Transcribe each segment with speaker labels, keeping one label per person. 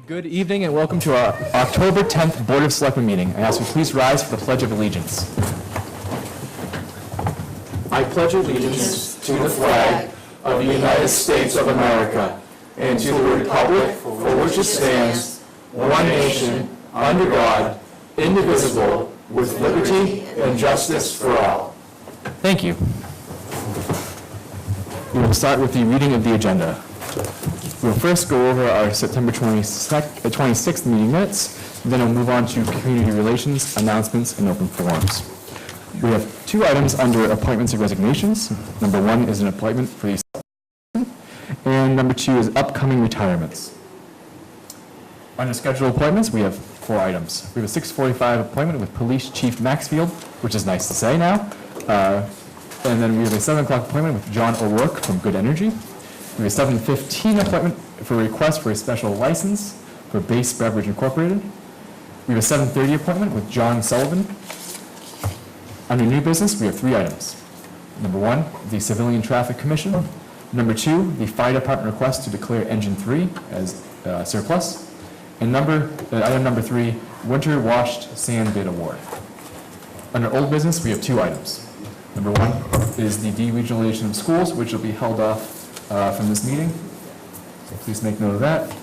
Speaker 1: Good evening and welcome to our October 10th Board of Selectmen meeting. I ask you please rise for the Pledge of Allegiance. I pledge allegiance to the flag of the United States of America and to the republic for which it stands, one nation, under God, indivisible, with liberty and justice for all. Thank you. We will start with the reading of the agenda. We'll first go over our September 26th meeting minutes, then we'll move on to community relations, announcements, and open forums. We have two items under appointments and resignations. Number one is an appointment for the and number two is upcoming retirements. Under scheduled appointments, we have four items. We have a 6:45 appointment with Police Chief Maxfield, which is nice to say now. And then we have a 7 o'clock appointment with John O'Rourke from Good Energy. We have a 7:15 appointment for a request for a special license for Base Beverage Incorporated. We have a 7:30 appointment with John Sullivan. Under new business, we have three items. Number one, the Civilian Traffic Commission. Number two, the Fire Department request to declare Engine 3 as surplus. And item number three, Winter Washed Sand Bid Award. Under old business, we have two items. Number one is the deregionalization of schools, which will be held off from this meeting. So please make note of that.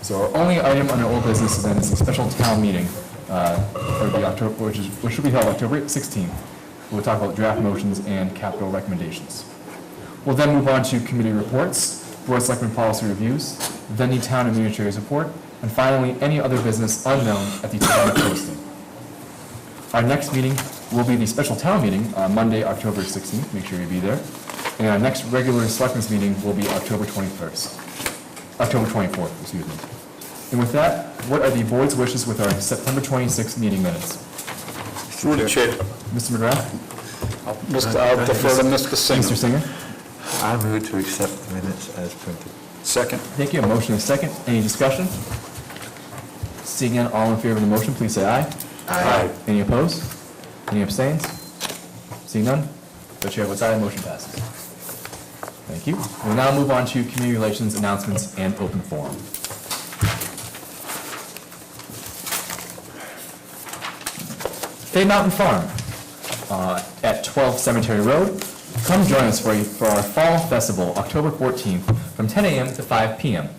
Speaker 1: So our only item under old business then is a special town meeting for the October, which will be held October 16th. We'll talk about draft motions and capital recommendations. We'll then move on to committee reports, Board of Selectmen policy reviews, then the town administrator's report, and finally any other business unknown at the time of posting. Our next meeting will be the special town meeting on Monday, October 16th. Make sure you be there. And our next regular selectmen's meeting will be October 24th, excuse me. And with that, what are the board's wishes with our September 26th meeting minutes?
Speaker 2: Through the chair.
Speaker 1: Mr. McGrath?
Speaker 2: I'll defer to Mr. Singer.
Speaker 1: Mr. Singer?
Speaker 3: I move to accept the minutes as printed.
Speaker 2: Second.
Speaker 1: Thank you. A motion and a second. Any discussion? Seeing none, all in favor of the motion, please say aye.
Speaker 2: Aye.
Speaker 1: Any opposed? Any abstains? Seeing none, the chair votes aye, motion passes. Thank you. We'll now move on to community relations, announcements, and open forum. Fay Mountain Farm at 12 Cemetery Road. Come join us for our Fall Festival, October 14th, from 10 a.m. to 5 p.m.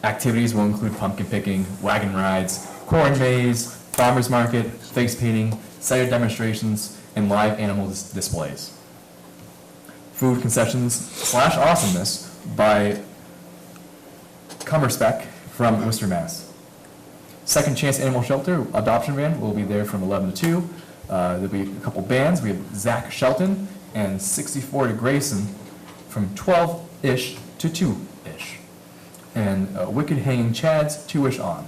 Speaker 1: Activities will include pumpkin picking, wagon rides, corn maze, farmers market, face painting, cider demonstrations, and live animal displays. Food concessions / awesomeness by Cumberspec from Worcester, Mass. Second Chance Animal Shelter adoption van will be there from 11 to 2. There'll be a couple bands. We have Zach Shelton and 64 to Grayson from 12-ish to 2-ish. And Wicked Hanging Chads 2-ish on.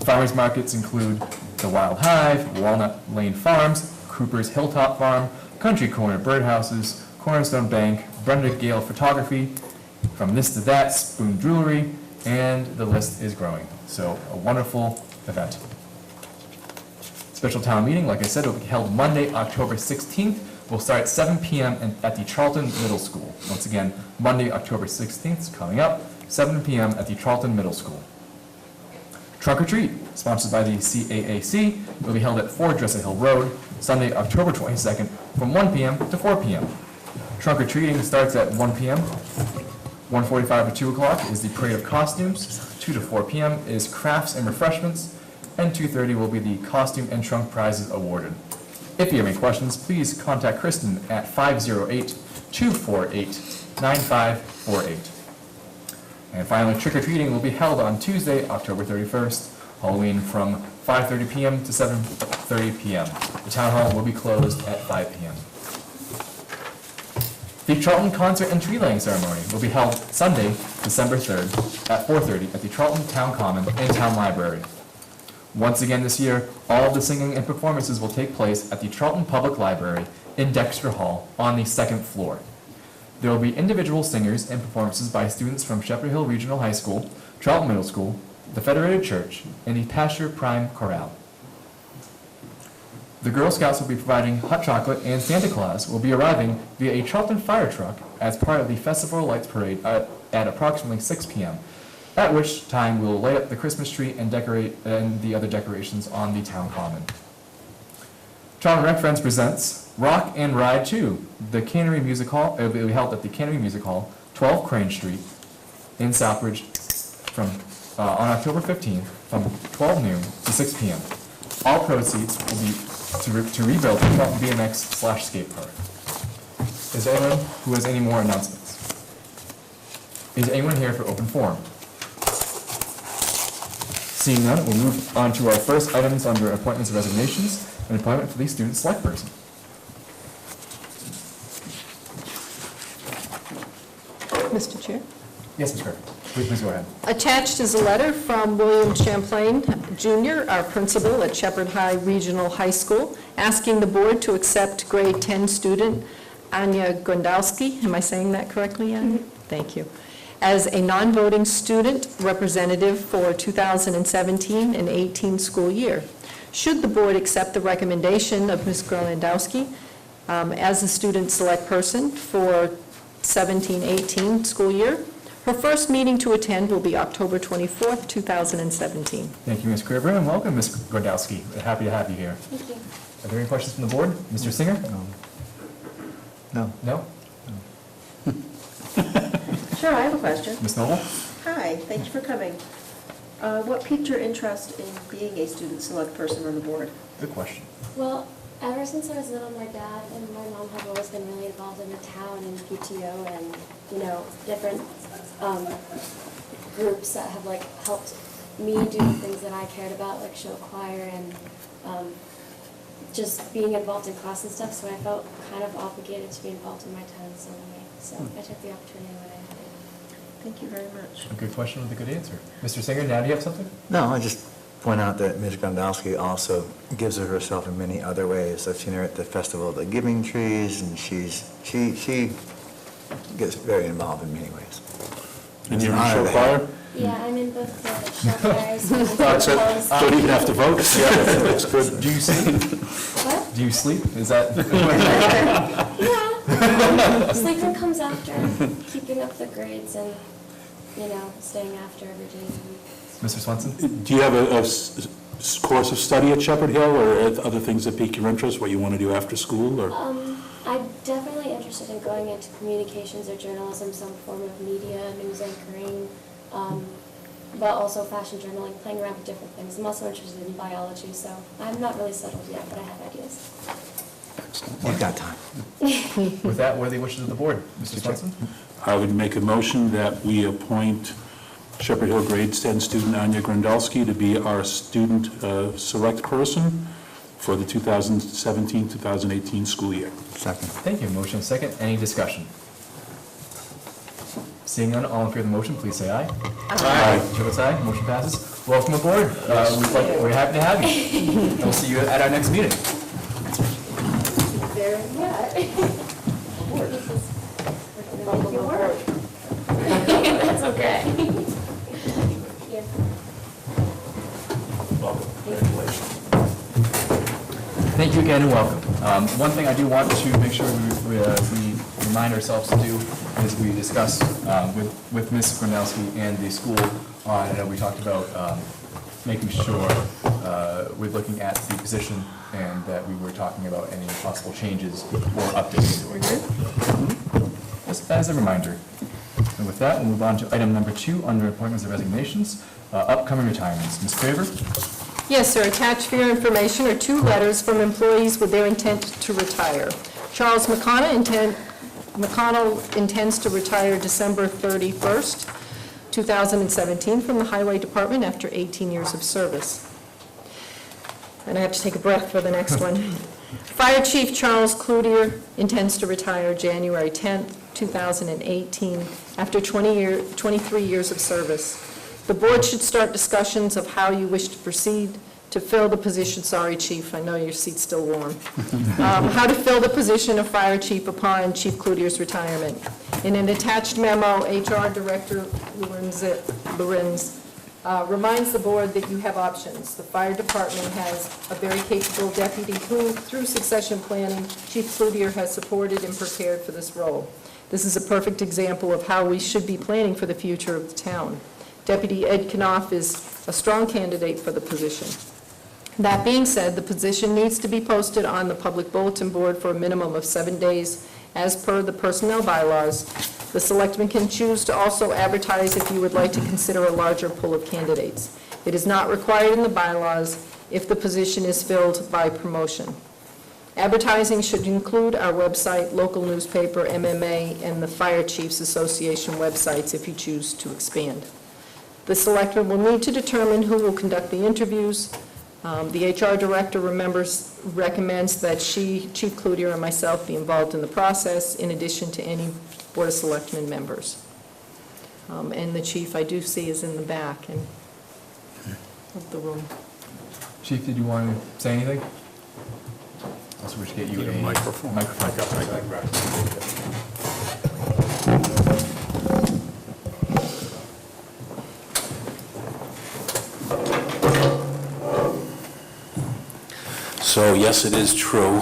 Speaker 1: Farmers markets include the Wild Hive, Walnut Lane Farms, Cooper's Hilltop Farm, Country Corner Birdhouses, Cornerstone Bank, Brenda Gale Photography, From This to That, Spoon Jewelry, and the list is growing. So a wonderful event. Special town meeting, like I said, will be held Monday, October 16th. We'll start at 7 p.m. at the Charlton Middle School. Once again, Monday, October 16th is coming up, 7 p.m. at the Charlton Middle School. Trunk or Treat, sponsored by the CAAC, will be held at 4 Dressel Hill Road, Sunday, October 22nd, from 1 p.m. to 4 p.m. Trunk or Treating starts at 1 p.m. 1:45 to 2 o'clock is the Parade of Costumes. 2 to 4 p.m. is Crafts and Refreshments, and 2:30 will be the Costume and Trunk Prizes awarded. If you have any questions, please contact Kristen at 508-248-9548. And finally, trick-or-treating will be held on Tuesday, October 31st, Halloween from 5:30 p.m. to 7:30 p.m. The town hall will be closed at 5 p.m. The Charlton Concert and Tree Laying Ceremony will be held Sunday, December 3rd at 4:30 at the Charlton Town Common and Town Library. Once again this year, all of the singing and performances will take place at the Charlton Public Library in Dexter Hall on the second floor. There will be individual singers and performances by students from Shepherd Hill Regional High School, Charlton Middle School, the Federated Church, and the Pasture Prime Chorale. The Girl Scouts will be providing hot chocolate, and Santa Claus will be arriving via a Charlton fire truck as part of the Festival of Lights Parade at approximately 6 p.m., at which time we'll light up the Christmas tree and decorate the other decorations on the town common. Charlton Rec Friends presents Rock and Ride 2, the Cannery Music Hall. It will be held at the Cannery Music Hall, 12 Crane Street, in Southbridge, on October 15th, from 12 noon to 6 p.m. All proceeds will be to rebuild the Charlton BMX/skate park. Is there anyone who has any more announcements? Is anyone here for open forum? Seeing none, we'll move on to our first items under appointments and resignations, an appointment for the student select person.
Speaker 4: Mr. Chair.
Speaker 1: Yes, Ms. Kirk, please go ahead.
Speaker 4: Attached is a letter from William Champlain Jr., our principal at Shepherd High Regional High School, asking the board to accept grade 10 student Anya Gondowski, am I saying that correctly, Anya? Thank you, as a non-voting student representative for 2017 and 18 school year. Should the board accept the recommendation of Ms. Gondowski as a student select person for 17-18 school year, her first meeting to attend will be October 24th, 2017.
Speaker 1: Thank you, Ms. Kraber, and welcome, Ms. Gondowski. We're happy to have you here.
Speaker 5: Thank you.
Speaker 1: Are there any questions from the board? Mr. Singer?
Speaker 3: No.
Speaker 1: No?
Speaker 5: Sure, I have a question.
Speaker 1: Ms. Noble?
Speaker 5: Hi, thank you for coming. What piqued your interest in being a student select person on the board?
Speaker 1: Good question.
Speaker 6: Well, ever since I was little, my dad and my mom have always been really involved in the town and PTO and, different groups that have helped me do things that I cared about, like show choir and just being involved in class and stuff. So I felt kind of obligated to be involved in my town in some way. So I took the opportunity when I had it.
Speaker 5: Thank you very much.
Speaker 1: A good question with a good answer. Mr. Singer, now do you have something?
Speaker 3: No, I just point out that Ms. Gondowski also gives of herself in many other ways. I've seen her at the Festival of the Giving Trees, and she gets very involved in many ways.
Speaker 2: And you're in
Speaker 3: Honor
Speaker 2: show
Speaker 3: to
Speaker 2: choir?
Speaker 3: have-
Speaker 6: Yeah, I'm in both the show choirs and the
Speaker 2: That's it.
Speaker 6: vocals.
Speaker 2: Don't even have to vote. Yeah, that's good.
Speaker 1: Do you sleep?
Speaker 6: What?
Speaker 1: Do you sleep? Is that?
Speaker 6: Yeah. Sleeping comes after keeping up the grades and, staying after every day of the week.
Speaker 1: Mr. Swenson?
Speaker 2: Do you have a course of study at Shepherd Hill, or other things that pique your interest, what you want to do after school, or?
Speaker 6: I'm definitely interested in going into communications or journalism, some form of media, news anchoring, but also fashion journaling, playing around with different things. I'm also interested in biology, so I'm not really settled yet, but I have ideas.
Speaker 3: You've got time.
Speaker 1: With that, what are the wishes of the board? Mr. Swenson?
Speaker 2: I would make a motion that we appoint Shepherd Hill grade 10 student Anya Grandalski to be our student select person for the 2017-2018 school year.
Speaker 3: Second.
Speaker 1: Thank you. Motion second. Any discussion? Seeing none, all in favor of the motion, please say aye.
Speaker 2: Aye.
Speaker 1: Chair votes aye. Motion passes. Welcome aboard. We're happy to have you. And we'll see you at our next meeting.
Speaker 6: Very much. Make it work. That's okay. Here.
Speaker 1: Thank you again and welcome. One thing I do want to make sure we remind ourselves to do is we discuss with Ms. Gronowski and the school on, I know we talked about making sure we're looking at the position and that we were talking about any possible changes or updates to it. Just as a reminder. And with that, we'll move on to item number 2 under appointments and resignations, upcoming retirements. Ms. Craver?
Speaker 4: Yes, sir. Attached for your information are 2 letters from employees with their intent to retire. Charles McConnell intends to retire December 31st, 2017 from the Highway Department after 18 years of service. And I have to take a breath for the next one. Fire Chief Charles Cloutier intends to retire January 10th, 2018 after 23 years of service. The board should start discussions of how you wish to proceed to fill the position, sorry, Chief, I know your seat's still warm, how to fill the position of Fire Chief upon Chief Cloutier's retirement. In an attached memo, HR Director Lorenz Reminds the board that you have options. The fire department has a very capable deputy who, through succession planning, Chief Cloutier has supported and prepared for this role. This is a perfect example of how we should be planning for the future of the town. Deputy Ed Knopf is a strong candidate for the position. That being said, the position needs to be posted on the public bulletin board for a minimum of 7 days, as per the personnel bylaws. The selectmen can choose to also advertise if you would like to consider a larger pool of candidates. It is not required in the bylaws if the position is filled by promotion. Advertising should include our website, local newspaper, MMA, and the Fire Chiefs Association websites if you choose to expand. The selectmen will need to determine who will conduct the interviews. The HR director recommends that Chief Cloutier and myself be involved in the process, in addition to any Board of Selectmen members. And the chief, I do see, is in the back of the room.
Speaker 1: Chief, did you want to say anything? Also, we should get you a microphone.
Speaker 7: So, yes, it is true.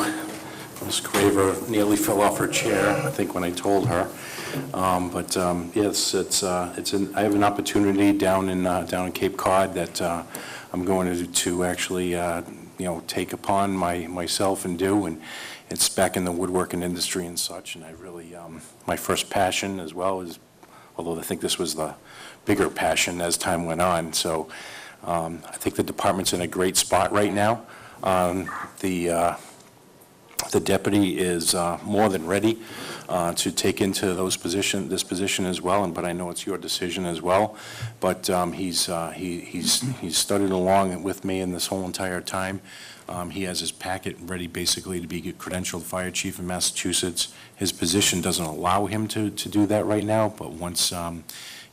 Speaker 7: Ms. Craver nearly fell off her chair, I think, when I told her. Yes, I have an opportunity down in Cape Cod that I'm going to actually, take upon myself and do, and it's back in the woodworking industry and such, and I really, my first passion as well is, although I think this was the bigger passion as time went on, so I think the department's in a great spot right now. The deputy is more than ready to take into this position as well, but I know it's your decision as well. But he's studied along with me in this whole entire time. He has his packet ready basically to be a credentialed fire chief in Massachusetts. His position doesn't allow him to do that right now, but once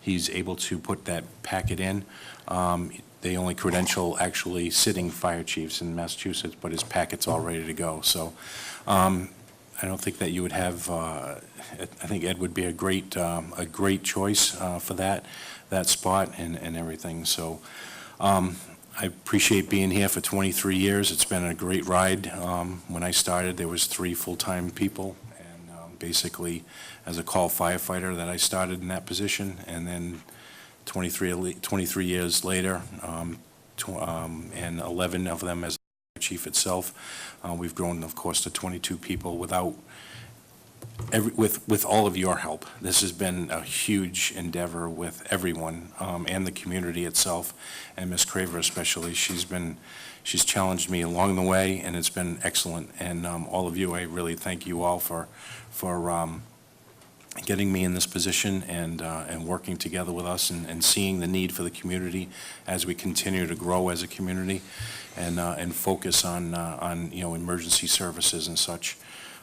Speaker 7: he's able to put that packet in, they only credential actually sitting fire chiefs in Massachusetts, but his packet's all ready to go. So I don't think that you would have, I think Ed would be a great choice for that spot and everything. So I appreciate being here for 23 years. It's been a great ride. When I started, there was 3 full-time people, and basically as a call firefighter that I started in that position, and then 23 years later, and 11 of them as chief itself. We've grown, of course, to 22 people with all of your help. This has been a huge endeavor with everyone and the community itself, and Ms. Craver especially. She's challenged me along the way, and it's been excellent. And all of you, I really thank you all for getting me in this position and working together with us and seeing the need for the community as we continue to grow as a community and focus on emergency services and such.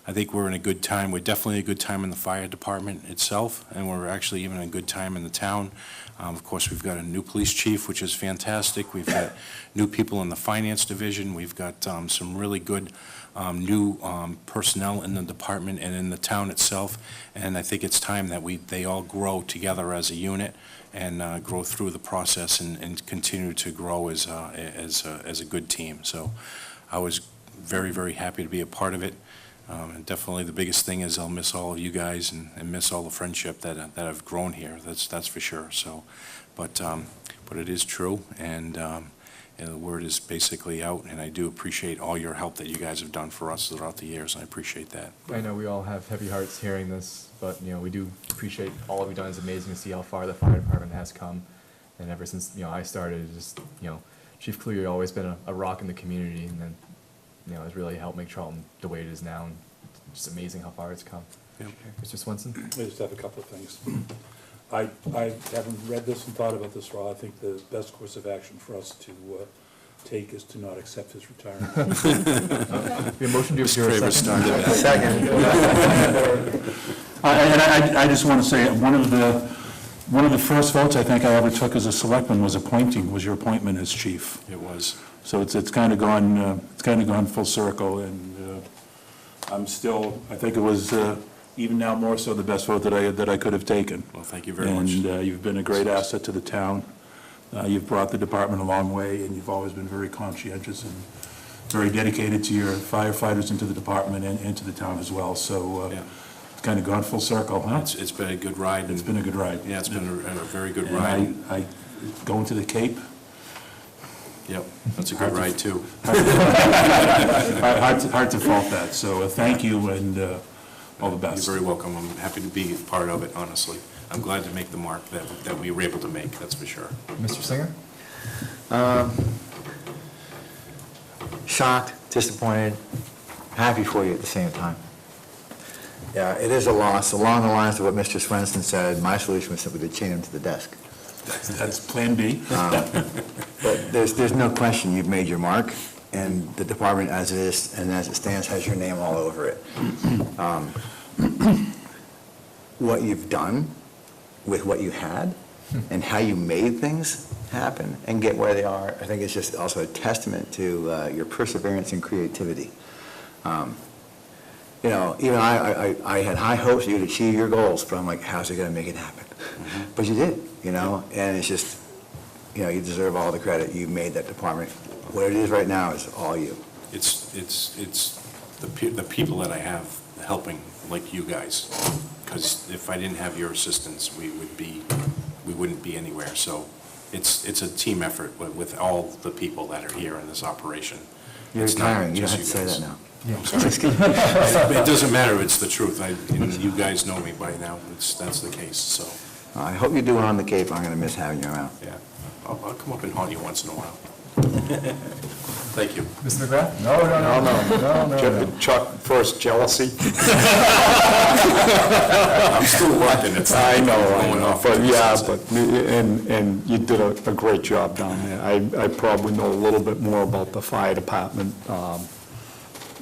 Speaker 7: I think we're in a good time. We're definitely a good time in the fire department itself, and we're actually even in a good time in the town. Of course, we've got a new police chief, which is fantastic. We've got new people in the finance division. We've got some really good new personnel in the department and in the town itself, and I think it's time that they all grow together as a unit and grow through the process and continue to grow as a good team. So I was very, very happy to be a part of it. And definitely the biggest thing is I'll miss all of you guys and miss all the friendship that I've grown here. That's for sure. So, but it is true, and the word is basically out, and I do appreciate all your help that you guys have done for us throughout the years. I appreciate that.
Speaker 1: I know we all have heavy hearts hearing this, but we do appreciate all of you done. It's amazing to see how far the fire department has come, and ever since I started, Chief Cloutier always been a rock in the community, and then has really helped make Charlton the way it is now, and it's just amazing how far it's come.
Speaker 7: Yep.
Speaker 1: Mr. Swenson?
Speaker 2: I just have a couple of things. I haven't read this and thought about this, Raw. I think the best course of action for us to take is to not accept his retirement.
Speaker 1: The motion to
Speaker 7: Craver started that.
Speaker 3: Second.
Speaker 2: And I just want to say, one of the first votes I think I ever took as a selectman was your appointment as chief.
Speaker 7: It was.
Speaker 2: So it's kind of gone full circle, and I'm still, I think it was even now more so the best vote that I could have taken.
Speaker 7: Well, thank you very much.
Speaker 2: And you've been a great asset to the town. You've brought the department a long way, and you've always been very conscientious and very dedicated to your firefighters and to the department and to the town as well. So
Speaker 7: Yeah.
Speaker 2: it's kind of gone full circle, huh?
Speaker 7: It's been a good ride.
Speaker 2: It's been a good ride.
Speaker 7: Yeah, it's been a very good
Speaker 2: And
Speaker 7: ride.
Speaker 2: I going to the Cape,
Speaker 7: Yep, that's a good ride, too.
Speaker 2: hard to fault that. So thank you and all the best.
Speaker 7: You're very welcome. I'm happy to be part of it, honestly. I'm glad to make the mark that we were able to make, that's for sure.
Speaker 1: Mr. Singer?
Speaker 3: Shocked, disappointed, happy for you at the same time. Yeah, it is a loss. Along the lines of what Mr. Swenson said, my solution was simply to chain him to the desk.
Speaker 2: That's Plan B.
Speaker 3: But there's no question you've made your mark, and the department as it is and as it stands has your name all over it. What you've done with what you had and how you made things happen and get where they are, I think it's just also a testament to your perseverance and creativity. You know, even I had high hopes that you'd achieve your goals, but I'm like, how's it going to make it happen? But you did, you know, and it's just, you know, you deserve all the credit. You made that department. What it is right now is all you.
Speaker 7: It's the people that I have helping, like you guys, because if I didn't have your assistance, we wouldn't be anywhere. So it's a team effort with all the people that are here in this operation.
Speaker 3: You're
Speaker 7: It's not
Speaker 3: retiring. You don't have to
Speaker 7: just
Speaker 3: say
Speaker 7: guys.
Speaker 3: that now.
Speaker 7: I'm sorry. It doesn't matter, it's the truth. And you guys know me by now, that's the case, so,
Speaker 3: I hope you do it on the Cape. I'm going to miss having you around.
Speaker 7: yeah. I'll come up and haunt you once in a while. Thank you.
Speaker 1: Mr. McGrath? No.
Speaker 8: Chuck, first, jealousy.
Speaker 7: I'm still working, it's not
Speaker 8: I know,
Speaker 7: going off.
Speaker 8: but yeah, and you did a great job down there. I probably know a little bit more about the fire department,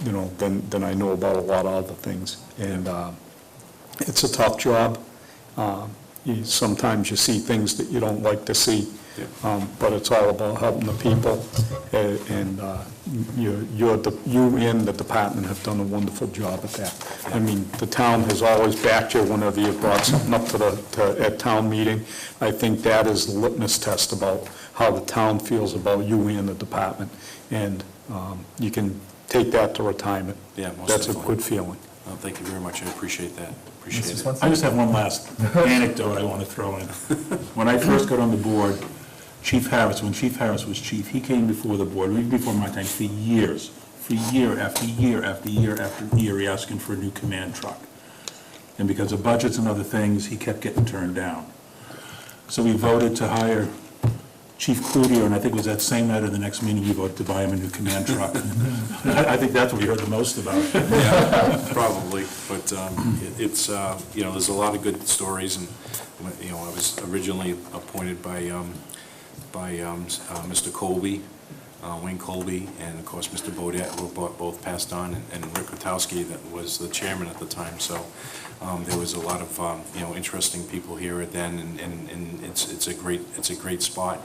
Speaker 8: you know, than I know about a lot of other things. And it's a tough job. Sometimes you see things that you don't like to see. But it's all about helping the people, and you and the department have done a wonderful job at that. I mean, the town has always backed you whenever you brought something up at town meeting. I think that is the litmus test about how the town feels about you and the department, and you can take that to retirement.
Speaker 7: Yeah, most
Speaker 8: That's a
Speaker 7: definitely.
Speaker 8: good feeling.
Speaker 7: Well, thank you very much, I appreciate that, appreciate
Speaker 1: Mr.
Speaker 7: it.
Speaker 1: Swenson?
Speaker 2: I just have one last anecdote I want to throw in. When I first got on the board, Chief Harris, when Chief Harris was chief, he came before the board, even before my time, for year after year after year after year, he asking for a new command truck. And because of budgets and other things, he kept getting turned down. So we voted to hire Chief Cloutier, and I think it was that same night or the next meeting, we voted to buy him a new command truck. I think that's what we heard the most about.
Speaker 7: Yeah, probably, but it's, you know, there's a lot of good stories, and, you know, I was originally appointed by Mr. Colby, Wayne Colby, and of course, Mr. Bodett, who both passed on, and Rick Kotowski, that was the chairman at the time, so there was a lot of, you know, interesting people here then, and it's a great spot.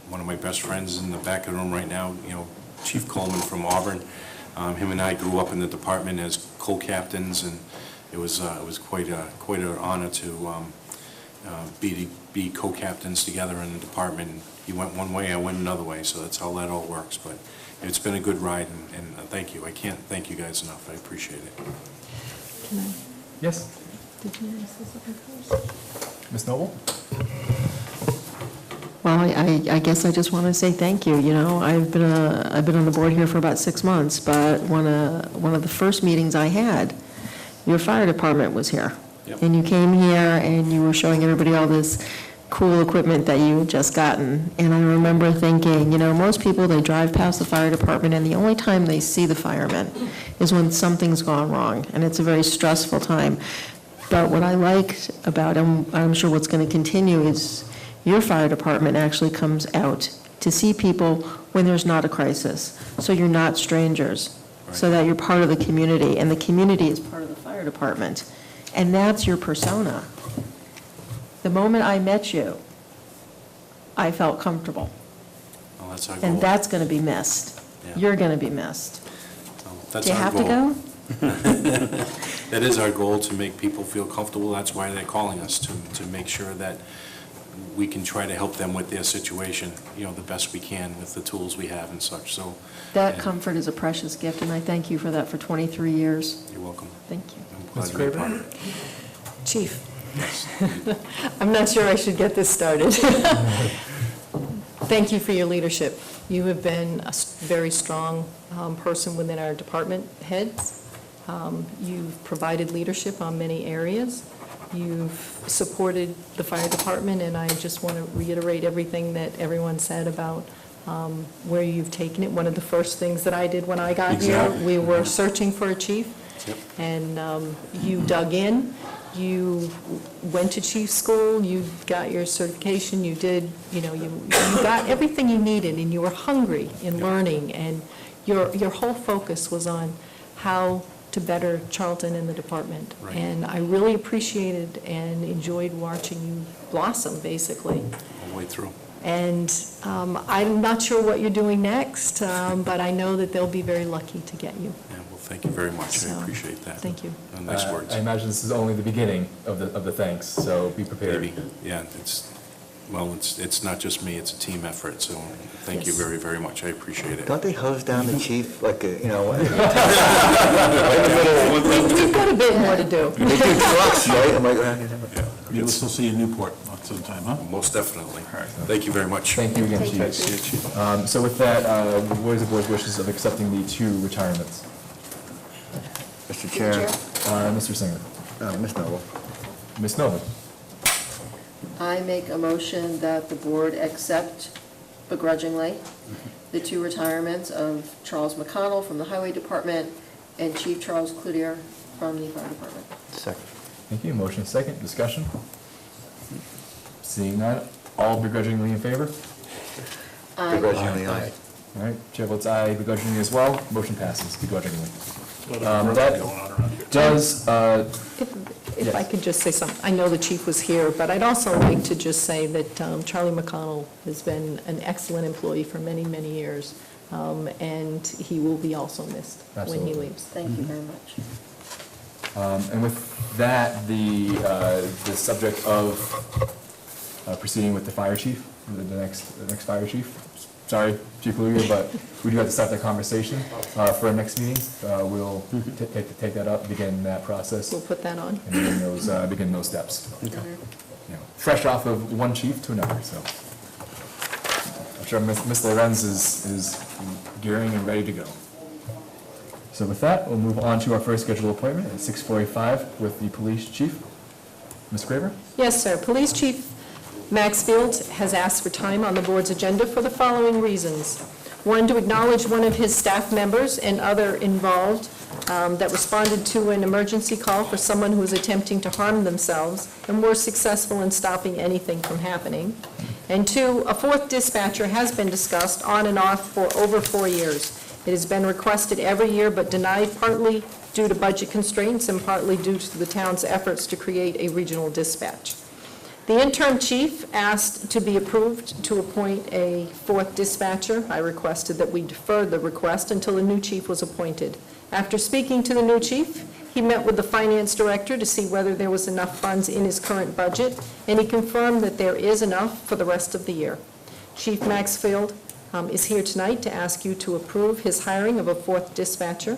Speaker 7: One of my best friends is in the back of the room right now, you know, Chief Coleman from Auburn. Him and I grew up in the department as co-captains, and it was quite an honor to be co-captains together in the department. He went one way, I went another way, so that's how that all works. But it's been a good ride, and thank you. I can't thank you guys enough. I appreciate it.
Speaker 4: Can I,
Speaker 1: Yes.
Speaker 4: did you ask this other first?
Speaker 1: Ms. Noble?
Speaker 4: Well, I guess I just want to say thank you. You know, I've been on the board here for about 6 months, but one of the first meetings I had, your fire department was here.
Speaker 7: Yep.
Speaker 4: And you came here and you were showing everybody all this cool equipment that you had just gotten. And I remember thinking, you know, most people, they drive past the fire department and the only time they see the firemen is when something's gone wrong. And it's a very stressful time. But what I liked about, and I'm sure what's going to continue, is your fire department actually comes out to see people when there's not a crisis. So you're not strangers, so that you're part of the community, and the community is part of the fire department. And that's your persona. The moment I met you, I felt comfortable.
Speaker 7: Well, that's our goal.
Speaker 4: And that's going to be missed.
Speaker 7: Yeah.
Speaker 4: You're going to be missed.
Speaker 7: Well, that's
Speaker 4: Do you
Speaker 7: our
Speaker 4: have to
Speaker 7: goal.
Speaker 4: go?
Speaker 7: That is our goal, to make people feel comfortable. That's why they're calling us, to make sure that we can try to help them with their situation, the best we can with the tools we have and such, so.
Speaker 5: That
Speaker 7: and
Speaker 5: comfort is a precious gift, and I thank you for that for 23 years.
Speaker 7: You're welcome.
Speaker 5: Thank you.
Speaker 7: I'm glad
Speaker 1: Mr.
Speaker 7: to be a
Speaker 1: Craver?
Speaker 7: part of it.
Speaker 4: Chief,
Speaker 7: Yes.
Speaker 4: I'm not sure I should get this started. Thank you for your leadership. You have been a very strong person within our department heads. You've provided leadership on many areas. You've supported the fire department, and I just want to reiterate everything that everyone said about where you've taken it. One of the first things that I did when I got here,
Speaker 7: Exactly.
Speaker 4: we were searching for a chief,
Speaker 7: Yep.
Speaker 4: and you dug in. You went to chief school, you got your certification, you did, you got everything you needed, and you were hungry in learning, and your whole focus was on how to better Charlton and the department.
Speaker 7: Right.
Speaker 4: And I really appreciated and enjoyed watching you blossom, basically.
Speaker 7: All the way through.
Speaker 4: And I'm not sure what you're doing next, but I know that they'll be very lucky to get you.
Speaker 7: Yeah, well, thank you very much.
Speaker 4: So,
Speaker 7: I appreciate that.
Speaker 4: thank you.
Speaker 7: Nice words.
Speaker 1: I imagine this is only the beginning of the thanks, so be prepared.
Speaker 7: Maybe, yeah, it's not just me, it's a team effort, so thank you
Speaker 4: Yes.
Speaker 7: very, very much. I appreciate it.
Speaker 3: Don't they hose down the chief, like,
Speaker 4: We've got a bit more to do.
Speaker 3: they do trucks, right? I'm like,
Speaker 7: Yeah,
Speaker 2: Maybe we'll still see you in Newport sometime, huh?
Speaker 7: most definitely. Thank you very much.
Speaker 1: Thank you again,
Speaker 5: Thank you.
Speaker 1: Chief. So with that, what is the board's wishes of accepting the 2 retirements?
Speaker 3: Mr. Chair,
Speaker 1: Mr. Singer.
Speaker 3: Ms. Noble.
Speaker 1: Ms. Noble.
Speaker 5: I make a motion that the board accept begrudgingly the 2 retirements of Charles McConnell from the Highway Department and Chief Charles Cloutier from the Fire Department.
Speaker 3: Second.
Speaker 1: Thank you. Motion is second. Discussion? Seeing none, all begrudgingly in favor?
Speaker 3: Begrudgingly, aye.
Speaker 1: All right, chair votes aye begrudgingly as well. Motion passes begrudgingly.
Speaker 2: Going on
Speaker 1: That
Speaker 2: around here.
Speaker 1: does,
Speaker 4: If I could just say something, I know the chief was here, but I'd also like to just say that Charlie McConnell has been an excellent employee for many, many years, and he will be also missed when he
Speaker 1: Absolutely.
Speaker 4: leaves.
Speaker 5: Thank you very much.
Speaker 1: and with that, the subject of proceeding with the fire chief, the next fire chief. Sorry, Chief Lugia, but we do have to start that conversation for our next meeting. We'll take that up, begin that process,
Speaker 4: We'll put that on.
Speaker 1: and begin those steps. Fresh off of one chief to another, so. I'm sure Ms. Lorenz is gearing and ready to go. So with that, we'll move on to our first scheduled appointment at 6:45 with the police chief. Ms. Craver?
Speaker 4: Yes, sir. Police Chief Maxfield has asked for time on the board's agenda for the following reasons. One, to acknowledge one of his staff members and other involved that responded to an emergency call for someone who was attempting to harm themselves and were successful in stopping anything from happening. And 2, a 4th dispatcher has been discussed on and off for over 4 years. It has been requested every year but denied, partly due to budget constraints and partly due to the town's efforts to create a regional dispatch. The interim chief asked to be approved to appoint a 4th dispatcher. I requested that we defer the request until a new chief was appointed. After speaking to the new chief, he met with the finance director to see whether there was enough funds in his current budget, and he confirmed that there is enough for the rest of the year. Chief Maxfield is here tonight to ask you to approve his hiring of a 4th dispatcher.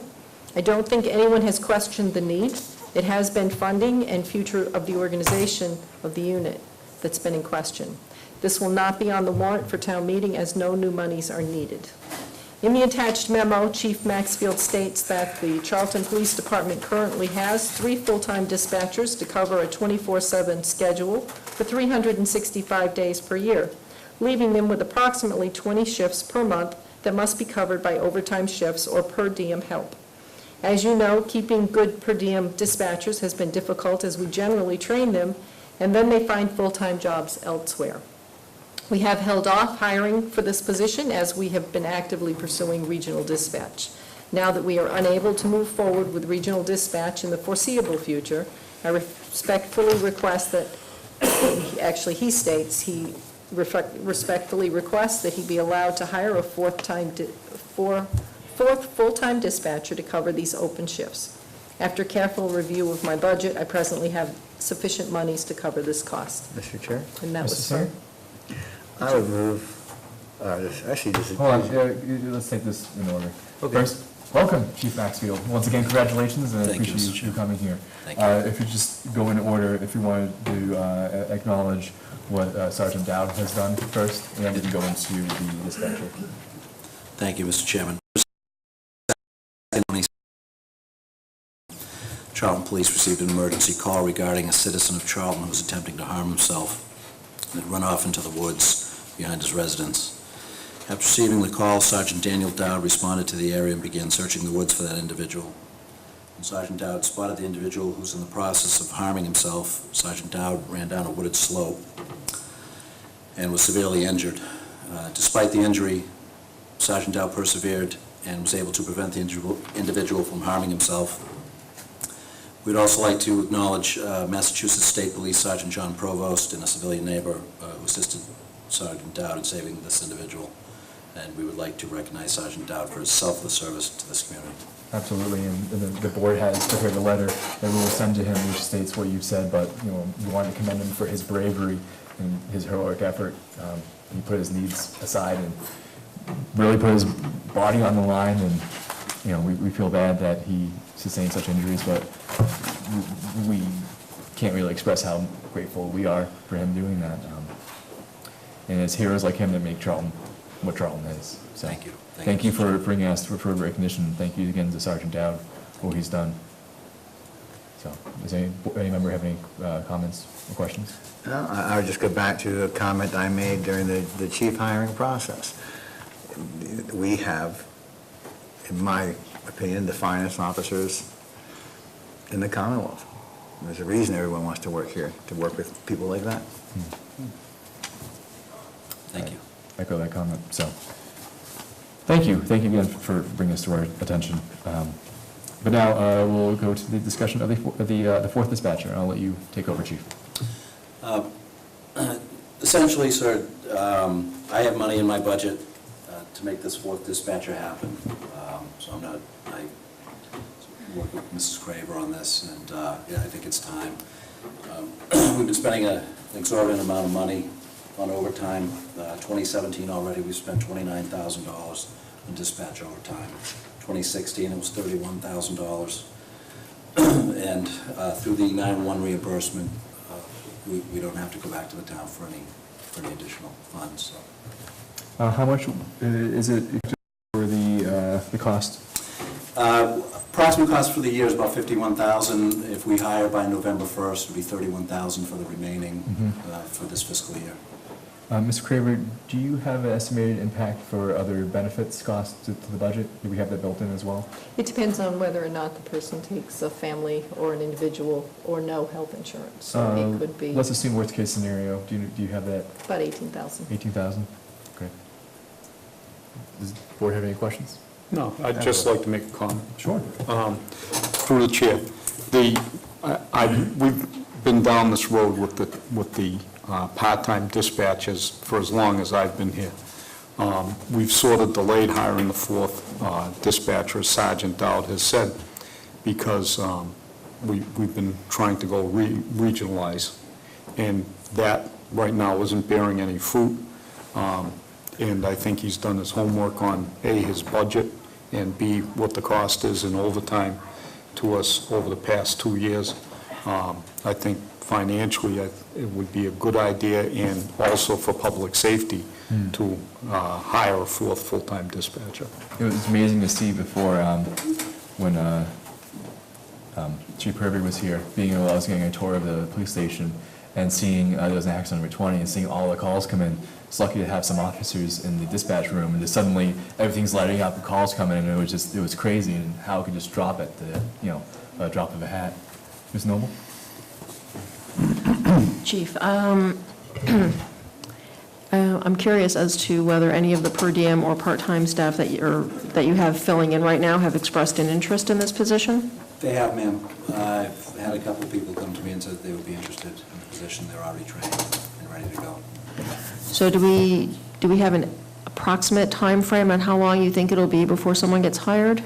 Speaker 4: I don't think anyone has questioned the need. It has been funding and future of the organization of the unit that's been in question. This will not be on the warrant for town meeting as no new monies are needed. In the attached memo, Chief Maxfield states that the Charlton Police Department currently has 3 full-time dispatchers to cover a 24/7 schedule for 365 days per year, leaving them with approximately 20 shifts per month that must be covered by overtime shifts or per diem help. As you know, keeping good per diem dispatchers has been difficult as we generally train them, and then they find full-time jobs elsewhere. We have held off hiring for this position as we have been actively pursuing regional dispatch. Now that we are unable to move forward with regional dispatch in the foreseeable future, I respectfully request that, actually he states, he respectfully requests that he be allowed to hire a 4th full-time dispatcher to cover these open shifts. After careful review of my budget, I presently have sufficient monies to cover this cost.
Speaker 3: Mr. Chair,
Speaker 4: And that was
Speaker 1: Mr.
Speaker 4: for,
Speaker 1: Singer?
Speaker 3: I would move, actually, this is.
Speaker 1: Hold on, let's take this in order. First, welcome, Chief Maxfield. Once again, congratulations, and I
Speaker 9: Thank you,
Speaker 1: appreciate
Speaker 9: Mr.
Speaker 1: you
Speaker 9: Chairman.
Speaker 1: coming here.
Speaker 9: Thank you.
Speaker 1: If you just go in order, if you wanted to acknowledge what Sergeant Dowd has done first, and then we can go into the dispatcher.
Speaker 9: Thank you, Mr. Chairman. Charlton Police received an emergency call regarding a citizen of Charlton who was attempting to harm himself and had run off into the woods behind his residence. After receiving the call, Sergeant Daniel Dowd responded to the area and began searching the woods for that individual. When Sergeant Dowd spotted the individual who was in the process of harming himself, Sergeant Dowd ran down a wooded slope and was severely injured. Despite the injury, Sergeant Dowd persevered and was able to prevent the individual from harming himself. We'd also like to acknowledge Massachusetts State Police Sergeant John Provost and a civilian neighbor who assisted Sergeant Dowd in saving this individual. And we would like to recognize Sergeant Dowd for his selfless service to this community.
Speaker 1: Absolutely, and the board has prepared a letter that we will send to him, which states what you've said, but, you know, we want to commend him for his bravery and his heroic effort. He put his needs aside and really put his body on the line, and, you know, we feel bad that he sustained such injuries, but we can't really express how grateful we are for him doing that. And it's heroes like him that make Charlton what Charlton is. So,
Speaker 9: Thank you.
Speaker 1: Thank you for bringing us for recognition. Thank you again to Sergeant Dowd for what he's done. So, does any member have any comments or questions?
Speaker 3: No, I would just go back to the comment I made during the chief hiring process. We have, in my opinion, the finest officers in the Commonwealth. There's a reason everyone wants to work here, to work with people like that.
Speaker 9: Thank you.
Speaker 1: Echo that comment, so. Thank you again for bringing this to our attention. But now we'll go to the discussion of the fourth dispatcher, and I'll let you take over, Chief.
Speaker 9: Essentially, sir, I have money in my budget to make this fourth dispatcher happen. So I work with Mrs. Craver on this, and yeah, I think it's time. We've been spending an exorbitant amount of money on overtime. 2017 already, we spent $29,000 on dispatch overtime. 2016, it was $31,000. And through the 911 reimbursement, we don't have to go back to the town for any additional funds. So.
Speaker 1: How much is it for the cost?
Speaker 9: Approximate cost for the year is about $51,000. If we hire by November 1st, it would be $31,000 for the remaining for this fiscal year.
Speaker 1: Mr. Craver, do you have an estimated impact for other benefits costs to the budget? Do we have that built in as well?
Speaker 4: it depends on whether or not the person takes a family or an individual or no health insurance. So it could be
Speaker 1: Let's assume worst case scenario. Do you have that?
Speaker 4: about $18,000.
Speaker 1: 18,000? Okay. Does the board have any questions?
Speaker 8: No, I'd just like to make a comment.
Speaker 1: Sure.
Speaker 8: Through the chair. We've been down this road with the part-time dispatchers for as long as I've been here. We've sort of delayed hiring the fourth dispatcher, as Sergeant Dowd has said, because we've been trying to go regionalize, and that right now isn't bearing any fruit. And I think he's done his homework on A, his budget, and B, what the cost is in overtime to us over the past 2 years. I think financially, it would be a good idea, and also for public safety, to hire a fourth full-time dispatcher.
Speaker 1: It was amazing to see before, when Chief Kirby was here, I was getting a tour of the police station and seeing there was an accident number 20 and seeing all the calls come in. It's lucky to have some officers in the dispatch room, and just suddenly everything's lighting up, the calls coming in, and it was crazy, and how it could just drop at the, drop of a hat. Ms. Noble?
Speaker 5: Chief, I'm curious as to whether any of the per diem or part-time staff that you have filling in right now have expressed an interest in this position?
Speaker 9: They have, ma'am. I've had a couple of people come to me and said they would be interested in the position. They're already trained and ready to go.
Speaker 5: So do we have an approximate time frame on how long you think it'll be before someone gets hired?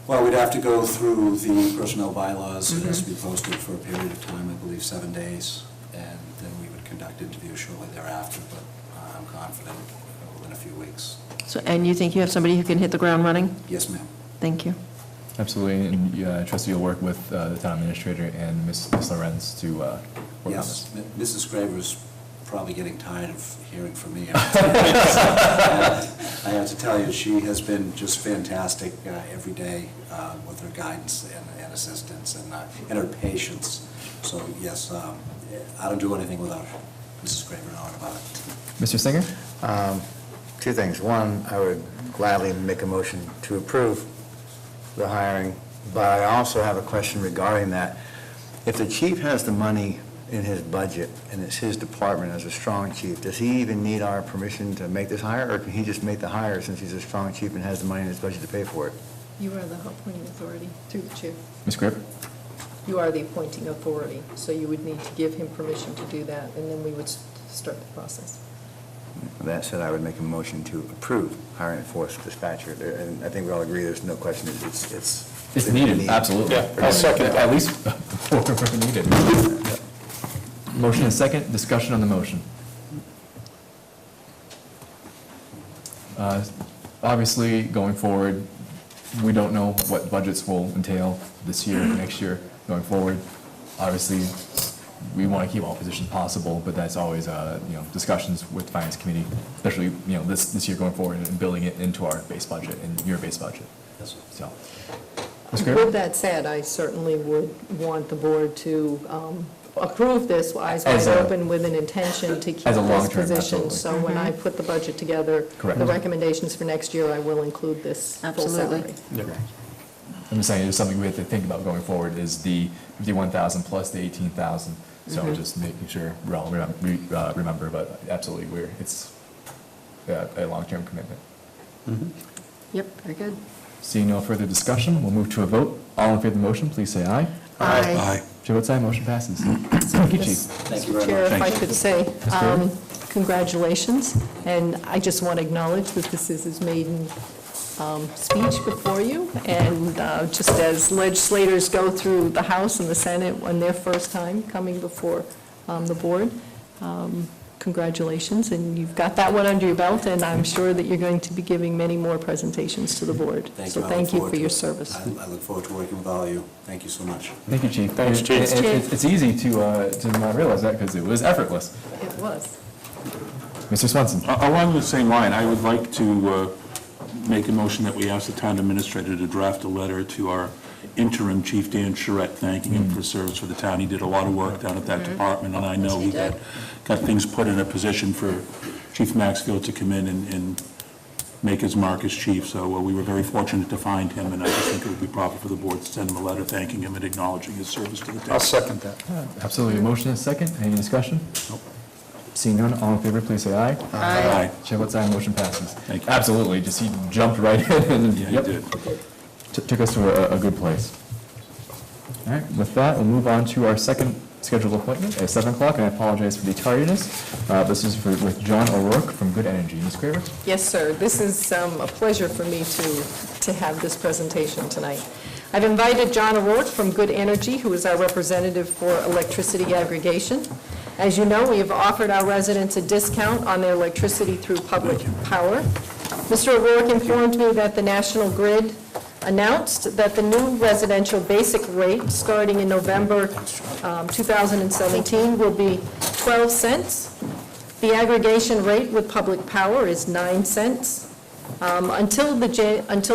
Speaker 9: Well, we'd have to go through the personnel bylaws. It has to be posted for a period of time, I believe 7 days, and then we would conduct interviews shortly thereafter, but I'm confident within a few weeks.
Speaker 5: So, and you think you have somebody who can hit the ground running?
Speaker 9: Yes, ma'am.
Speaker 5: Thank you.
Speaker 1: Absolutely, and I trust you'll work with the town administrator and Ms. Lorenz to work on
Speaker 9: Yes,
Speaker 1: this.
Speaker 9: Mrs. Graver's probably getting tired of hearing from me. I have to tell you, she has been just fantastic every day with her guidance and assistance and her patience. So, yes, I don't do anything without Mrs. Graver knowing about it.
Speaker 1: Mr. Singer?
Speaker 3: Two things. One, I would gladly make a motion to approve the hiring, but I also have a question regarding that. If the chief has the money in his budget and it's his department as a strong chief, does he even need our permission to make this hire, or can he just make the hire since he's a strong chief and has the money in his budget to pay for it?
Speaker 4: You are the appointing authority through the chair.
Speaker 1: Ms. Graver?
Speaker 4: You are the appointing authority, so you would need to give him permission to do that, and then we would start the process.
Speaker 3: With that said, I would make a motion to approve hiring a force dispatcher. And I think we all agree there's no question,
Speaker 1: It's needed, absolutely.
Speaker 8: Yeah, I'll second that.
Speaker 1: At least before we're needed. Motion and second, discussion on the motion. Obviously, going forward, we don't know what budgets will entail this year, next year, going forward. Obviously, we want to keep all positions possible, but that's always, discussions with the Finance Committee, especially, this year going forward and building it into our base budget and your base budget.
Speaker 9: Yes, sir.
Speaker 1: So, Ms. Graver?
Speaker 4: With that said, I certainly would want the board to approve this eyes wide
Speaker 1: As a-
Speaker 4: open with an intention to keep
Speaker 1: As a
Speaker 4: this
Speaker 1: long-term,
Speaker 4: position.
Speaker 1: absolutely.
Speaker 4: So when I put the budget together,
Speaker 1: Correct.
Speaker 4: the recommendations for next year, I will include this full
Speaker 5: Absolutely.
Speaker 4: salary.
Speaker 1: I'm just saying, it's something we have to think about going forward, is the 51,000 plus the 18,000. So just making sure we all remember, but absolutely, it's a long-term commitment.
Speaker 4: Yep, very good.
Speaker 1: Seeing no further discussion, we'll move to a vote. All in favor of the motion, please say aye.
Speaker 5: Aye.
Speaker 1: Chair votes aye, motion passes. Thank you, Chief.
Speaker 9: Thank you very
Speaker 4: Chair,
Speaker 9: much.
Speaker 4: if I
Speaker 2: Thank you.
Speaker 4: could say,
Speaker 1: Graver?
Speaker 4: congratulations, and I just want to acknowledge that this is his maiden speech before you, and just as legislators go through the House and the Senate on their first time coming before the board, congratulations, and you've got that one under your belt, and I'm sure that you're going to be giving many more presentations to the board.
Speaker 9: Thank
Speaker 4: So
Speaker 9: you. I
Speaker 4: thank
Speaker 9: look
Speaker 4: you
Speaker 9: forward
Speaker 4: for
Speaker 9: to
Speaker 4: your
Speaker 9: it.
Speaker 4: service.
Speaker 9: I look forward to working with all of you. Thank you so much.
Speaker 1: Thank you, Chief.
Speaker 8: Thanks,
Speaker 1: And
Speaker 8: Chief.
Speaker 1: It's easy to not realize that, because it was effortless.
Speaker 4: It was.
Speaker 1: Mr. Swenson?
Speaker 2: Along the same line, I would like to make a motion that we ask the town administrator to draft a letter to our interim chief, Dan Charette, thanking him for service for the town. He did a lot of work down at that department, and I know he got things put in a position for Chief Maxfield to come in and make his mark as chief. So we were very fortunate to find him, and I just think it would be proper for the board to send him a letter thanking him and acknowledging his service to the town.
Speaker 8: I'll second that.
Speaker 1: Absolutely. Motion is second. Any discussion?
Speaker 2: Nope.
Speaker 1: Seeing none, all in favor, please say aye.
Speaker 2: Aye.
Speaker 1: Chair votes aye, motion passes.
Speaker 2: Thank you.
Speaker 1: Absolutely, just he jumped right in and,
Speaker 2: Yeah, he
Speaker 1: yep,
Speaker 2: did.
Speaker 1: took us to a good place. All right, with that, we'll move on to our second scheduled appointment at 7 o'clock, and I apologize for the tardiness. This is with John O'Rourke from Good Energy. Ms. Graver?
Speaker 4: Yes, sir. This is a pleasure for me to have this presentation tonight. I've invited John O'Rourke from Good Energy, who is our representative for electricity aggregation. As you know, we have offered our residents a discount on their electricity through public power. Mr. O'Rourke informed me that the National Grid announced that the new residential basic rate, starting in November 2017, will be 12 cents. The aggregation rate with public power is 9 cents. Until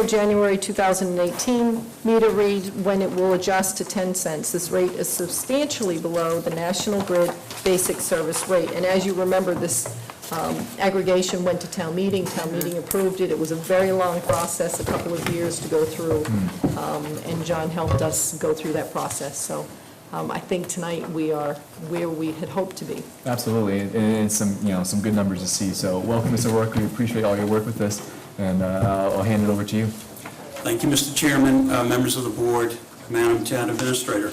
Speaker 4: January 2018 meter read, when it will adjust to 10 cents. This rate is substantially below the National Grid basic service rate. And as you remember, this aggregation went to town meeting approved it. It was a very long process, a couple of years to go through, and John helped us go through that process. So I think tonight we are where we had hoped to be.
Speaker 1: Absolutely, and it's some good numbers to see. So welcome, Mr. O'Rourke. We appreciate all your work with this, and I'll hand it over to you.
Speaker 10: Thank you, Mr. Chairman, members of the board, Madam Town Administrator.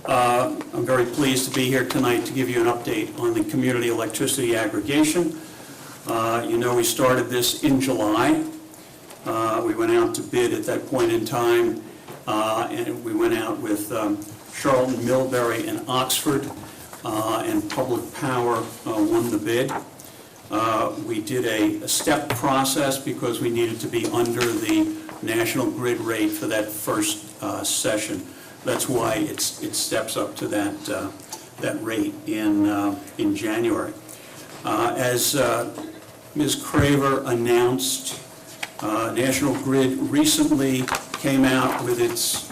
Speaker 10: I'm very pleased to be here tonight to give you an update on the community electricity aggregation. You know, we started this in July. We went out to bid at that point in time, And we went out with Charlton, Millbury, and Oxford, and Public Power won the bid. We did a step process because we needed to be under the National Grid rate for that first session. That's why it steps up to that rate in January. As Ms. Craver announced, National Grid recently came out with its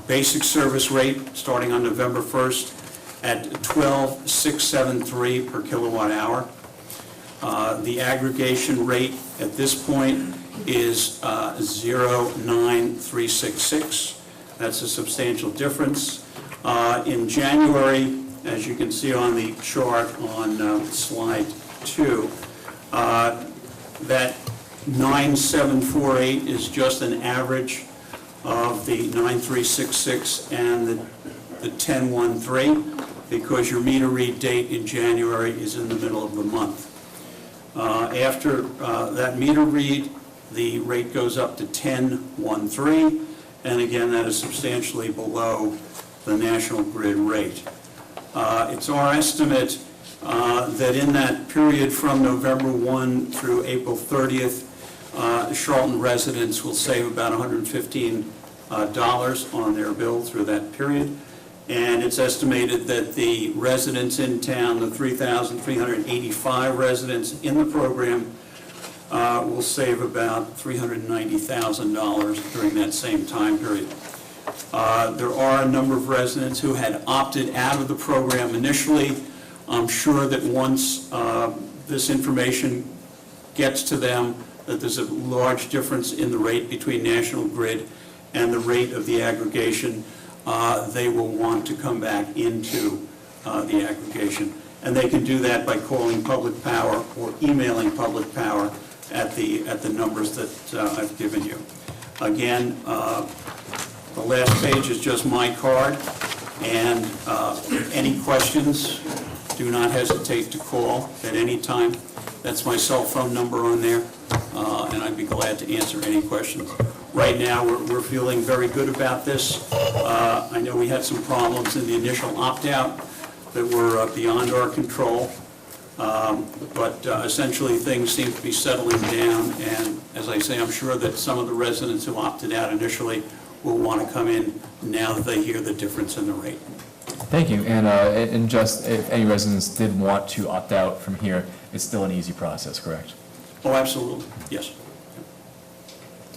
Speaker 10: basic service rate starting on November 1st at $12,673 per kilowatt hour. The aggregation rate at this point is 0.9366. That's a substantial difference. In January, as you can see on the chart on slide 2, that 9,748 is just an average of the 9,366 and the 10,13, because your meter read date in January is in the middle of the month. After that meter read, the rate goes up to 10,13, and again, that is substantially below the National Grid rate. It's our estimate that in that period from November 1 through April 30th, Charlton residents will save about $115 on their bill through that period. And it's estimated that the residents in town, the 3,385 residents in the program, will save about $390,000 during that same time period. There are a number of residents who had opted out of the program initially. I'm sure that once this information gets to them, that there's a large difference in the rate between National Grid and the rate of the aggregation, they will want to come back into the aggregation. And they can do that by calling Public Power or emailing Public Power at the numbers that I've given you. Again, the last page is just my card, and any questions, do not hesitate to call at any time. That's my cell phone number on there, and I'd be glad to answer any questions. Right now, we're feeling very good about this. I know we had some problems in the initial opt-out that were beyond our control, but essentially things seem to be settling down, and as I say, I'm sure that some of the residents who opted out initially will want to come in now that they hear the difference in the rate.
Speaker 1: Thank you. And just if any residents did want to opt out from here, it's still an easy process, correct?
Speaker 10: Oh, absolutely, yes.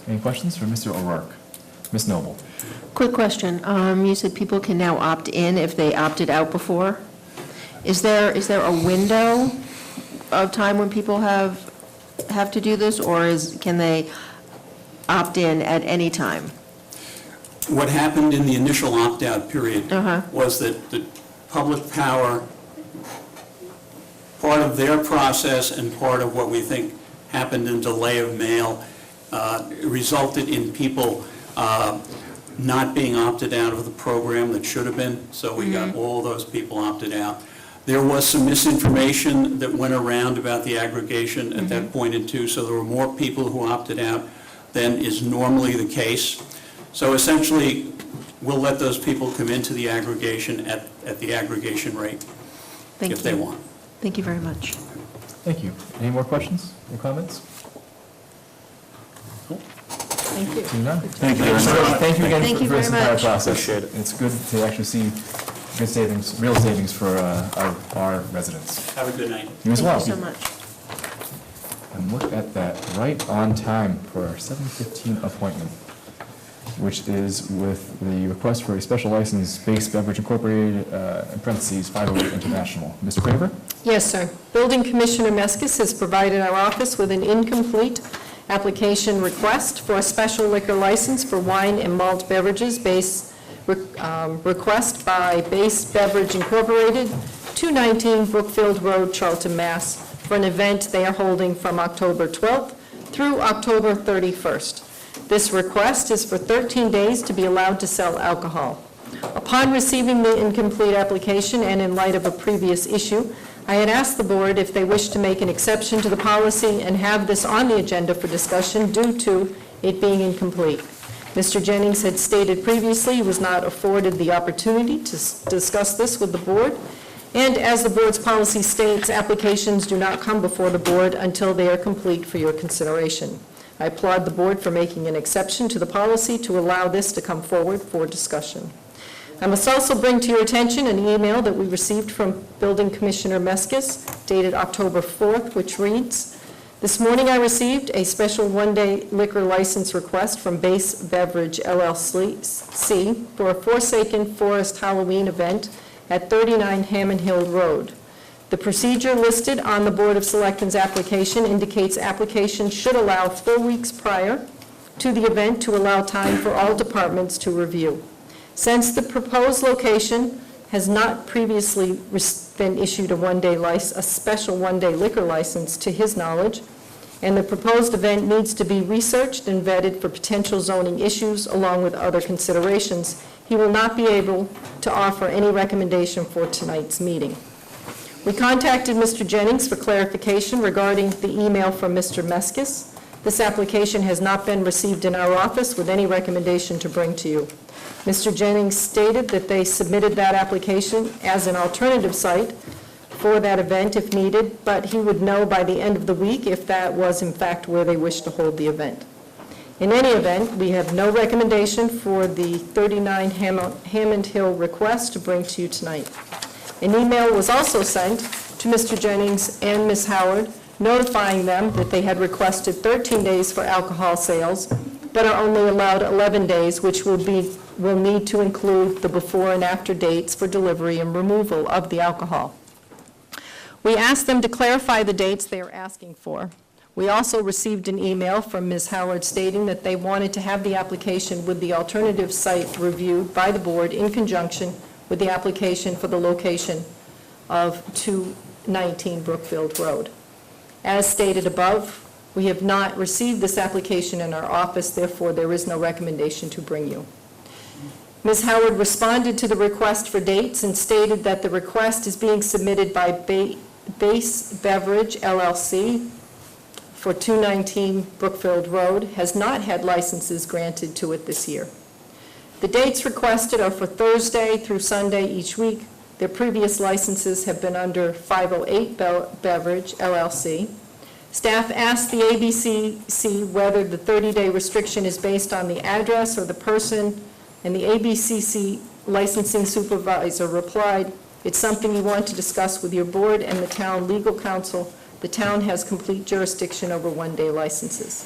Speaker 1: Any questions for Mr. O'Rourke? Ms. Noble?
Speaker 11: Quick question. You said people can now opt in if they opted out before. Is there a window of time when people have to do this, or can they opt in at any time?
Speaker 10: What happened in the initial opt-out period was that the Public Power, part of their process and part of what we think happened in delay of mail, resulted in people not being opted out of the program that should have been, so we got all those people opted out. There was some misinformation that went around about the aggregation at that point in too, so there were more people who opted out than is normally the case. So essentially, we'll let those people come into the aggregation at the aggregation rate if they want.
Speaker 11: Thank you very much.
Speaker 1: Thank you. Any more questions or comments?
Speaker 4: Thank you.
Speaker 1: Seeing none?
Speaker 2: Thank you very much.
Speaker 1: Thank you again
Speaker 11: Thank you
Speaker 1: for this
Speaker 11: very
Speaker 1: entire
Speaker 11: much.
Speaker 1: process.
Speaker 2: Appreciate it.
Speaker 1: It's good to actually see good savings, real savings for our residents.
Speaker 10: Have a good night.
Speaker 1: You as well.
Speaker 11: Thank you so much.
Speaker 1: And look at that, right on time for our 7:15 appointment, which is with the request for a special license, Base Beverage Incorporated, in parentheses, 508 International. Mr. Craver?
Speaker 4: Yes, sir. Building Commissioner Meskis has provided our office with an incomplete application request for a special liquor license for wine and malt beverages, request by Base Beverage Incorporated, 219 Brookfield Road, Charlton, Mass., for an event they are holding from October 12th through October 31st. This request is for 13 days to be allowed to sell alcohol. Upon receiving the incomplete application and in light of a previous issue, I had asked the board if they wish to make an exception to the policy and have this on the agenda for discussion due to it being incomplete. Mr. Jennings had stated previously he was not afforded the opportunity to discuss this with the board, and as the board's policy states, applications do not come before the board until they are complete for your consideration. I applaud the board for making an exception to the policy to allow this to come forward for discussion. I must also bring to your attention an email that we received from Building Commissioner Meskis dated October 4th, which reads, "This morning I received a special one-day liquor license request from BoS Beverage LLC for a Forsaken Forest Halloween event at 39 Hammond Hill Road. The procedure listed on the Board of Selectmen's application indicates application should allow 4 weeks prior to the event to allow time for all departments to review. Since the proposed location has not previously been issued a special one-day liquor license to his knowledge, and the proposed event needs to be researched and vetted for potential zoning issues along with other considerations, he will not be able to offer any recommendation for tonight's meeting." We contacted Mr. Jennings for clarification regarding the email from Mr. Meskis. This application has not been received in our office with any recommendation to bring to you. Mr. Jennings stated that they submitted that application as an alternative site for that event if needed, but he would know by the end of the week if that was in fact where they wish to hold the event. In any event, we have no recommendation for the 39 Hammond Hill request to bring to you tonight. An email was also sent to Mr. Jennings and Ms. Howard notifying them that they had requested 13 days for alcohol sales, but are only allowed 11 days, which will need to include the before and after dates for delivery and removal of the alcohol. We asked them to clarify the dates they are asking for. We also received an email from Ms. Howard stating that they wanted to have the application with the alternative site reviewed by the board in conjunction with the application for the location of 219 Brookfield Road. As stated above, we have not received this application in our office, therefore there is no recommendation to bring you. Ms. Howard responded to the request for dates and stated that the request is being submitted by BoS Beverage LLC for 219 Brookfield Road, has not had licenses granted to it this year. The dates requested are for Thursday through Sunday each week. Their previous licenses have been under 508 Beverage LLC. Staff asked the ABCC whether the 30-day restriction is based on the address or the person, and the ABCC licensing supervisor replied, "It's something you want to discuss with your board and the town legal counsel. The town has complete jurisdiction over one-day licenses."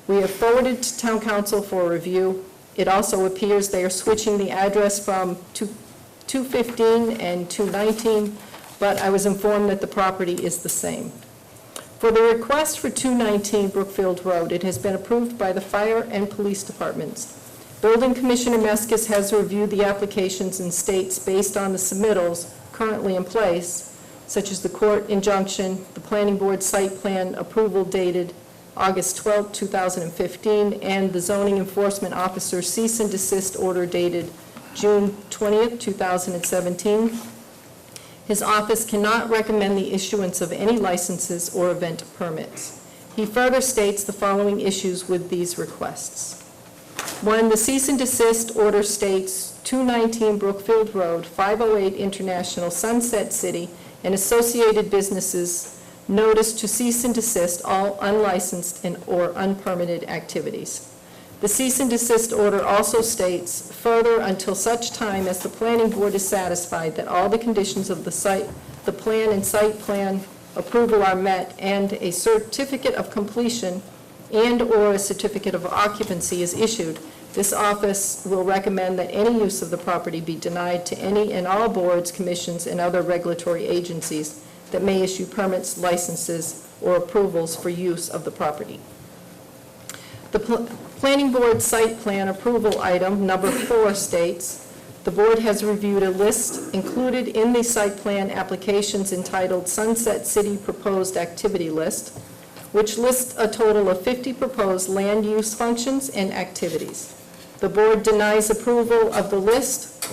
Speaker 4: We have forwarded to town council for review. It also appears they are switching the address from 215 and 219, but I was informed that the property is the same. For the request for 219 Brookfield Road, it has been approved by the fire and police departments. Building Commissioner Meskis has reviewed the applications and states based on the submittals currently in place, such as the court injunction, the planning board site plan approval dated August 12, 2015, and the zoning enforcement officer cease and desist order dated June 20, 2017. His office cannot recommend the issuance of any licenses or event permits. He further states the following issues with these requests. 1, the cease and desist order states 219 Brookfield Road, 508 International, Sunset City, and associated businesses notice to cease and desist all unlicensed and or unpermitted activities. The cease and desist order also states, further, until such time as the planning board is satisfied that all the conditions of the plan and site plan approval are met, and a certificate of completion and or a certificate of occupancy is issued, this office will recommend that any use of the property be denied to any and all boards, commissions, and other regulatory agencies that may issue permits, licenses, or approvals for use of the property. The Planning Board Site Plan Approval Item Number 4 states, the board has reviewed a list included in the site plan applications entitled Sunset City Proposed Activity List, which lists a total of 50 proposed land use functions and activities. The board denies approval of the list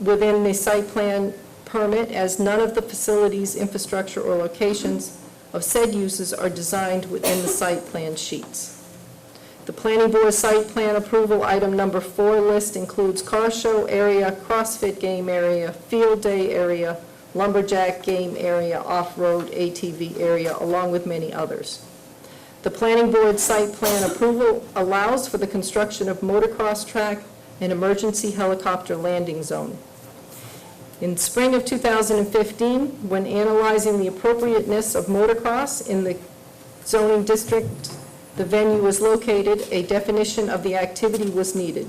Speaker 4: within the site plan permit as none of the facilities, infrastructure, or locations of said uses are designed within the site plan sheets. The Planning Board site plan approval, item number 4 list includes car show area, CrossFit game area, field day area, lumberjack game area, off-road ATV area, along with many others. The Planning Board site plan approval allows for the construction of motocross track and emergency helicopter landing zone. In spring of 2015, when analyzing the appropriateness of motocross in the zoning district the venue was located, a definition of the activity was needed.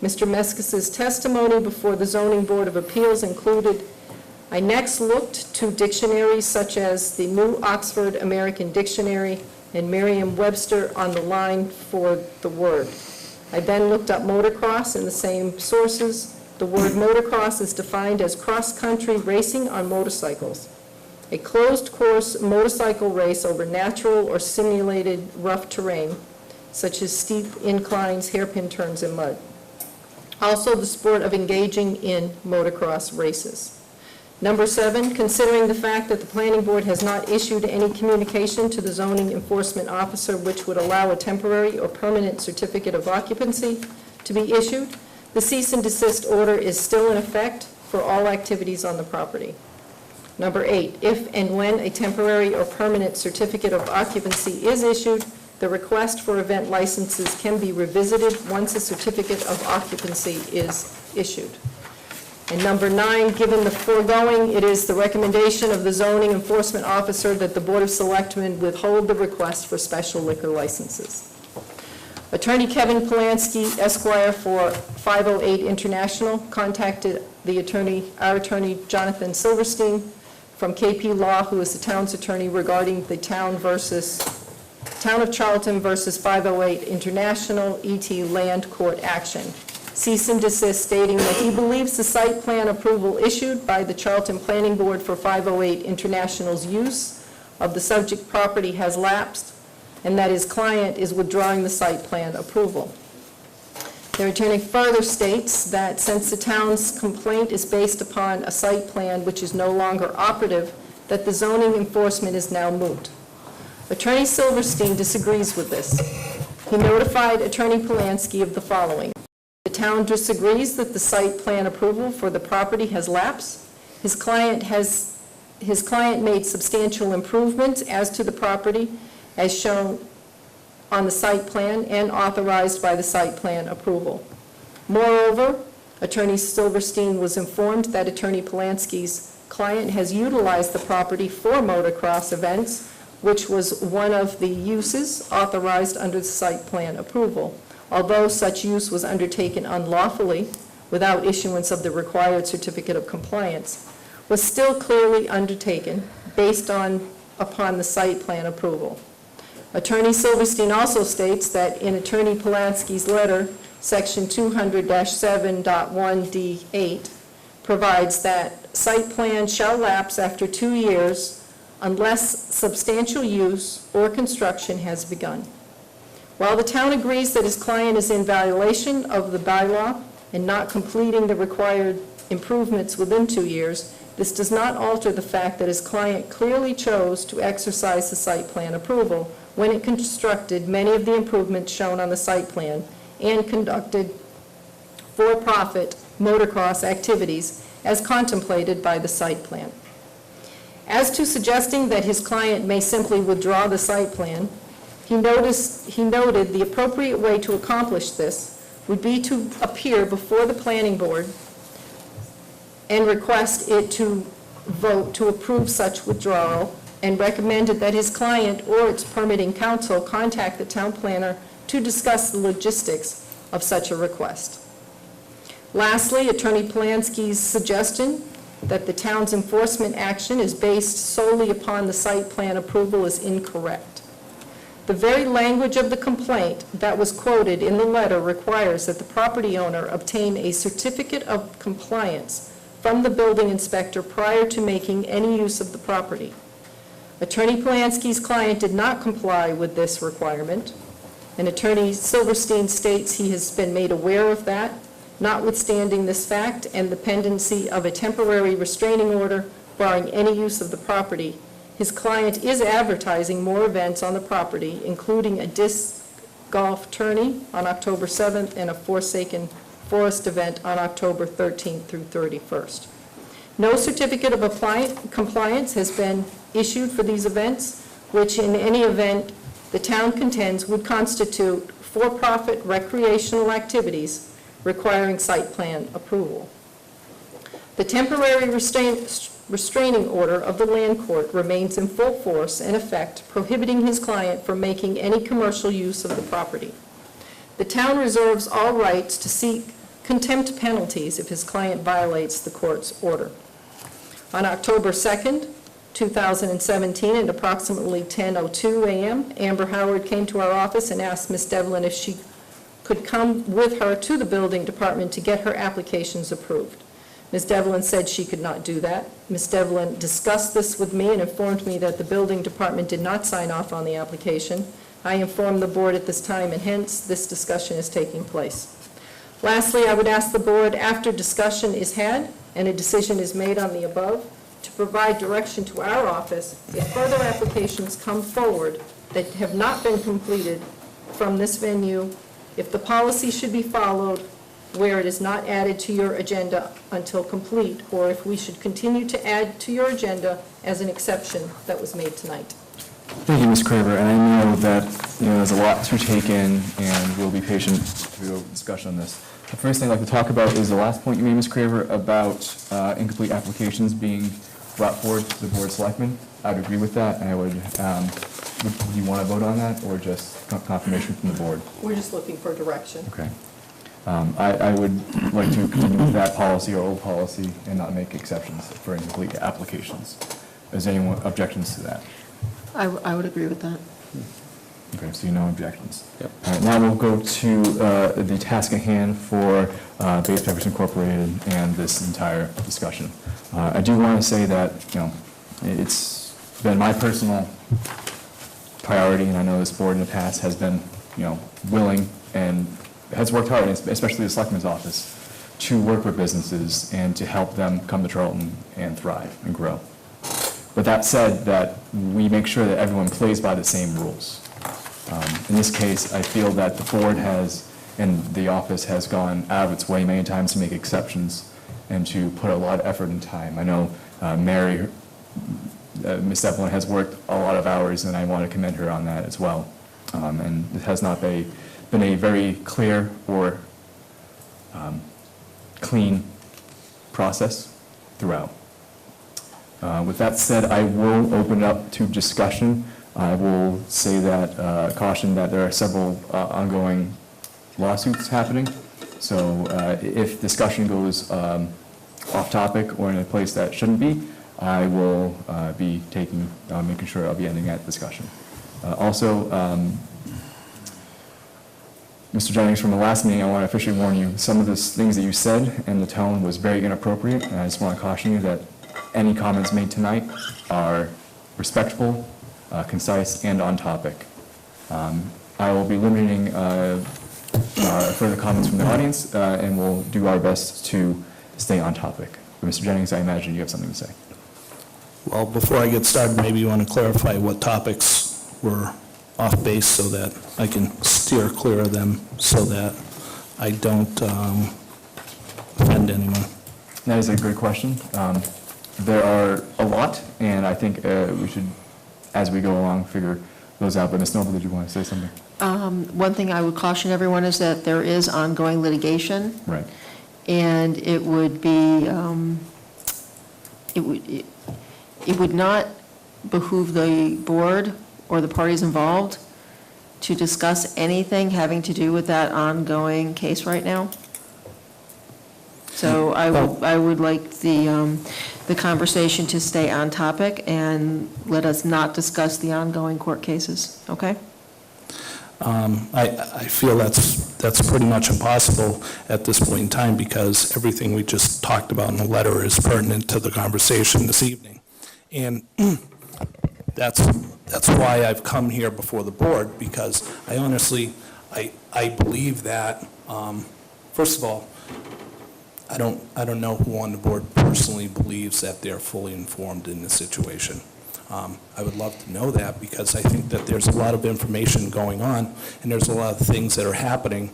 Speaker 4: Mr. Meskis's testimony before the Zoning Board of Appeals included, I next looked to dictionaries such as the New Oxford American Dictionary and Merriam-Webster on the line for the word. I then looked up motocross in the same sources. The word motocross is defined as cross-country racing on motorcycles, a closed-course motorcycle race over natural or simulated rough terrain, such as steep inclines, hairpin turns, and mud. Also, the sport of engaging in motocross races. Number 7, considering the fact that the Planning Board has not issued any communication to the zoning enforcement officer which would allow a temporary or permanent certificate of occupancy to be issued, the cease and desist order is still in effect for all activities on the property. Number 8, if and when a temporary or permanent certificate of occupancy is issued, the request for event licenses can be revisited once a certificate of occupancy is issued. And number 9, given the foregoing, it is the recommendation of the zoning enforcement officer that the Board of Selectmen withhold the request for special liquor licenses. Attorney Kevin Polanski, Esquire, for 508 International, contacted our attorney Jonathan Silverstein from KP Law, who is the town's attorney, regarding the Town of Charlton versus 508 International ET Land Court action. Cease and desist, stating that he believes the site plan approval issued by the Charlton Planning Board for 508 International's use of the subject property has lapsed, and that his client is withdrawing the site plan approval. Their attorney further states that since the town's complaint is based upon a site plan which is no longer operative, that the zoning enforcement is now moot. Attorney Silverstein disagrees with this. He notified Attorney Polanski of the following. The town disagrees that the site plan approval for the property has lapsed. His client made substantial improvements as to the property as shown on the site plan and authorized by the site plan approval. Moreover, Attorney Silverstein was informed that Attorney Polanski's client has utilized the property for motocross events, which was one of the uses authorized under the site plan approval. Although such use was undertaken unlawfully, without issuance of the required certificate of compliance, was still clearly undertaken based upon the site plan approval. Attorney Silverstein also states that in Attorney Polanski's letter, Section 200-7.1D8 provides that site plan shall lapse after 2 years unless substantial use or construction has begun. While the town agrees that his client is in violation of the bylaw and not completing the required improvements within 2 years, this does not alter the fact that his client clearly chose to exercise the site plan approval when it constructed many of the improvements shown on the site plan and conducted for-profit motocross activities as contemplated by the site plan. As to suggesting that his client may simply withdraw the site plan, he noted the appropriate way to accomplish this would be to appear before the planning board and request it to vote to approve such withdrawal, and recommended that his client or its permitting counsel contact the town planner to discuss the logistics of such a request. Lastly, Attorney Polanski's suggestion that the town's enforcement action is based solely upon the site plan approval is incorrect. The very language of the complaint that was quoted in the letter requires that the property owner obtain a certificate of compliance from the building inspector prior to making any use of the property. Attorney Polanski's client did not comply with this requirement, and Attorney Silverstein states he has been made aware of that. Notwithstanding this fact and the pendency of a temporary restraining order barring any use of the property, his client is advertising more events on the property, including a disc golf tourney on October 7th and a Forsaken Forest event on October 13th through 31st. No certificate of compliance has been issued for these events, which in any event the town contends would constitute for-profit recreational activities requiring site plan approval. The temporary restraining order of the land court remains in full force and effect, prohibiting his client from making any commercial use of the property. The town reserves all rights to seek contempt penalties if his client violates the court's order. On October 2nd, 2017, at approximately 10:02 a.m., Amber Howard came to our office and asked Ms. Devlin if she could come with her to the building department to get her applications approved. Ms. Devlin said she could not do that. Ms. Devlin discussed this with me and informed me that the building department did not sign off on the application. I informed the board at this time, and hence this discussion is taking place. Lastly, I would ask the board, after discussion is had and a decision is made on the above, to provide direction to our office if further applications come forward that have not been completed from this venue, if the policy should be followed where it is not added to your agenda until complete, or if we should continue to add to your agenda as an exception that was made tonight.
Speaker 1: Thank you, Ms. Craver, and I know that, there's a lot to take in, and we'll be patient through discussion on this. The first thing I'd like to talk about is the last point you made, Ms. Craver, about incomplete applications being brought forward to the Board of Selectmen. I would agree with that, and I would, do you want to vote on that, or just confirmation from the board?
Speaker 4: We're just looking for direction.
Speaker 1: Okay. I would like to continue with that policy or old policy and not make exceptions for incomplete applications. Is anyone objections to that?
Speaker 11: I would agree with that.
Speaker 1: Okay, so no objections. Yep. All right, now we'll go to the task at hand for BoS Peppers Incorporated and this entire discussion. I do want to say that, it's been my personal priority, and I know this board in the past has been, willing and has worked hard, especially the Selectmen's office, to work with businesses and to help them come to Charlton and thrive and grow. But that said, that we make sure that everyone plays by the same rules. In this case, I feel that the board has, and the office has gone out of its way many times to make exceptions and to put a lot of effort and time. I know Mary, Ms. Devlin, has worked a lot of hours, and I want to commend her on that as well. And it has not been a very clear or clean process throughout. With that said, I will open it up to discussion. I will say that, caution that there are several ongoing lawsuits happening. So if discussion goes off topic or in a place that shouldn't be, I will be making sure I'll be ending that discussion. Also, Mr. Jennings, from the last meeting, I want to officially warn you, some of the things that you said and the tone was very inappropriate, and I just want to caution you that any comments made tonight are respectful, concise, and on topic. I will be limiting further comments from the audience, and we'll do our best to stay on topic. But Mr. Jennings, I imagine you have something to say.
Speaker 12: Well, before I get started, maybe you want to clarify what topics were off base so that I can steer clear of them so that I don't offend anyone.
Speaker 1: That is a good question. There are a lot, and I think we should, as we go along, figure those out. But Ms. Noble, did you want to say something?
Speaker 11: One thing I would caution everyone is that there is ongoing litigation.
Speaker 1: Right.
Speaker 11: And it would be, it would not behoove the board or the parties involved to discuss anything having to do with that ongoing case right now. So I would like the conversation to stay on topic and let us not discuss the ongoing court cases, okay?
Speaker 12: I feel that's pretty much impossible at this point in time because everything we just talked about in the letter is pertinent to the conversation this evening. And that's why I've come here before the board, because I honestly, I believe that, first of all, I don't know who on the board personally believes that they're fully informed in this situation. I would love to know that, because I think that there's a lot of information going on, and there's a lot of things that are happening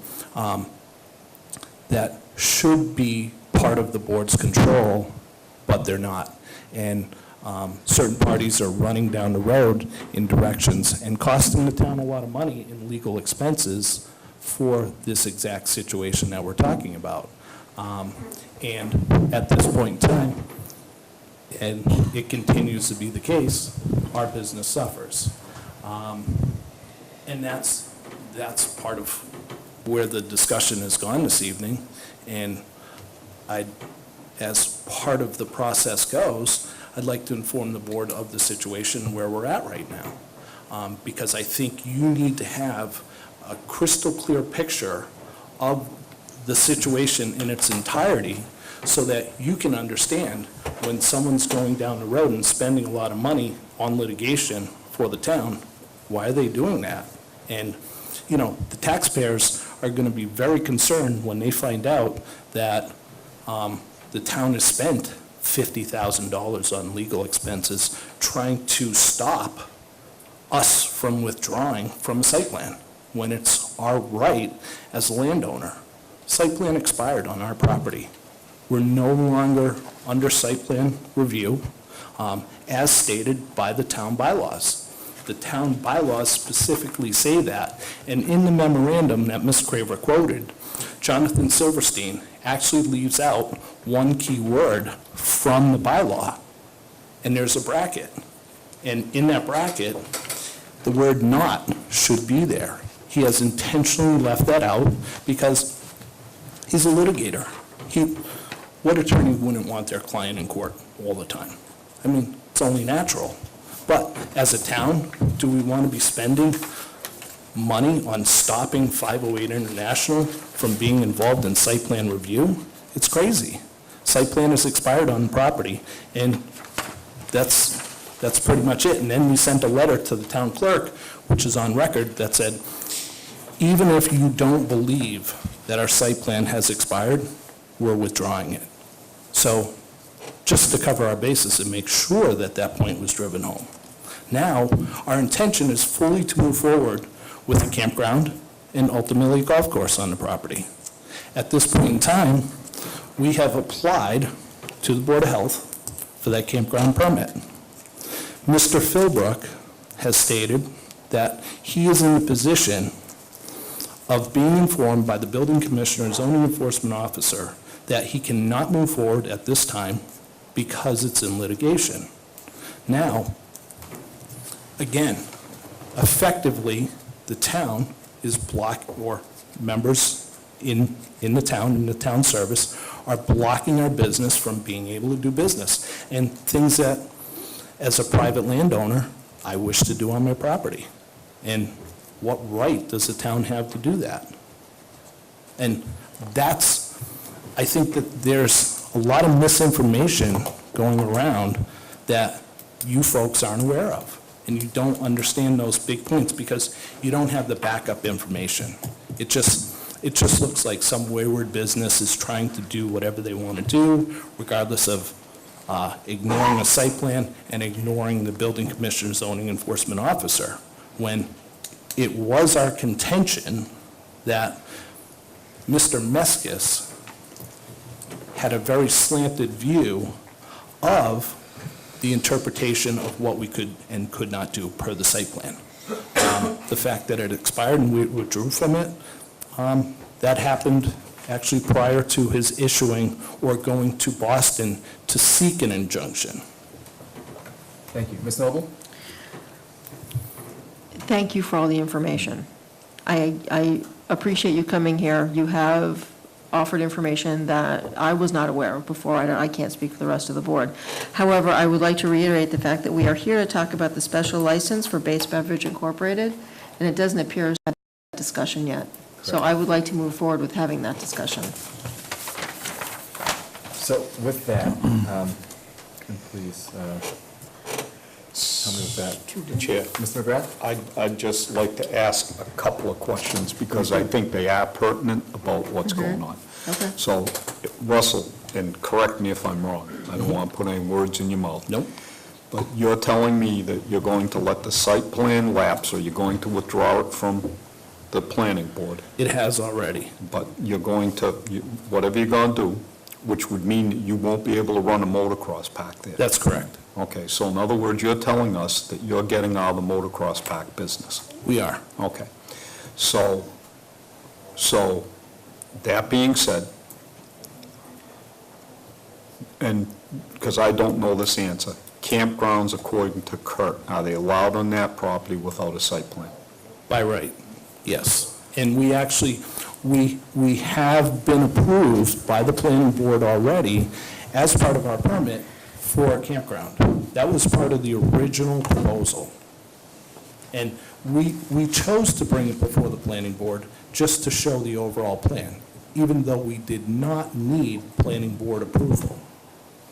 Speaker 12: that should be part of the board's control, but they're not. And certain parties are running down the road in directions and costing the town a lot of money in legal expenses for this exact situation that we're talking about. And at this point in time, and it continues to be the case, our business suffers. And that's part of where the discussion has gone this evening. And as part of the process goes, I'd like to inform the board of the situation where we're at right now. Because I think you need to have a crystal clear picture of the situation in its entirety, so that you can understand when someone's going down the road and spending a lot of money on litigation for the town, why are they doing that? And, you know, the taxpayers are going to be very concerned when they find out that the town has spent $50,000 on legal expenses trying to stop us from withdrawing from a site plan, when it's our right as a landowner. Site plan expired on our property. We're no longer under site plan review, as stated by the town bylaws. The town bylaws specifically say that. And in the memorandum that Ms. Craver quoted, Jonathan Silverstein actually leaves out one key word from the bylaw, and there's a bracket. And in that bracket, the word "not" should be there. He has intentionally left that out because he's a litigator. What attorney wouldn't want their client in court all the time? I mean, it's only natural. But as a town, do we want to be spending money on stopping 508 International from being involved in site plan review? It's crazy. Site plan is expired on the property, and that's pretty much it. And then we sent a letter to the town clerk, which is on record, that said, even if you don't believe that our site plan has expired, we're withdrawing it. So just to cover our bases and make sure that that point was driven home. Now, our intention is fully to move forward with a campground and ultimately a golf course on the property. At this point in time, we have applied to the Board of Health for that campground permit. Mr. Philbrook has stated that he is in the position of being informed by the building commissioner and zoning enforcement officer that he cannot move forward at this time because it's in litigation. Now, again, effectively, the town is or members in the town service are blocking our business from being able to do business, and things that, as a private landowner, I wish to do on my property. And what right does the town have to do that? And I think that there's a lot of misinformation going around that you folks aren't aware of, and you don't understand those big points because you don't have the backup information. It just looks like some wayward business is trying to do whatever they want to do, regardless of ignoring a site plan and ignoring the building commissioner, zoning enforcement officer, when it was our contention that Mr. Meskis had a very slanted view of the interpretation of what we could and could not do per the site plan. The fact that it expired and we withdrew from it, that happened actually prior to his issuing or going to Boston to seek an injunction.
Speaker 1: Thank you. Ms. Noble?
Speaker 11: Thank you for all the information. I appreciate you coming here. You have offered information that I was not aware of before. I can't speak for the rest of the board. However, I would like to reiterate the fact that we are here to talk about the special license for BoS Beverage Incorporated, and it doesn't appear as that discussion yet. So I would like to move forward with having that discussion.
Speaker 1: So with that, please tell me with that.
Speaker 8: Chair,
Speaker 1: Mr. McGrath?
Speaker 8: I'd just like to ask a couple of questions because I think they are pertinent about what's going on.
Speaker 11: Okay.
Speaker 8: So, Russell, and correct me if I'm wrong, I don't want to put any words in your mouth.
Speaker 12: Nope.
Speaker 8: But you're telling me that you're going to let the site plan lapse, or you're going to withdraw it from the planning board,
Speaker 12: It has already.
Speaker 8: but you're going to, whatever you're going to do, which would mean that you won't be able to run a motocross park there.
Speaker 12: That's correct.
Speaker 8: Okay, so in other words, you're telling us that you're getting out of the motocross park business.
Speaker 12: We are.
Speaker 8: Okay. So that being said, and because I don't know this answer, campgrounds, according to Kurt, are they allowed on that property without a site plan?
Speaker 12: By right, yes. And we actually, we have been approved by the planning board already as part of our permit for a campground. That was part of the original proposal. And we chose to bring it before the planning board just to show the overall plan, even though we did not need planning board approval,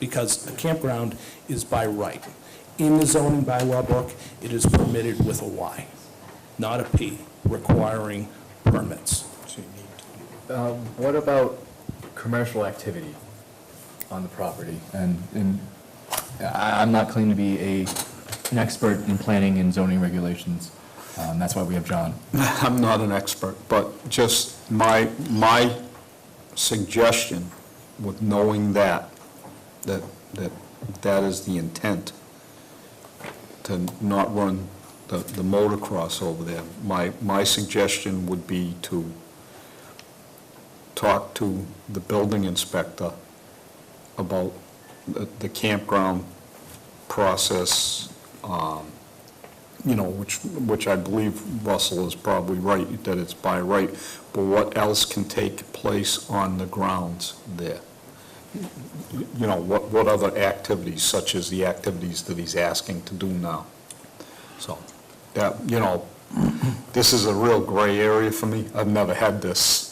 Speaker 12: because a campground is by right. In the zoning bylaw book, it is permitted with a Y, not a P, requiring permits.
Speaker 1: What about commercial activity on the property? And I'm not claiming to be an expert in planning and zoning regulations. That's why we have John.
Speaker 8: I'm not an expert, but just my suggestion with knowing that is the intent, to not run the motocross over there. My suggestion would be to talk to the building inspector about the campground process, which I believe Russell is probably right, that it's by right, but what else can take place on the grounds there? What other activities, such as the activities that he's asking to do now? So, this is a real gray area for me. I've never had this.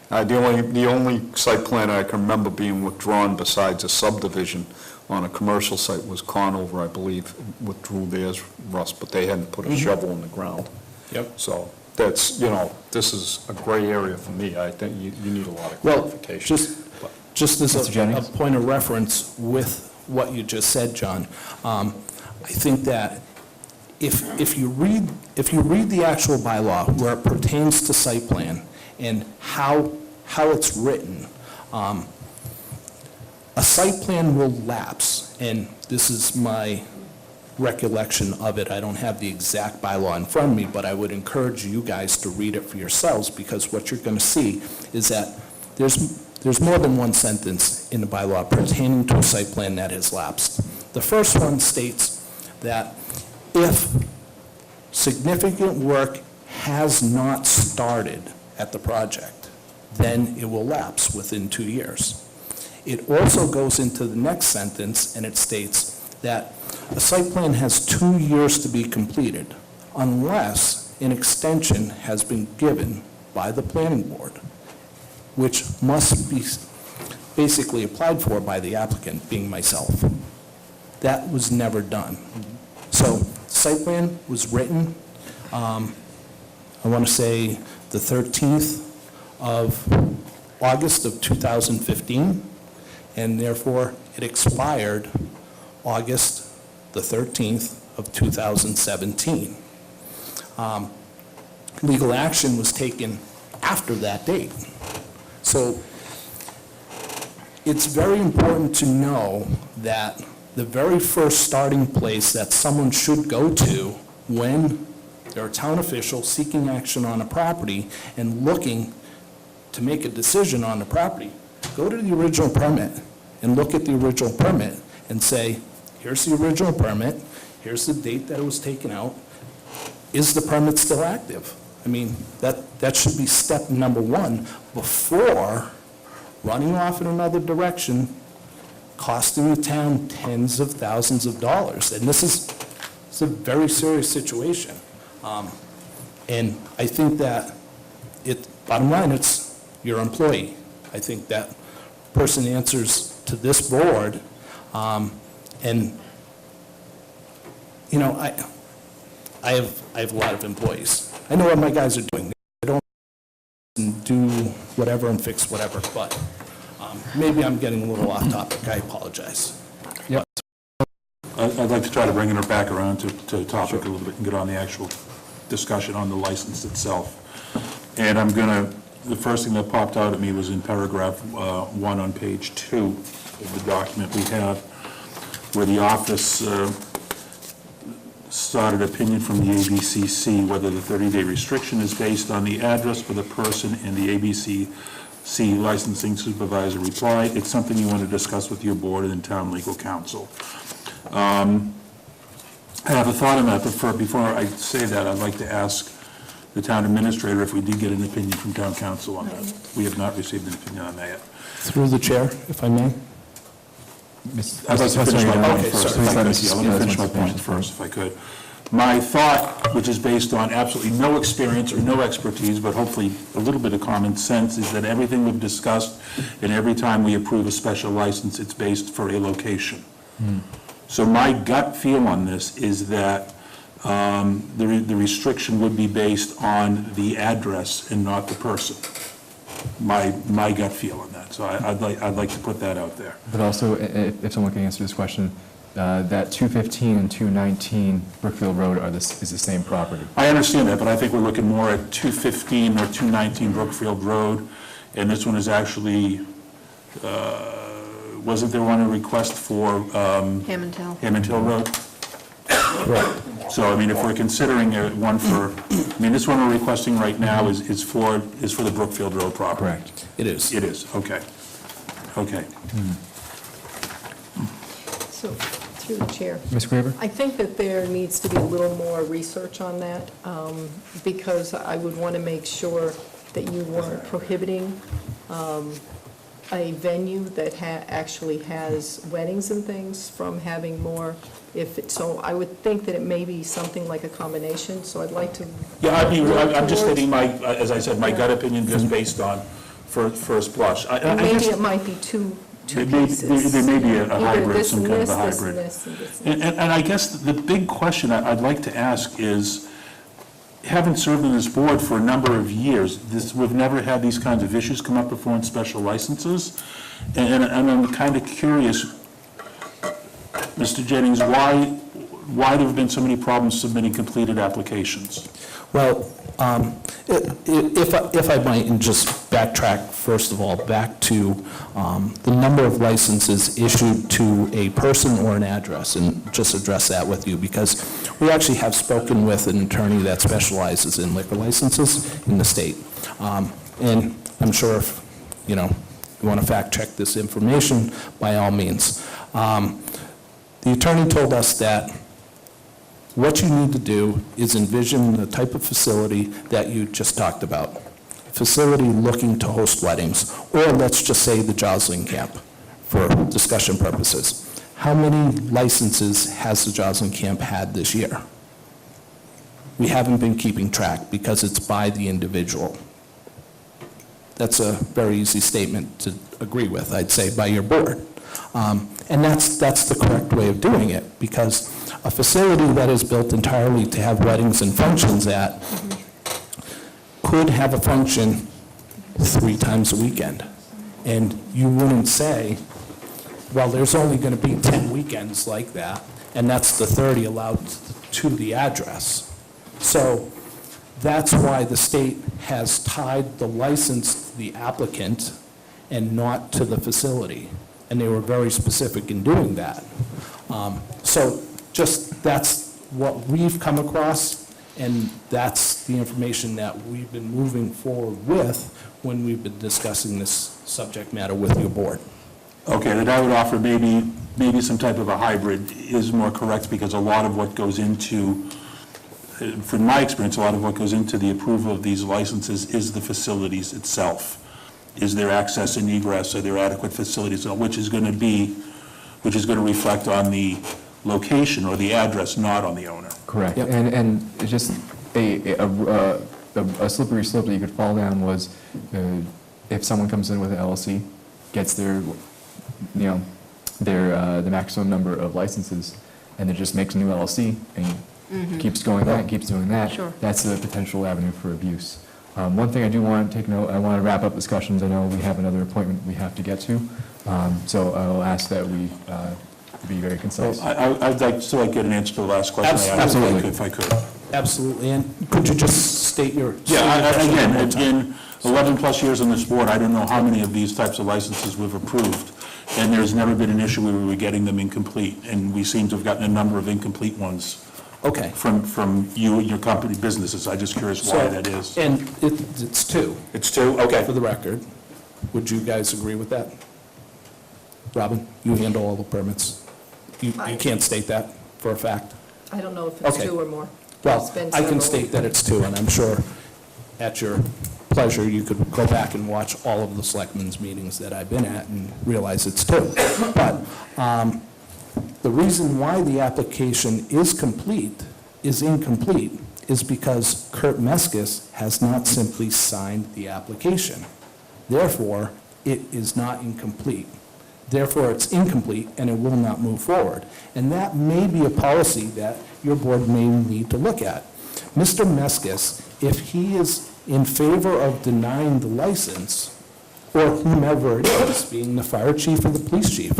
Speaker 8: The only site plan I can remember being withdrawn besides a subdivision on a commercial site was Conover, I believe, withdrew theirs, Russ, but they hadn't put a shovel in the ground.
Speaker 12: Yep.
Speaker 8: So that's, this is a gray area for me. I think you need a lot of
Speaker 12: Well,
Speaker 8: clarification.
Speaker 12: just as
Speaker 1: Mr.
Speaker 12: a
Speaker 1: Jennings?
Speaker 12: point of reference with what you just said, John, I think that if you read the actual bylaw where it pertains to site plan and how it's written, a site plan will lapse, and this is my recollection of it. I don't have the exact bylaw in front of me, but I would encourage you guys to read it for yourselves, because what you're going to see is that there's more than one sentence in the bylaw pertaining to a site plan that has lapsed. The first one states that if significant work has not started at the project, then it will lapse within 2 years. It also goes into the next sentence, and it states that a site plan has 2 years to be completed unless an extension has been given by the planning board, which must be basically applied for by the applicant, being myself. That was never done. So, site plan was written, I want to say the 13th of August of 2015, and therefore it expired August the 13th of 2017. Legal action was taken after that date. So it's very important to know that the very first starting place that someone should go to when they're a town official seeking action on a property and looking to make a decision on the property, go to the original permit and look at the original permit and say, here's the original permit, here's the date that it was taken out, is the permit still active? I mean, that should be step number one before running off in another direction, costing the town tens of thousands of dollars. And it's a very serious situation. And I think that bottom line, it's your employee. I think that person answers to this board. And, I have a lot of employees. I know what my guys are doing. They don't do whatever and fix whatever, but maybe I'm getting a little off topic. I apologize.
Speaker 1: Yep.
Speaker 2: I'd like to try to bring it back around to topic a little bit and get on the actual discussion on the license itself. And the first thing that popped out at me was in paragraph 1 on page 2 of the document we have, where the office sought an opinion from the ABCC whether the 30-day restriction is based on the address of the person, and the ABCC licensing supervisor replied, "It's something you want to discuss with your board and town legal counsel." I have a thought on that, but before I say that, I'd like to ask the town administrator if we did get an opinion from town council on that. We have not received an opinion on that yet.
Speaker 12: Through the chair, if I may.
Speaker 2: I'd like to finish my point
Speaker 12: Okay,
Speaker 2: first,
Speaker 12: sorry.
Speaker 2: if I could. Yeah, let me finish my point first, if I could. My thought, which is based on absolutely no experience or no expertise, but hopefully a little bit of common sense, is that everything we've discussed and every time we approve a special license, it's based for a location. So my gut feel on this is that the restriction would be based on the address and not the person. My gut feel on that. So I'd like to put that out there.
Speaker 1: But also, if someone can answer this question, that 215 and 219 Brookfield Road is the same property.
Speaker 2: I understand that, but I think we're looking more at 215 or 219 Brookfield Road, and this one is actually, wasn't there one a request for
Speaker 11: Hammond Hill.
Speaker 2: Hammond Hill Road? Right. So, I mean, if we're considering one for, I mean, this one we're requesting right now is for the Brookfield Road property.
Speaker 1: Correct.
Speaker 12: It is.
Speaker 2: It is, okay. Okay.
Speaker 4: So, through the chair.
Speaker 1: Ms. Graber?
Speaker 4: I think that there needs to be a little more research on that, because I would want to make sure that you weren't prohibiting a venue that actually has weddings and things from having more, so I would think that it may be something like a combination, so I'd like to.
Speaker 2: Yeah, I'm just stating as I said, my gut opinion just based on first blush.
Speaker 4: And maybe it might be two
Speaker 2: There
Speaker 4: pieces.
Speaker 2: may be a
Speaker 4: Either
Speaker 2: hybrid,
Speaker 4: this
Speaker 2: some
Speaker 4: and
Speaker 2: kind of
Speaker 4: this,
Speaker 2: a
Speaker 4: this and
Speaker 2: hybrid.
Speaker 4: this, and this and this.
Speaker 2: And I guess the big question I'd like to ask is, having served on this board for a number of years, we've never had these kinds of issues come up before in special licenses, and I'm kind of curious, Mr. Jennings, why there have been so many problems submitting completed applications?
Speaker 12: Well, if I might, and just backtrack, first of all, back to the number of licenses issued to a person or an address, and just address that with you, because we actually have spoken with an attorney that specializes in liquor licenses in the state. And I'm sure if, you want to fact-check this information, by all means. The attorney told us that what you need to do is envision the type of facility that you just talked about. Facility looking to host weddings, or let's just say the Joslin Camp, for discussion purposes. How many licenses has the Joslin Camp had this year? We haven't been keeping track because it's by the individual. That's a very easy statement to agree with, I'd say, by your board. And that's the correct way of doing it, because a facility that is built entirely to have weddings and functions at could have a function 3 times a weekend. And you wouldn't say, well, there's only going to be 10 weekends like that, and that's the 30 allowed to the address. So that's why the state has tied the license to the applicant and not to the facility. And they were very specific in doing that. So just that's what we've come across, and that's the information that we've been moving forward with when we've been discussing this subject matter with your board.
Speaker 2: Okay, then I would offer maybe some type of a hybrid is more correct, because a lot of what goes into, from my experience, a lot of what goes into the approval of these licenses is the facilities itself. Is there access and egress? Are there adequate facilities? Which is going to reflect on the location or the address, not on the owner.
Speaker 1: Correct. And it's just a slippery slope that you could fall down was if someone comes in with an LLC, gets their, the maximum number of licenses, and then just makes a new LLC and keeps going that, keeps doing that.
Speaker 11: Sure.
Speaker 1: That's a potential avenue for abuse. One thing I do want to take note, I want to wrap up discussions. I know we have another appointment we have to get to. So I'll ask that we to be very concise.
Speaker 2: I'd like to get an answer to the last question I asked,
Speaker 1: Absolutely.
Speaker 2: if I could.
Speaker 12: Absolutely, and could you just state your...
Speaker 2: Again, in 11-plus years on this board, I don't know how many of these types of licenses we've approved, and there's never been an issue where we were getting them incomplete, and we seem to have gotten a number of incomplete ones
Speaker 12: Okay.
Speaker 2: from you and your company businesses. I'm just curious why that is.
Speaker 12: And it's two,
Speaker 2: It's two? Okay.
Speaker 12: for the record. Would you guys agree with that? Robin, you handle all the permits. You can't state that for a fact?
Speaker 4: I don't know if it's
Speaker 12: Okay.
Speaker 4: two or more.
Speaker 12: Well,
Speaker 4: It's been
Speaker 12: I can
Speaker 4: several.
Speaker 12: state that it's two, and I'm sure at your pleasure, you could go back and watch all of the selectmen's meetings that I've been at and realize it's two. But the reason why the application is incomplete, is because Kurt Meskis has not simply signed the application. Therefore, it is not incomplete. Therefore, it's incomplete, and it will not move forward. And that may be a policy that your board may need to look at. Mr. Meskis, if he is in favor of denying the license, or whomever it is, being the fire chief or the police chief,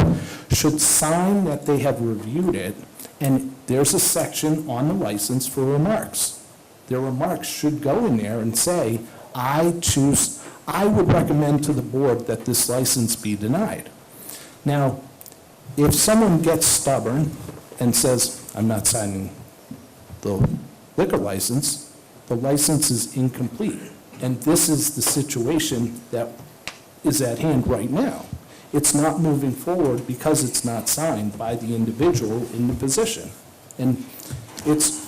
Speaker 12: should sign that they have reviewed it, and there's a section on the license for remarks. Their remarks should go in there and say, I would recommend to the board that this license be denied. Now, if someone gets stubborn and says, I'm not signing the liquor license, the license is incomplete. And this is the situation that is at hand right now. It's not moving forward because it's not signed by the individual in the position. And it's,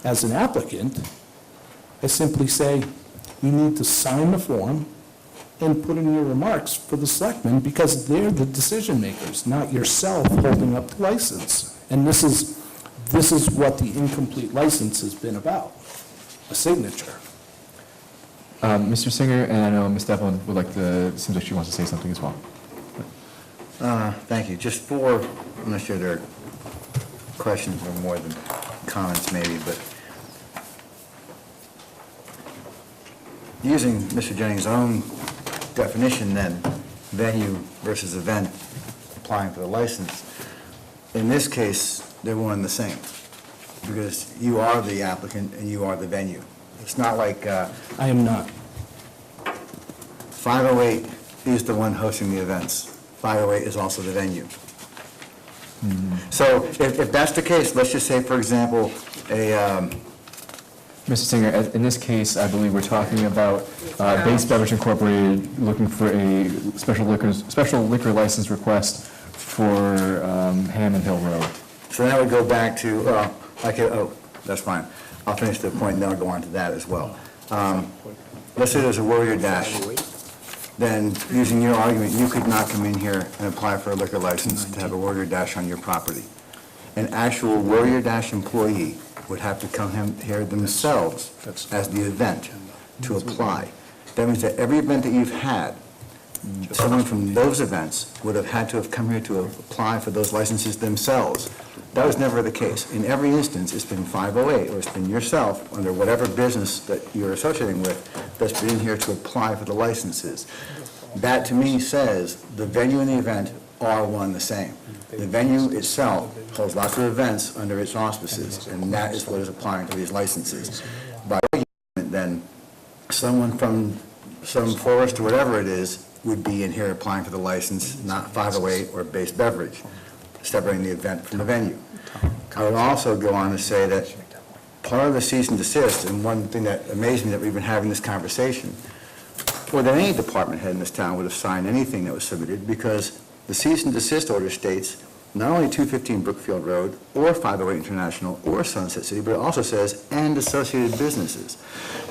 Speaker 12: as an applicant, I simply say, you need to sign the form and put in your remarks for the selectmen, because they're the decision makers, not yourself holding up the license. And this is what the incomplete license has been about, a signature.
Speaker 1: Mr. Singer, and I know Ms. Devlin would like to, seems like she wants to say something as well.
Speaker 3: Thank you. Just four, I'm not sure there are questions or more than comments maybe, but using Mr. Jennings' own definition then, venue versus event, applying for the license, in this case, they're one and the same, because you are the applicant and you are the venue. It's not like
Speaker 12: I am not.
Speaker 3: 508 is the one hosting the events. 508 is also the venue. So if that's the case, let's just say, for example,
Speaker 1: Mr. Singer, in this case, I believe we're talking about BoS Beverage Incorporated looking for a special liquor license request for Hammond Hill Road.
Speaker 3: So that would go back to, that's fine. I'll finish the point, and then I'll go on to that as well. Let's say there's a Warrior Dash. Then, using your argument, you could not come in here and apply for a liquor license to have a Warrior Dash on your property. An actual Warrior Dash employee would have to come here themselves as the event to apply. That means that every event that you've had, someone from those events would have had to have come here to apply for those licenses themselves. That was never the case. In every instance, it's been 508, or it's been yourself, under whatever business that you're associating with, that's been in here to apply for the licenses. That, to me, says the venue and the event are one and the same. The venue itself holds lots of events under its auspices, and that is what is applying to these licenses. By argument, then, someone from some forest or whatever it is would be in here applying for the license, not 508 or BoS Beverage, separating the event from the venue. I would also go on to say that part of the cease and desist, and one thing that amazed me that we've been having this conversation, more than any department head in this town would have signed anything that was submitted, because the cease and desist order states not only 215 Brookfield Road, or 508 International, or Sunset City, but it also says, and associated businesses,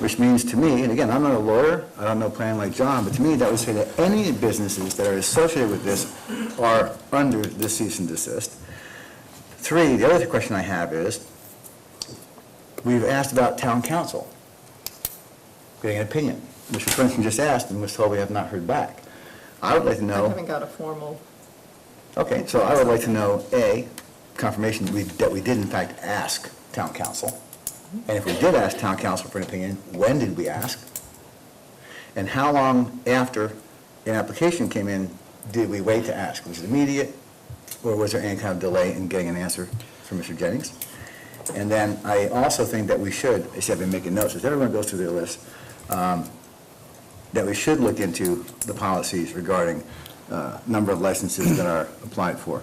Speaker 3: which means to me, and again, I'm not a lawyer, I don't know planning like John, but to me, that would say that any businesses that are associated with this are under the cease and desist. Three, the other question I have is, we've asked about town council, getting an opinion. Mr. Princeton just asked and was told we have not heard back. I would like to know.
Speaker 4: I haven't got a formal.
Speaker 3: Okay, so I would like to know, A, confirmation that we did in fact ask town council. And if we did ask town council for an opinion, when did we ask? And how long after an application came in did we wait to ask? Was it immediate? or was there any kind of delay in getting an answer from Mr. Jennings? And then I also think that we should, I said I've been making notes, as everyone goes through their list, that we should look into the policies regarding number of licenses that are applied for.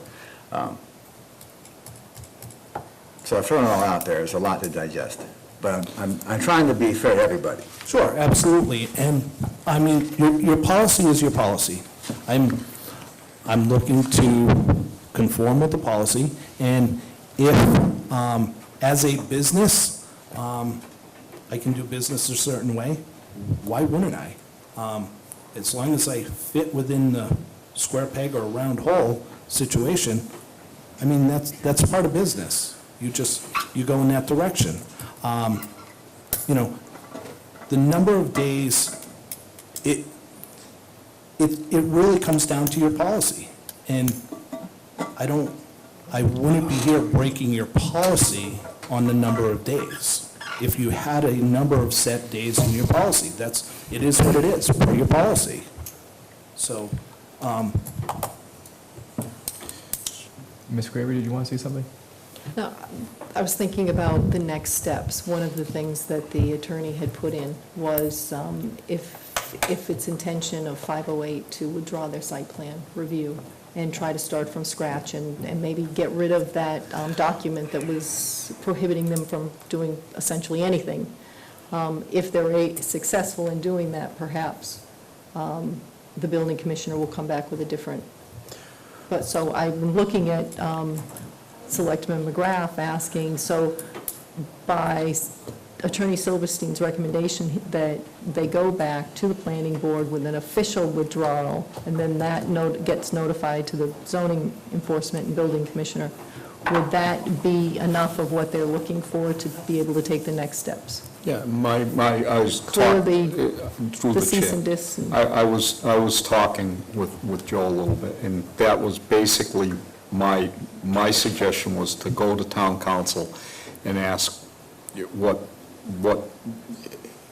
Speaker 3: So I've thrown it all out there. There's a lot to digest. But I'm trying to be fair to everybody.
Speaker 12: Sure, absolutely. And, I mean, your policy is your policy. I'm looking to conform with the policy, and if, as a business, I can do business a certain way, why wouldn't I? As long as I fit within the square peg or round hole situation, I mean, that's part of business. You go in that direction. You know, the number of days, it really comes down to your policy. And I wouldn't be here breaking your policy on the number of days. If you had a number of set days in your policy, it is what it is, for your policy. So,
Speaker 1: Ms. Graver, did you want to say something?
Speaker 4: No, I was thinking about the next steps. One of the things that the attorney had put in was if it's intention of 508 to withdraw their site plan review and try to start from scratch and maybe get rid of that document that was prohibiting them from doing essentially anything. If they're successful in doing that, perhaps the building commissioner will come back with a different. But so I'm looking at Selectman McGrath asking, so by Attorney Silverstein's recommendation that they go back to the planning board with an official withdrawal, and then that note gets notified to the zoning enforcement and building commissioner, would that be enough of what they're looking for to be able to take the next steps?
Speaker 8: Yeah, I was
Speaker 4: Clear
Speaker 8: talking, through
Speaker 4: the
Speaker 8: the
Speaker 4: cease
Speaker 8: chair.
Speaker 4: and desist.
Speaker 8: I was talking with Joe a little bit, and that was basically my suggestion was to go to town council and ask what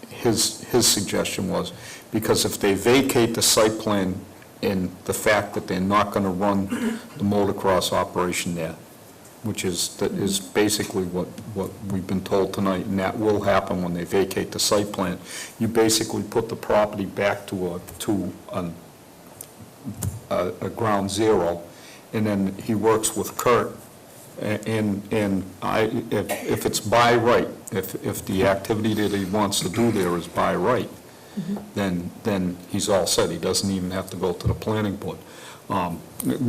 Speaker 8: his suggestion was, because if they vacate the site plan in the fact that they're not going to run the motocross operation there, which is basically what we've been told tonight, and that will happen when they vacate the site plan. You basically put the property back to a ground zero, and then he works with Kurt, and if it's by right, if the activity that he wants to do there is by right, then he's all set. He doesn't even have to go to the planning board.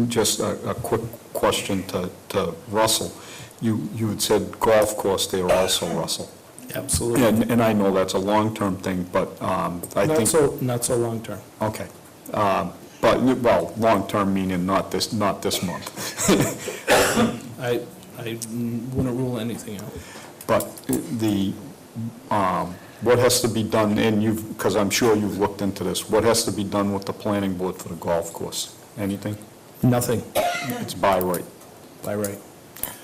Speaker 8: Just a quick question to Russell. You had said golf course there also, Russell.
Speaker 12: absolutely.
Speaker 8: And I know that's a long-term thing, but I think...
Speaker 12: Not so long-term.
Speaker 8: Okay. But, well, long-term meaning not this month.
Speaker 12: I wouldn't rule anything out.
Speaker 8: But what has to be done, and because I'm sure you've looked into this, what has to be done with the planning board for the golf course? Anything?
Speaker 12: Nothing,
Speaker 8: It's by right.
Speaker 12: by right.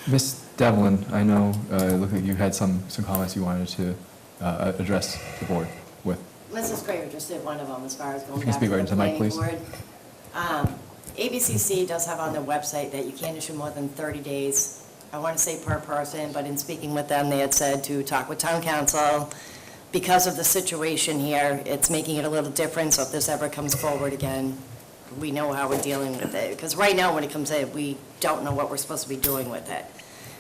Speaker 1: Ms. Devlin, I know, it looked like you had some comments you wanted to address the board with.
Speaker 13: Mrs. Graver just did one of them as far as going
Speaker 1: You can
Speaker 13: back
Speaker 1: speak
Speaker 13: to
Speaker 1: right
Speaker 13: the
Speaker 1: into the mic,
Speaker 13: planning
Speaker 1: please.
Speaker 13: board. ABCC does have on their website that you can't issue more than 30 days. I want to say per person, but in speaking with them, they had said to talk with town council. Because of the situation here, it's making it a little different, so if this ever comes forward again, we know how we're dealing with it. Because right now, when it comes in, we don't know what we're supposed to be doing with it.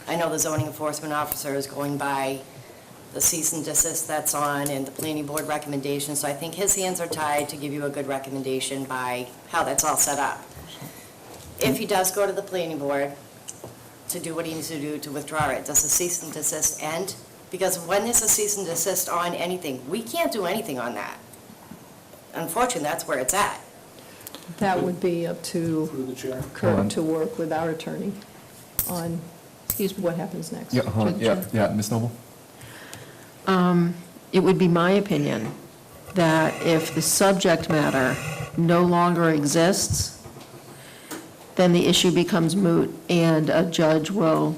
Speaker 13: I know the zoning enforcement officer is going by the cease and desist that's on and the planning board recommendation, so I think his hands are tied to give you a good recommendation by how that's all set up. If he does go to the planning board to do what he needs to do to withdraw it, does the cease and desist end? Because when there's a cease and desist on anything, we can't do anything on that. Unfortunately, that's where it's at.
Speaker 4: That would be up to
Speaker 8: Through the chair.
Speaker 4: Kurt to work with our attorney on what happens next.
Speaker 1: Yeah, hold on. Yeah, Ms. Noble?
Speaker 11: It would be my opinion that if the subject matter no longer exists, then the issue becomes moot, and a judge will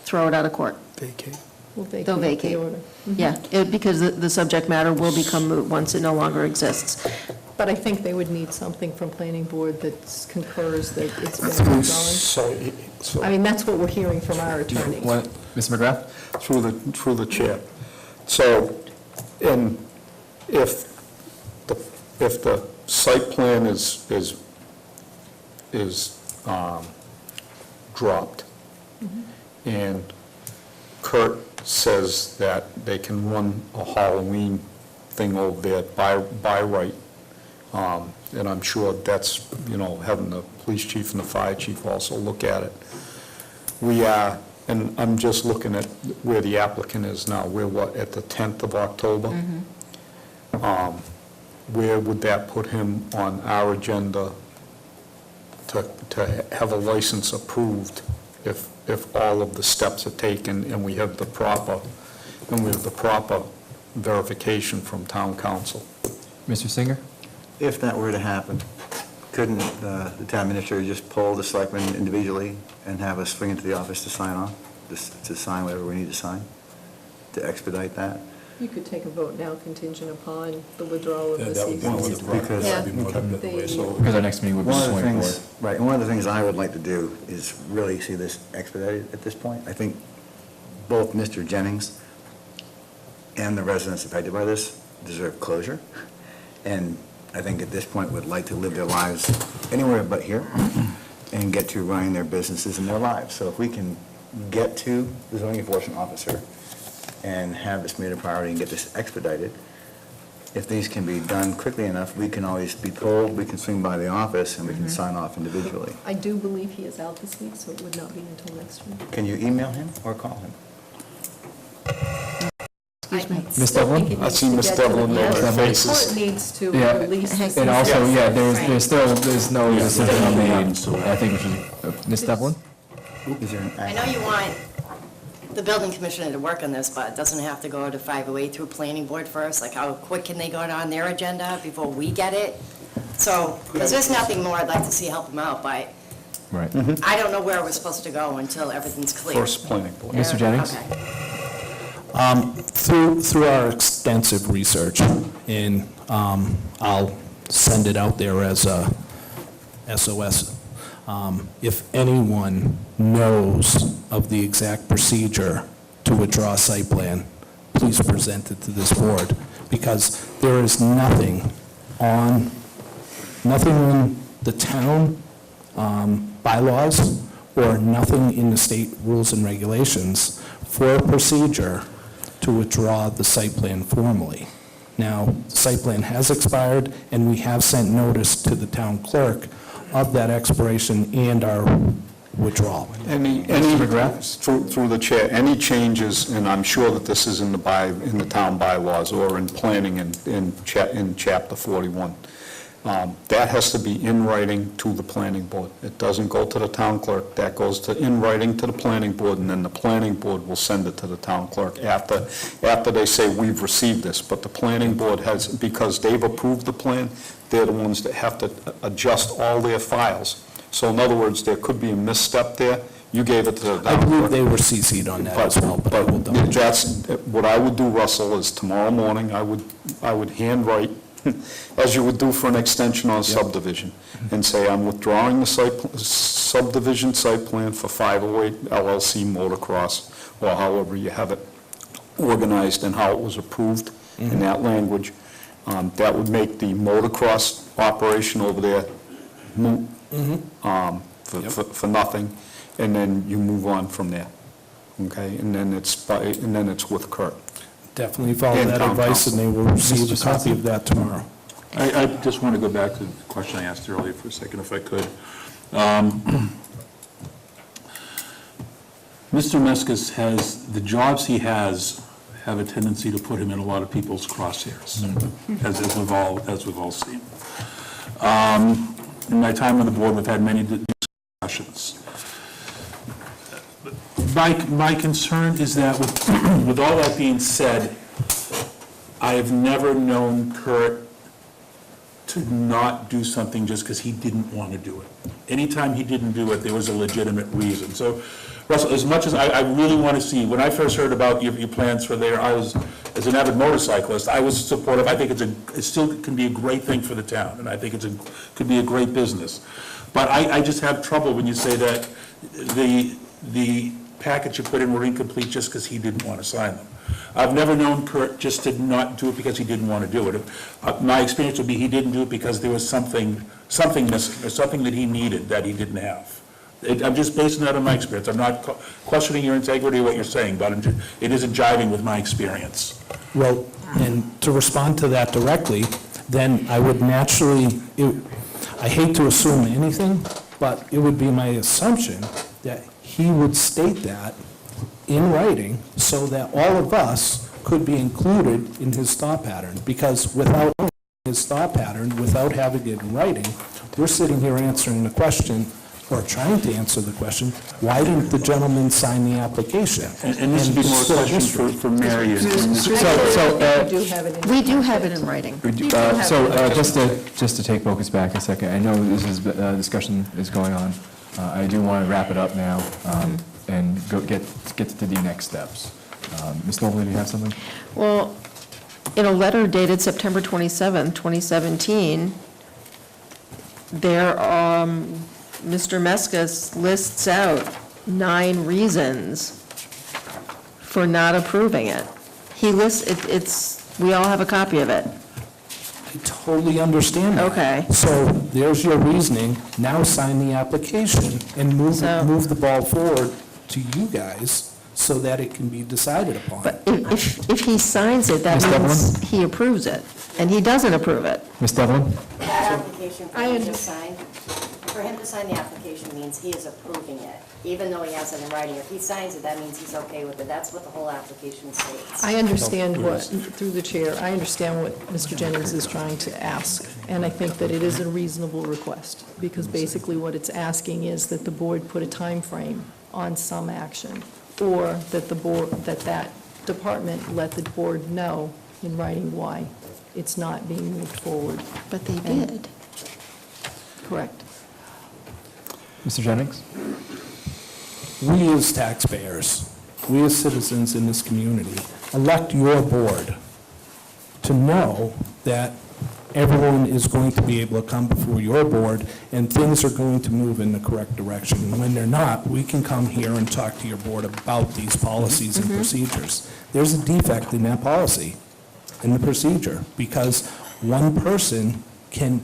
Speaker 11: throw it out of court.
Speaker 8: Vacate.
Speaker 4: We'll vacate
Speaker 11: They'll vacate.
Speaker 4: the order.
Speaker 11: Yeah, because the subject matter will become moot once it no longer exists.
Speaker 4: But I think they would need something from planning board that concurs that it's been withdrawn.
Speaker 8: So,
Speaker 4: I mean, that's what we're hearing from our attorney.
Speaker 1: What, Mr. McGrath?
Speaker 8: through the chair. So, if the site plan is dropped, and Kurt says that they can run a Halloween thing over there by right, and I'm sure that's, having the police chief and the fire chief also look at it. We are, and I'm just looking at where the applicant is now, we're at the 10th of October? Where would that put him on our agenda to have a license approved if all of the steps are taken and we have the proper verification from town council?
Speaker 1: Mr. Singer?
Speaker 3: If that were to happen, couldn't the town administrator just poll the selectmen individually and have us swing into the office to sign off, to sign whatever we need to sign, to expedite that?
Speaker 4: You could take a vote now contingent upon the withdrawal of the
Speaker 2: That would be more
Speaker 4: cease.
Speaker 2: the right,
Speaker 3: Because-
Speaker 2: that would be more the way, so.
Speaker 1: Because our next meeting would be
Speaker 3: One of the
Speaker 1: 24th.
Speaker 3: things, right, and one of the things I would like to do is really see this expedited at this point. I think both Mr. Jennings and the residents affected by this deserve closure, and I think at this point would like to live their lives anywhere but here and get to running their businesses and their lives. So if we can get to the zoning enforcement officer and have this made a priority and get this expedited, if these can be done quickly enough, we can always be told, we can swing by the office and we can sign off individually.
Speaker 4: I do believe he is out this week, so it would not be until next week.
Speaker 3: Can you email him or call him?
Speaker 11: Excuse me.
Speaker 1: Ms. Devlin?
Speaker 8: I see Ms. Devlin there, her
Speaker 4: The
Speaker 8: faces.
Speaker 4: court needs to
Speaker 1: Yeah,
Speaker 4: release the cease.
Speaker 1: And also, yeah, there's no
Speaker 2: Yeah,
Speaker 1: decision
Speaker 2: yeah.
Speaker 1: made. I think we should, Ms. Devlin?
Speaker 3: Is there an
Speaker 13: I know you want the building commissioner to work on this, but it doesn't have to go to 508 through planning board first? Like, how quick can they go on their agenda before we get it? So, because there's nothing more I'd like to see help them out, but
Speaker 1: Right.
Speaker 13: I don't know where we're supposed to go until everything's clear.
Speaker 8: First planning board.
Speaker 1: Mr. Jennings?
Speaker 13: Okay.
Speaker 12: Through our extensive research, and I'll send it out there as a SOS. If anyone knows of the exact procedure to withdraw a site plan, please present it to this board, because there is nothing in the town bylaws or nothing in the state rules and regulations for a procedure to withdraw the site plan formally. Now, the site plan has expired, and we have sent notice to the town clerk of that expiration and our withdrawal.
Speaker 8: Through the chair, any changes, and I'm sure that this is in the town bylaws or in planning in chapter 41, that has to be in writing to the planning board. It doesn't go to the town clerk. That goes in writing to the planning board, and then the planning board will send it to the town clerk after they say, we've received this. But the planning board has, because they've approved the plan, they're the ones that have to adjust all their files. So in other words, there could be a misstep there. You gave it to the town clerk.
Speaker 12: I believe they were CC'd on that as well, but I will double check.
Speaker 8: That's, what I would do, Russell, is tomorrow morning, I would handwrite, as you would do for an extension on a subdivision, and say, I'm withdrawing the subdivision site plan for 508 LLC motocross, or however you have it organized and how it was approved in that language. That would make the motocross operation over there moot for nothing, and then you move on from there. Okay, and then it's with Kurt.
Speaker 12: Definitely follow
Speaker 8: And
Speaker 12: that
Speaker 8: town
Speaker 12: advice, and they will receive a
Speaker 1: Mr.
Speaker 12: copy of that tomorrow.
Speaker 2: I just want to go back to the question I asked earlier for a second, if I could. Mr. Meskis has, the jobs he has have a tendency to put him in a lot of people's crosshairs, as we've all seen. In my time on the board, we've had many discussions. My concern is that with all that being said, I have never known Kurt to not do something just because he didn't want to do it. anytime he didn't do it, there was a legitimate reason. So, Russell, as much as I really want to see, when I first heard about your plans for there, as an avid motorcyclist, I was supportive. I think it still can be a great thing for the town, and I think could be a great business. But I just have trouble when you say that the package you put in were incomplete just because he didn't want to sign them. I've never known Kurt just to not do it because he didn't want to do it. My experience would be he didn't do it because there was something missing, or something that he needed that he didn't have. I'm just basing that on my experience. I'm not questioning your integrity or what you're saying, but it isn't jiving with my experience.
Speaker 12: Well, and to respond to that directly, then I would naturally, I hate to assume anything, but it would be my assumption that he would state that in writing so that all of us could be included in his thought pattern. Because without his thought pattern, without having it in writing, we're sitting here answering the question, or trying to answer the question, why didn't the gentleman sign the application?
Speaker 2: And this would be more a question for Mary.
Speaker 4: We do have it in.
Speaker 11: We do have it in writing.
Speaker 1: Just to take focus back a second, I know this is, discussion is going on. I do want to wrap it up now and get to the next steps. Ms. Nobley, do you have something?
Speaker 11: Well, in a letter dated September 27, 2017, there, Mr. Meskis lists out 9 reasons for not approving it. He lists, we all have a copy of it.
Speaker 12: I totally understand that.
Speaker 11: Okay.
Speaker 12: So there's your reasoning. Now sign the application and move the ball forward to you guys so that it can be decided upon.
Speaker 11: But if he signs it, that
Speaker 1: Ms.
Speaker 11: means
Speaker 1: Devlin?
Speaker 11: he approves it, and he doesn't approve it.
Speaker 1: Ms. Devlin?
Speaker 13: That application for him to sign, for him to sign the application means he is approving it, even though he has it in writing. If he signs it, that means he's okay with it. That's what the whole application states.
Speaker 4: I understand what, through the chair, I understand what Mr. Jennings is trying to ask, and I think that it is a reasonable request, because basically what it's asking is that the board put a time frame on some action, or that the board, that department let the board know in writing why it's not being moved forward.
Speaker 11: But they did.
Speaker 4: Correct.
Speaker 1: Mr. Jennings?
Speaker 12: We as taxpayers, we as citizens in this community, elect your board to know that everyone is going to be able to come before your board and things are going to move in the correct direction. And when they're not, we can come here and talk to your board about these policies and procedures. There's a defect in that policy, in the procedure, because one person can,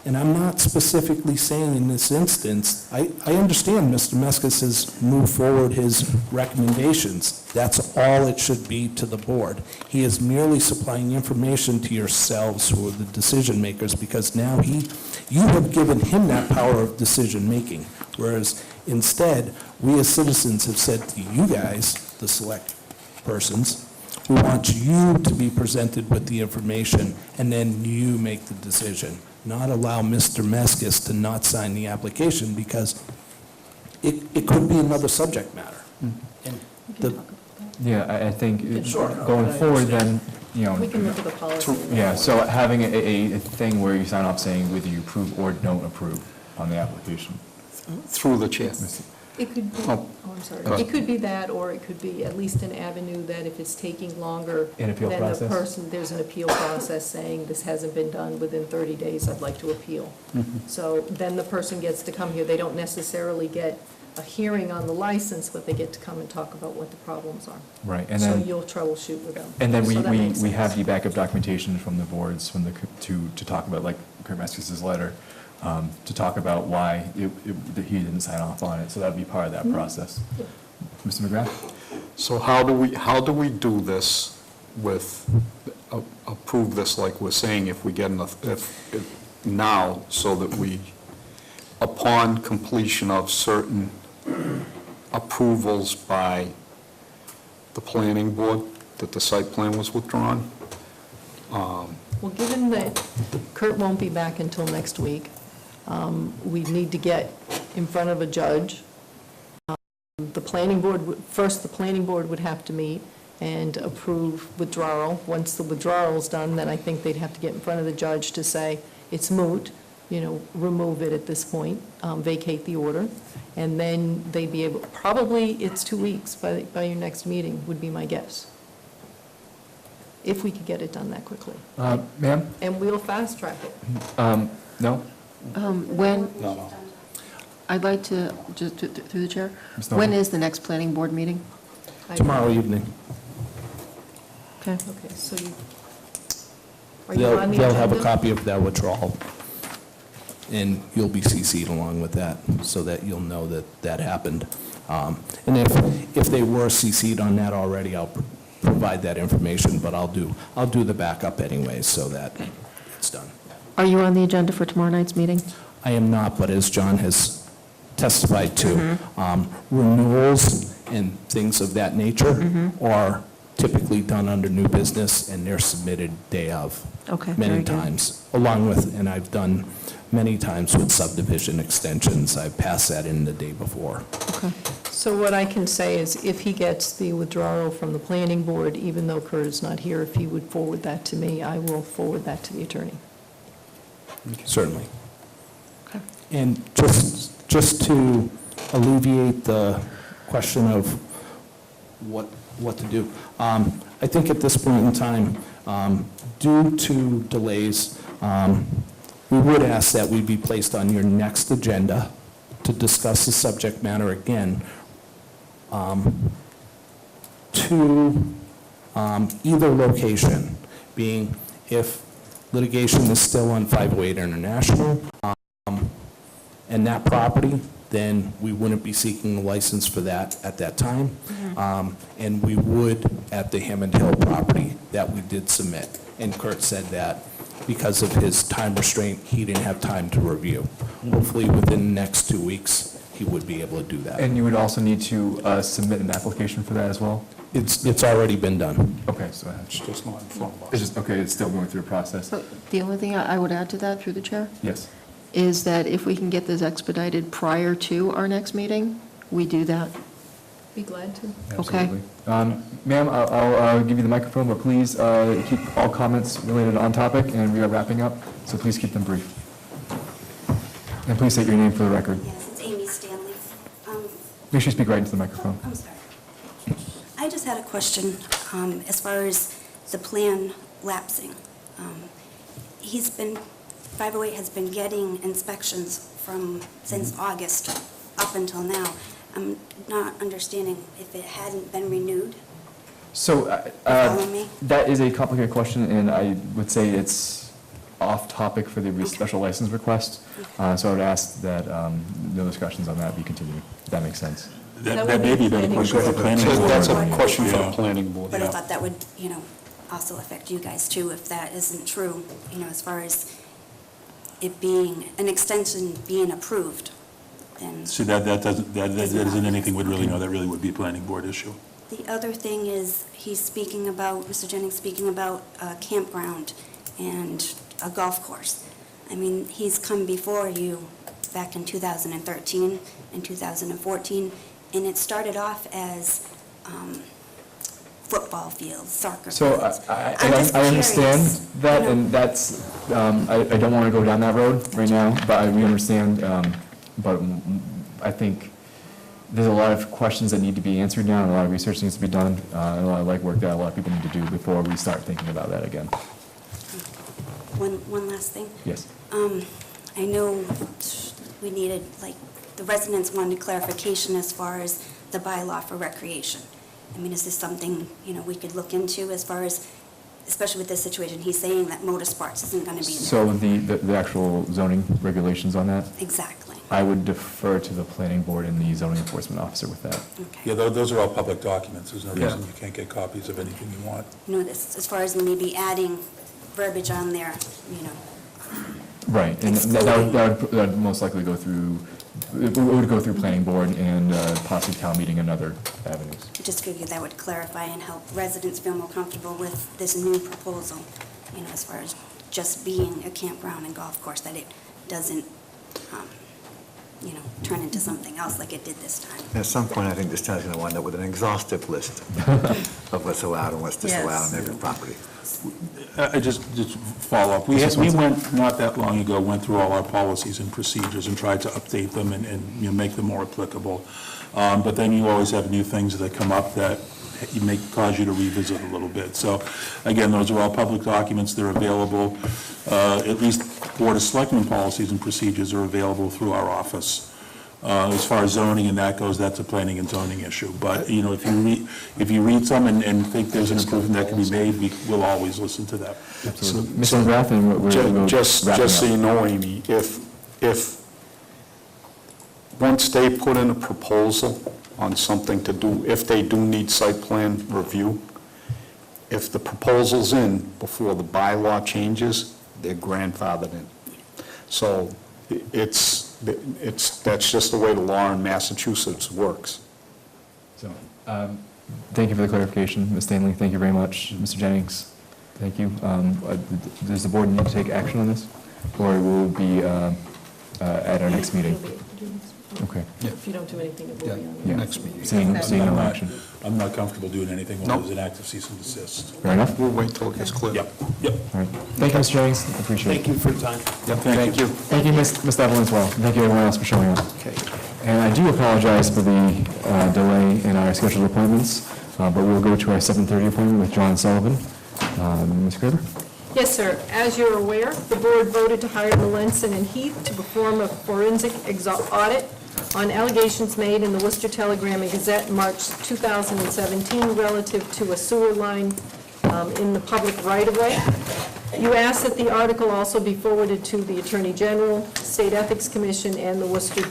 Speaker 12: and I'm not specifically saying in this instance, I understand Mr. Meskis has moved forward his recommendations. That's all it should be to the board. He is merely supplying information to yourselves who are the decision makers, because now you have given him that power of decision making. Whereas instead, we as citizens have said to you guys, the select persons, we want you to be presented with the information and then you make the decision. Not allow Mr. Meskis to not sign the application, because it could be another subject matter. And
Speaker 1: Yeah, I think going forward then,
Speaker 4: We can look at the policy.
Speaker 1: yeah, so having a thing where you sign off saying whether you approve or don't approve on the application.
Speaker 8: Through the chair.
Speaker 4: It could be,
Speaker 8: Oh.
Speaker 4: I'm sorry, it could be that, or it could be at least an avenue that if it's taking longer
Speaker 1: An appeal
Speaker 4: than the
Speaker 1: process?
Speaker 4: person, there's an appeal process saying this hasn't been done within 30 days, I'd like to appeal. So then the person gets to come here, they don't necessarily get a hearing on the license, but they get to come and talk about what the problems are.
Speaker 1: Right, and
Speaker 4: So
Speaker 1: then,
Speaker 4: you'll troubleshoot with them.
Speaker 1: and then
Speaker 4: So that makes
Speaker 1: we have
Speaker 4: sense.
Speaker 1: the backup documentation from the boards, from to talk about, like Kurt Meskis' letter, to talk about why that he didn't sign off on it, so that'd be part of that process. Mr. McGrath?
Speaker 8: So how do we do this with, approve this like we're saying, if we get enough, now, so that we, upon completion of certain approvals by the planning board, that the site plan was withdrawn?
Speaker 4: Well, given that Kurt won't be back until next week, we need to get in front of a judge. The planning board, first the planning board would have to meet and approve withdrawal. Once the withdrawal's done, then I think they'd have to get in front of the judge to say it's moot, remove it at this point, vacate the order, and then they'd be able, probably it's 2 weeks by your next meeting, would be my guess. If we could get it done that quickly.
Speaker 1: Ma'am?
Speaker 4: And we'll fast track it.
Speaker 1: No?
Speaker 11: When,
Speaker 8: No.
Speaker 11: I'd like to, just through the chair,
Speaker 1: Ms.
Speaker 11: when
Speaker 1: Noble?
Speaker 11: is the next planning board meeting?
Speaker 12: Tomorrow evening.
Speaker 11: Okay.
Speaker 4: Okay, so you, are you on the
Speaker 12: They'll have a
Speaker 4: agenda?
Speaker 12: copy of that withdrawal, and you'll be CC'd along with that, so that you'll know that that happened. And if they were CC'd on that already, I'll provide that information, but I'll do the backup anyways, so that it's done.
Speaker 11: Are you on the agenda for tomorrow night's meeting?
Speaker 12: I am not, but as John has testified to, renewals and things of that nature are typically done under new business, and they're submitted day of.
Speaker 11: Okay, very
Speaker 12: Many
Speaker 11: good.
Speaker 12: times, along with, and I've done many times with subdivision extensions, I've passed that in the day before.
Speaker 11: Okay.
Speaker 4: So what I can say is, if he gets the withdrawal from the planning board, even though Kurt is not here, if he would forward that to me, I will forward that to the attorney.
Speaker 12: Certainly.
Speaker 11: Okay.
Speaker 12: And just to alleviate the question of what to do, I think at this point in time, due to delays, we would ask that we be placed on your next agenda to discuss the subject matter again, to either location, being if litigation is still on 508 International and that property, then we wouldn't be seeking a license for that at that time. And we would at the Hammond Hill property that we did submit. And Kurt said that because of his time restraint, he didn't have time to review. Hopefully, within the next 2 weeks, he would be able to do that.
Speaker 1: And you would also need to submit an application for that as well?
Speaker 12: It's already been done.
Speaker 1: Okay, so
Speaker 8: It's just not in front of us.
Speaker 1: it's just, okay, it's still going through a process?
Speaker 11: So the only thing I would add to that, through the chair,
Speaker 1: Yes.
Speaker 11: is that if we can get this expedited prior to our next meeting, we do that.
Speaker 4: Be glad to.
Speaker 11: Okay.
Speaker 1: Absolutely. Ma'am, I'll give you the microphone, but please keep all comments related on topic, and we are wrapping up, so please keep them brief. And please state your name for the record.
Speaker 14: Yes, it's Amy Stanley.
Speaker 1: Make sure you speak right into the microphone.
Speaker 14: I'm sorry. I just had a question as far as the plan lapsing. He's been, 508 has been getting inspections since August up until now. I'm not understanding if it hadn't been renewed.
Speaker 1: So,
Speaker 14: Follow me?
Speaker 1: that is a complicated question, and I would say it's off topic for the special license request. So I would ask that no discussions on that be continued, if that makes sense.
Speaker 2: That may be a better question for the planning
Speaker 8: So
Speaker 2: board.
Speaker 8: that's a question for the
Speaker 2: Yeah.
Speaker 8: planning board.
Speaker 14: But I thought that would, also affect you guys too, if that isn't true, as far as it being, an extension being approved, then.
Speaker 2: See, that isn't anything we'd really know, that really would be a planning board issue.
Speaker 14: The other thing is, Mr. Jennings speaking about a campground and a golf course. I mean, he's come before you back in 2013 and 2014, and it started off as football fields, soccer
Speaker 1: So
Speaker 14: fields.
Speaker 1: I
Speaker 14: I'm just
Speaker 1: understand
Speaker 14: curious,
Speaker 1: that, and that's, I don't want to go down that road right now, but we understand, but I think there's a lot of questions that need to be answered now, and a lot of research needs to be done, and a lot of legwork that a lot of people need to do before we start thinking about that again.
Speaker 14: One last thing.
Speaker 1: Yes.
Speaker 14: I know we needed, the residents wanted clarification as far as the bylaw for recreation. I mean, is this something, we could look into as far as, especially with this situation, he's saying that motorsports isn't going to be there.
Speaker 1: So the actual zoning regulations on that,
Speaker 14: Exactly.
Speaker 1: I would defer to the planning board and the zoning enforcement officer with that.
Speaker 14: Okay.
Speaker 2: Yeah, those are all public documents, there's no
Speaker 1: Yeah.
Speaker 2: reason you can't get copies of anything you want.
Speaker 14: As far as maybe adding verbiage on there,
Speaker 1: Right, and that would most likely go through, it would go through planning board and possibly town meeting and other avenues.
Speaker 14: I just figured that would clarify and help residents feel more comfortable with this new proposal, as far as just being a campground and golf course, that it doesn't turn into something else like it did this time.
Speaker 3: At some point, I think this town's going to wind up with an exhaustive list of what's allowed and what's disallowed on every property.
Speaker 2: I just follow up. We went, not that long ago, went through all our policies and procedures and tried to update them and make them more applicable. But then you always have new things that come up that cause you to revisit a little bit. So again, those are all public documents. They're available. At least Board of Selectmen policies and procedures are available through our office. As far as zoning and that goes, that's a planning and zoning issue. But, if you read some and think there's an improvement that can be made, we'll always listen to that.
Speaker 1: Absolutely. Mr. McGrath, and we're
Speaker 8: Just so you know, Amy, if once they put in a proposal on something to do, if they do need site plan review, if the proposal's in before the bylaw changes, they're grandfathered in. So that's just the way the law in Massachusetts works.
Speaker 1: So, thank you for the clarification, Ms. Stanley. Thank you very much. Mr. Jennings, thank you. Does the board need to take action on this? Or will it be at our next meeting? Okay.
Speaker 4: If you don't do anything, it will be on.
Speaker 1: Yeah.
Speaker 8: Next meeting.
Speaker 1: Seeing no action.
Speaker 2: I'm not comfortable doing anything when
Speaker 8: Nope.
Speaker 2: there's an active cease and desist.
Speaker 1: Fair enough?
Speaker 8: We'll wait till it gets clear.
Speaker 2: Yep.
Speaker 1: All right. Thank you, Mr. Jennings. I appreciate it.
Speaker 10: Thank you for your time.
Speaker 8: Yep, thank you.
Speaker 1: Thank you, Ms. Evelyn, as well. Thank you, everyone else, for showing up.
Speaker 8: Okay.
Speaker 1: And I do apologize for the delay in our scheduled appointments, but we'll go to our 7:30 appointment with John Sullivan. Ms. Kramer?
Speaker 4: Yes, sir. As you're aware, the board voted to hire Melanson and Heath to perform a forensic audit on allegations made in the Worcester Telegram and Gazette in March 2017 relative to a sewer line in the public right-of-way. You asked that the article also be forwarded to the Attorney General, State Ethics Commission, and the Worcester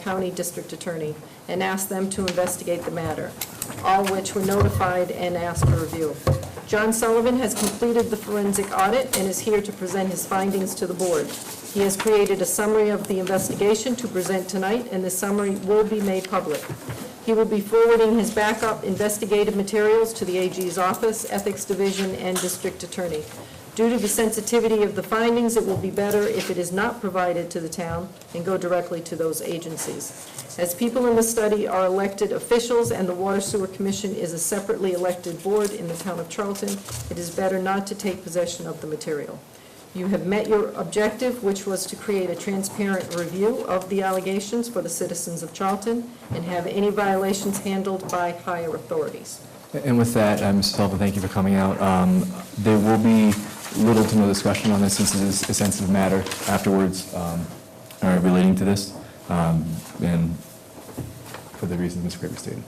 Speaker 4: County District Attorney, and asked them to investigate the matter, all which were notified and asked for review. John Sullivan has completed the forensic audit and is here to present his findings to the board. He has created a summary of the investigation to present tonight, and the summary will be made public. He will be forwarding his backup investigative materials to the AG's office, Ethics Division, and District Attorney. Due to the sensitivity of the findings, it will be better if it is not provided to the town and go directly to those agencies. As people in the study are elected officials and the Water Sewer Commission is a separately elected board in the town of Charlton, it is better not to take possession of the material. You have met your objective, which was to create a transparent review of the allegations for the citizens of Charlton and have any violations handled by higher authorities.
Speaker 1: And with that, Mr. Sullivan, thank you for coming out. There will be little to no discussion on this since it is a sensitive matter afterwards relating to this, and for the reasons Ms. Kramer stated.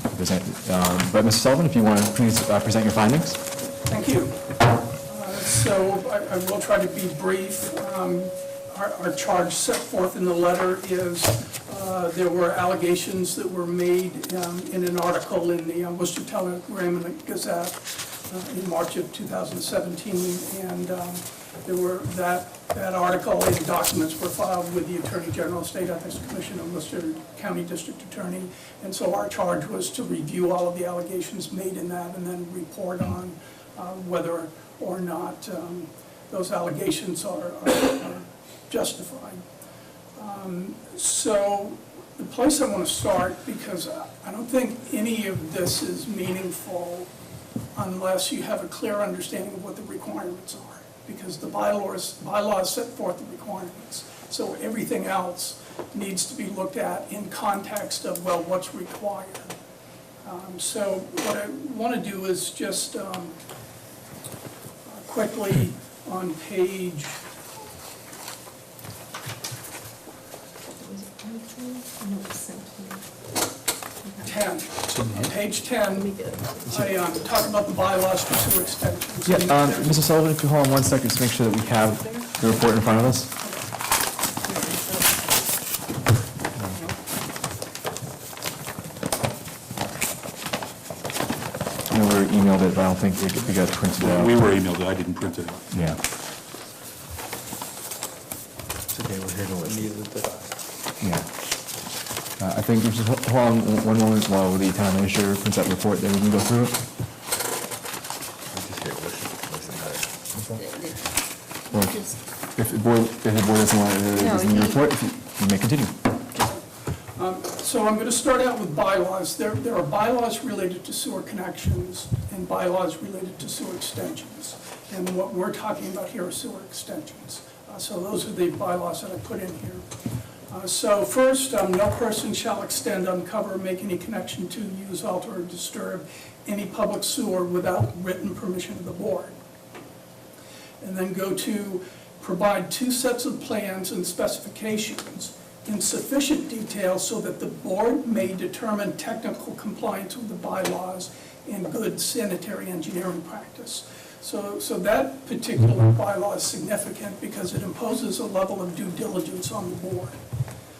Speaker 1: But Mr. Sullivan, if you want to please present your findings.
Speaker 15: Thank you. So I will try to be brief. Our charge set forth in the letter is there were allegations that were made in an article in the Worcester Telegram and Gazette in March of 2017, and there were that article and documents were filed with the Attorney General, State Ethics Commission, and Worcester County District Attorney, and so our charge was to review all of the allegations made in that and then report on whether or not those allegations are justified. So the place I want to start, because I don't think any of this is meaningful unless you have a clear understanding of what the requirements are, because the bylaws set forth the requirements. So everything else needs to be looked at in context of, well, what's required. So what I want to do is just quickly on page 10. On page 10, I talk about the bylaws for sewer extensions.
Speaker 1: Yeah, Mr. Sullivan, if you hold on one second, just make sure that we have the report in front of us. We were emailed it, but I don't think we got printed out.
Speaker 2: We were emailed it, I didn't print it.
Speaker 1: Yeah.
Speaker 3: Today we're here to listen.
Speaker 1: Yeah. I think we should hold on one moment while the town administrator prints that report, then we can go through it.
Speaker 3: We're just here to listen to it.
Speaker 1: Or if if the board doesn't want to report, you may continue.
Speaker 15: So I'm going to start out with bylaws. There are bylaws related to sewer connections and bylaws related to sewer extensions. And what we're talking about here are sewer extensions. So those are the bylaws that I put in here. So first, no person shall extend, uncover, make any connection to, use, alter, or disturb any public sewer without written permission of the board. And then go to provide 2 sets of plans and specifications in sufficient detail so that the board may determine technical compliance with the bylaws and good sanitary engineering practice. So that particular bylaw is significant because it imposes a level of due diligence on the board.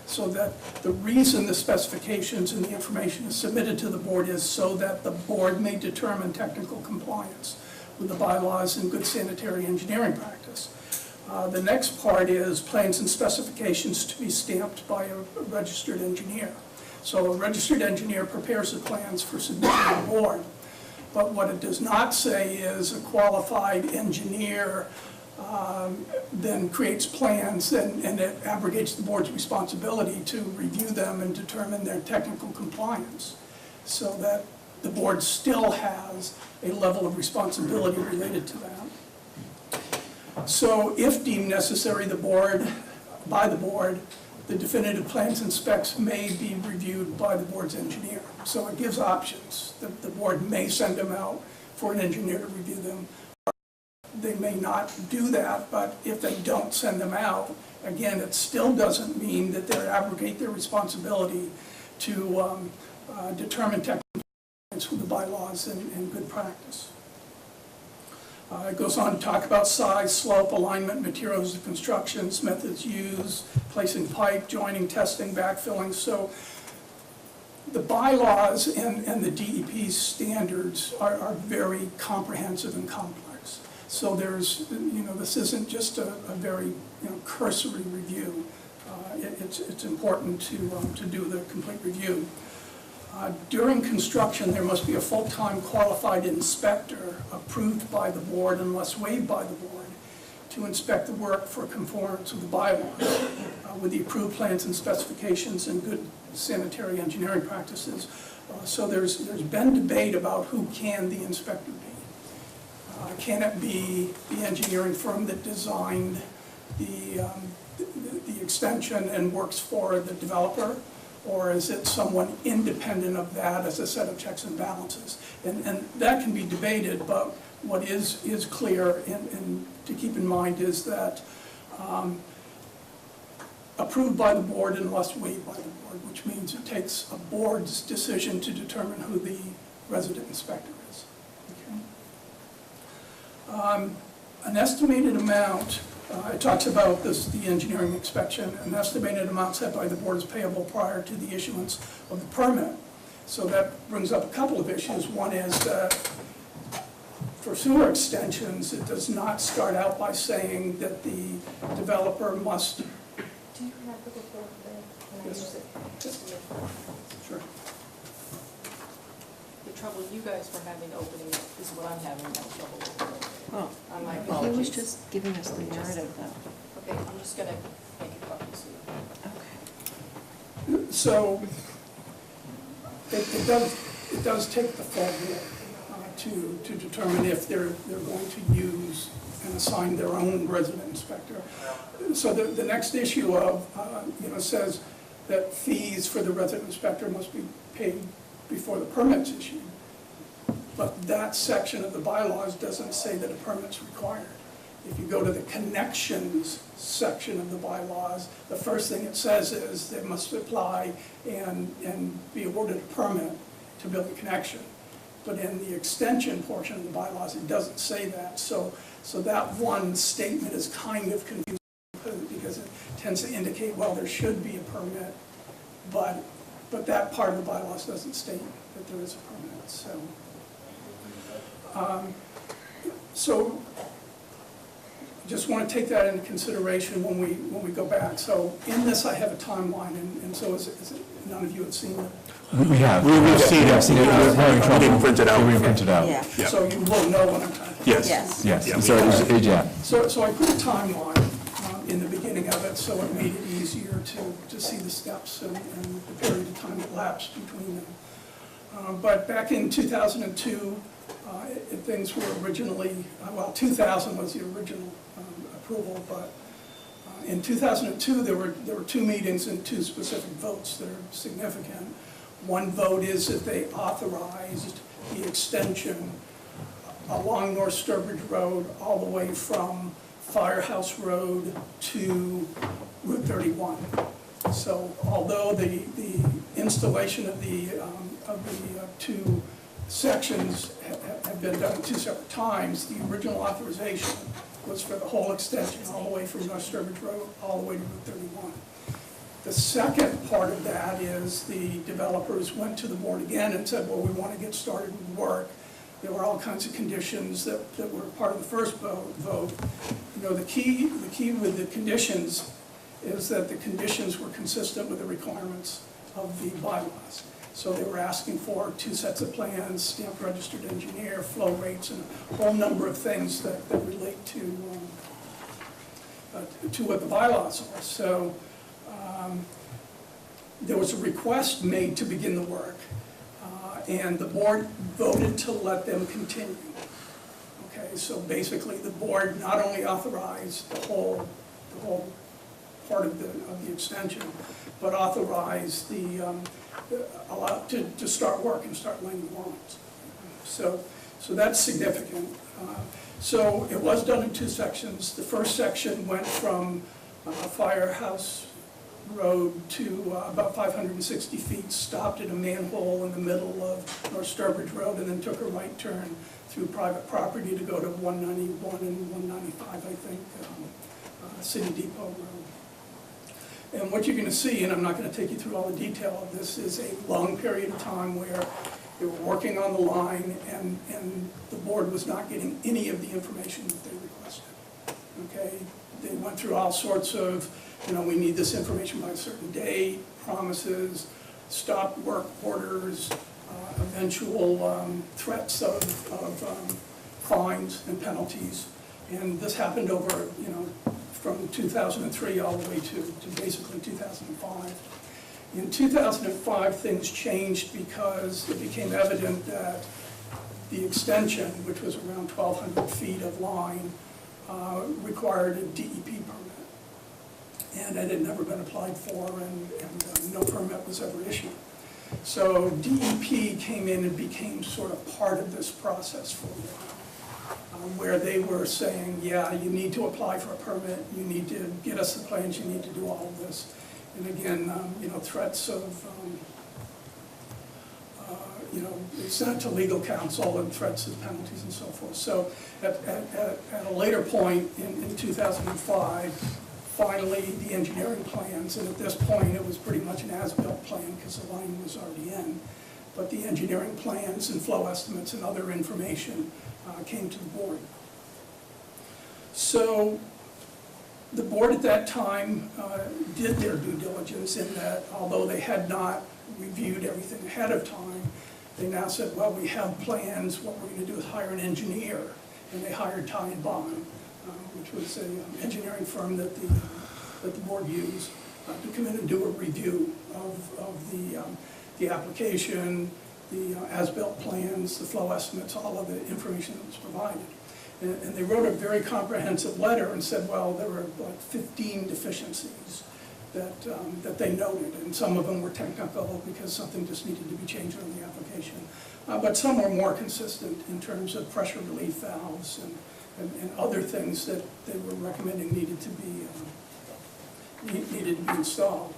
Speaker 15: So that the reason the specifications and the information is submitted to the board is so that the board may determine technical compliance with the bylaws and good sanitary engineering practice. The next part is plans and specifications to be stamped by a registered engineer. So a registered engineer prepares the plans for submission to the board. But what it does not say is a qualified engineer then creates plans and it abrogates the board's responsibility to review them and determine their technical compliance, so that the board still has a level of responsibility related to that. So if deemed necessary, by the board, the definitive plans and specs may be reviewed by the board's engineer. So it gives options. The board may send them out for an engineer to review them. They may not do that, but if they don't send them out, again, it still doesn't mean that they abrogate their responsibility to determine technical compliance with the bylaws and good practice. It goes on to talk about size, slope, alignment, materials of constructions, methods used, placing pipe, joining, testing, backfilling. So the bylaws and the DEP standards are very comprehensive and complex. So there's, this isn't just a very, cursory review. It's important to do the complete review. During construction, there must be a full-time qualified inspector approved by the board unless waived by the board to inspect the work for conformance with the bylaws with the approved plans and specifications and good sanitary engineering practices. So there's been debate about who can the inspector be. Can it be the engineering firm that designed the extension and works for the developer? Or is it someone independent of that as a set of checks and balances? And that can be debated, but what is clear and to keep in mind is that approved by the board unless waived by the board, which means it takes a board's decision to determine who the resident inspector is. Okay? An estimated amount, it talks about the engineering inspection, an estimated amount set by the board is payable prior to the issuance of the permit. So that brings up a couple of issues. One is that for sewer extensions, it does not start out by saying that the developer must.
Speaker 5: Do you have the report there? Can I use it?
Speaker 15: Sure.
Speaker 5: The trouble you guys were having opening it is what I'm having no trouble with.
Speaker 11: Oh,
Speaker 5: My
Speaker 11: he was
Speaker 5: apologies.
Speaker 11: just giving us the narrative, though.
Speaker 5: Okay, I'm just gonna make a copy so you.
Speaker 11: Okay.
Speaker 15: So it does take the full board to determine if they're going to use and assign their own resident inspector. So the next issue of, says that fees for the resident inspector must be paid before the permit's issued. But that section of the bylaws doesn't say that a permit's required. If you go to the connections section of the bylaws, the first thing it says is they must apply and be awarded a permit to build a connection. But in the extension portion of the bylaws, it doesn't say that. So that one statement is kind of confusing because it tends to indicate, well, there should be a permit, but that part of the bylaws doesn't state that there is a permit. So just want to take that into consideration when we go back. So in this, I have a timeline, and so is it, none of you have seen it?
Speaker 1: We have.
Speaker 2: We've seen it.
Speaker 1: We've seen it.
Speaker 2: We didn't print it out.
Speaker 1: We didn't print it out.
Speaker 11: Yeah.
Speaker 15: So you will know what I'm talking about.
Speaker 2: Yes.
Speaker 1: Yes.
Speaker 2: Yeah.
Speaker 1: So I put a timeline in the
Speaker 15: so it made it easier to see the steps and the period of time that lapsed between them. But back in 2002, things were originally, well, 2000 was the original approval, but in 2002, there were two meetings and two specific votes that are significant. One vote is that they authorized the extension along North Sturbridge Road all the way from Firehouse Road to Route 31. So although the installation of the two sections have been done 2 separate times, the original authorization was for the whole extension all the way from North Sturbridge Road all the way to Route 31. The second part of that is the developers went to the board again and said, well, we want to get started with work. There were all kinds of conditions that were part of the first vote. You know, the key with the conditions is that the conditions were consistent with the requirements of the bylaws. So they were asking for 2 sets of plans, stamped registered engineer, flow rates, and a whole number of things that relate to what the bylaws are. So there was a request made to begin the work, and the board voted to let them continue. Okay, so basically the board not only authorized the whole part of the extension, but authorized to start work and start laying the lines. So that's significant. So it was done in 2 sections. The first section went from Firehouse Road to about 560 feet, stopped at a manhole in the middle of North Sturbridge Road, and then took a right turn through private property to go to 191 and 195, I think, City Depot Road. And what you're going to see, and I'm not going to take you through all the detail of this, is a long period of time where they were working on the line and the board was not getting any of the information that they requested. Okay, they went through all sorts of, you know, we need this information by a certain day, promises, stop work orders, eventual threats of fines and penalties. And this happened over, you know, from 2003 all the way to basically 2005. In 2005, things changed because it became evident that the extension, which was around 1,200 feet of line, required a DEP permit. And it had never been applied for, and no permit was ever issued. So DEP came in and became sort of part of this process for a while. Where they were saying, yeah, you need to apply for a permit, you need to get us the plans, you need to do all of this. And again, you know, threats of, you know, sent to legal counsel and threats of penalties and so forth. So at a later point in 2005, finally the engineering plans, and at this point it was pretty much an as-built plan because the line was already in, but the engineering plans and flow estimates and other information came to the board. So the board at that time did their due diligence in that although they had not reviewed everything ahead of time, they now said, well, we have plans, what we're going to do is hire an engineer. And they hired Ty and Bond, which was an engineering firm that the board used to come in and do a review of the application, the as-built plans, the flow estimates, all of the information that was provided. And they wrote a very comprehensive letter and said, well, there were like 15 deficiencies that they noted, and some of them were technical because something just needed to be changed on the application. But some were more consistent in terms of pressure relief valves and other things that they were recommending needed to be installed.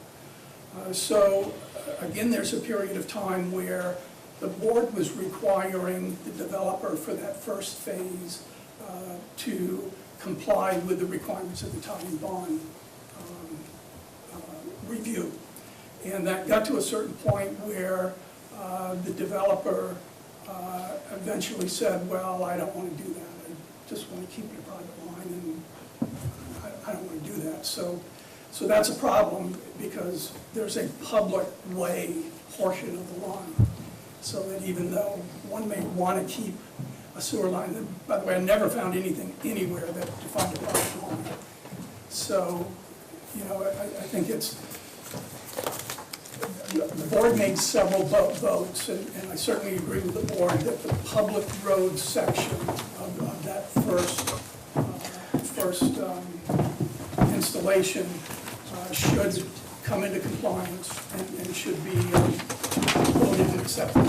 Speaker 15: So again, there's a period of time where the board was requiring the developer for that first phase to comply with the requirements of the Ty and Bond review. And that got to a certain point where the developer eventually said, well, I don't want to do that. I just want to keep it a private line, and I don't want to do that. So that's a problem because there's a public way portion of the line. So that even though one may want to keep a sewer line, by the way, I never found anything anywhere that defined a private line. So you know, I think it's, the board made several votes, and I certainly agree with the board that the public road section of that first installation should come into compliance and should be voted and accepted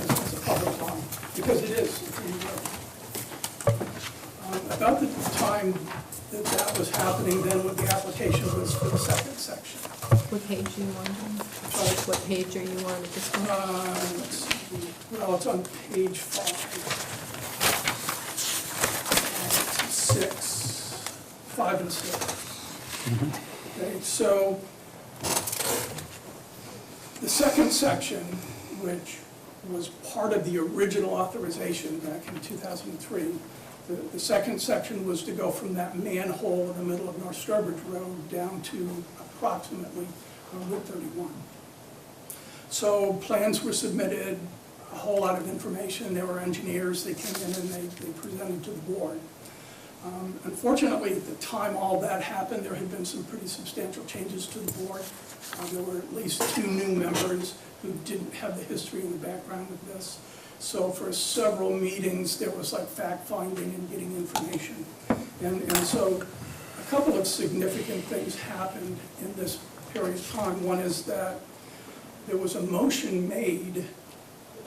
Speaker 15: as a public line, because it is. About the time that that was happening, then when the application was for the second section.
Speaker 4: What page do you want on? What page are you on at this point?
Speaker 15: Let's see. Well, it's on page 5. 5 and 6. Okay, so the second section, which was part of the original authorization back in 2003, the second section was to go from that manhole in the middle of North Sturbridge Road down to approximately Route 31. So plans were submitted, a whole lot of information. There were engineers, they came in and they presented to the board. Unfortunately, at the time all that happened, there had been some pretty substantial changes to the board. There were at least 2 new members who didn't have the history and the background of this. So for several meetings, there was like fact-finding and getting information. And so a couple of significant things happened in this period of time. One is that there was a motion made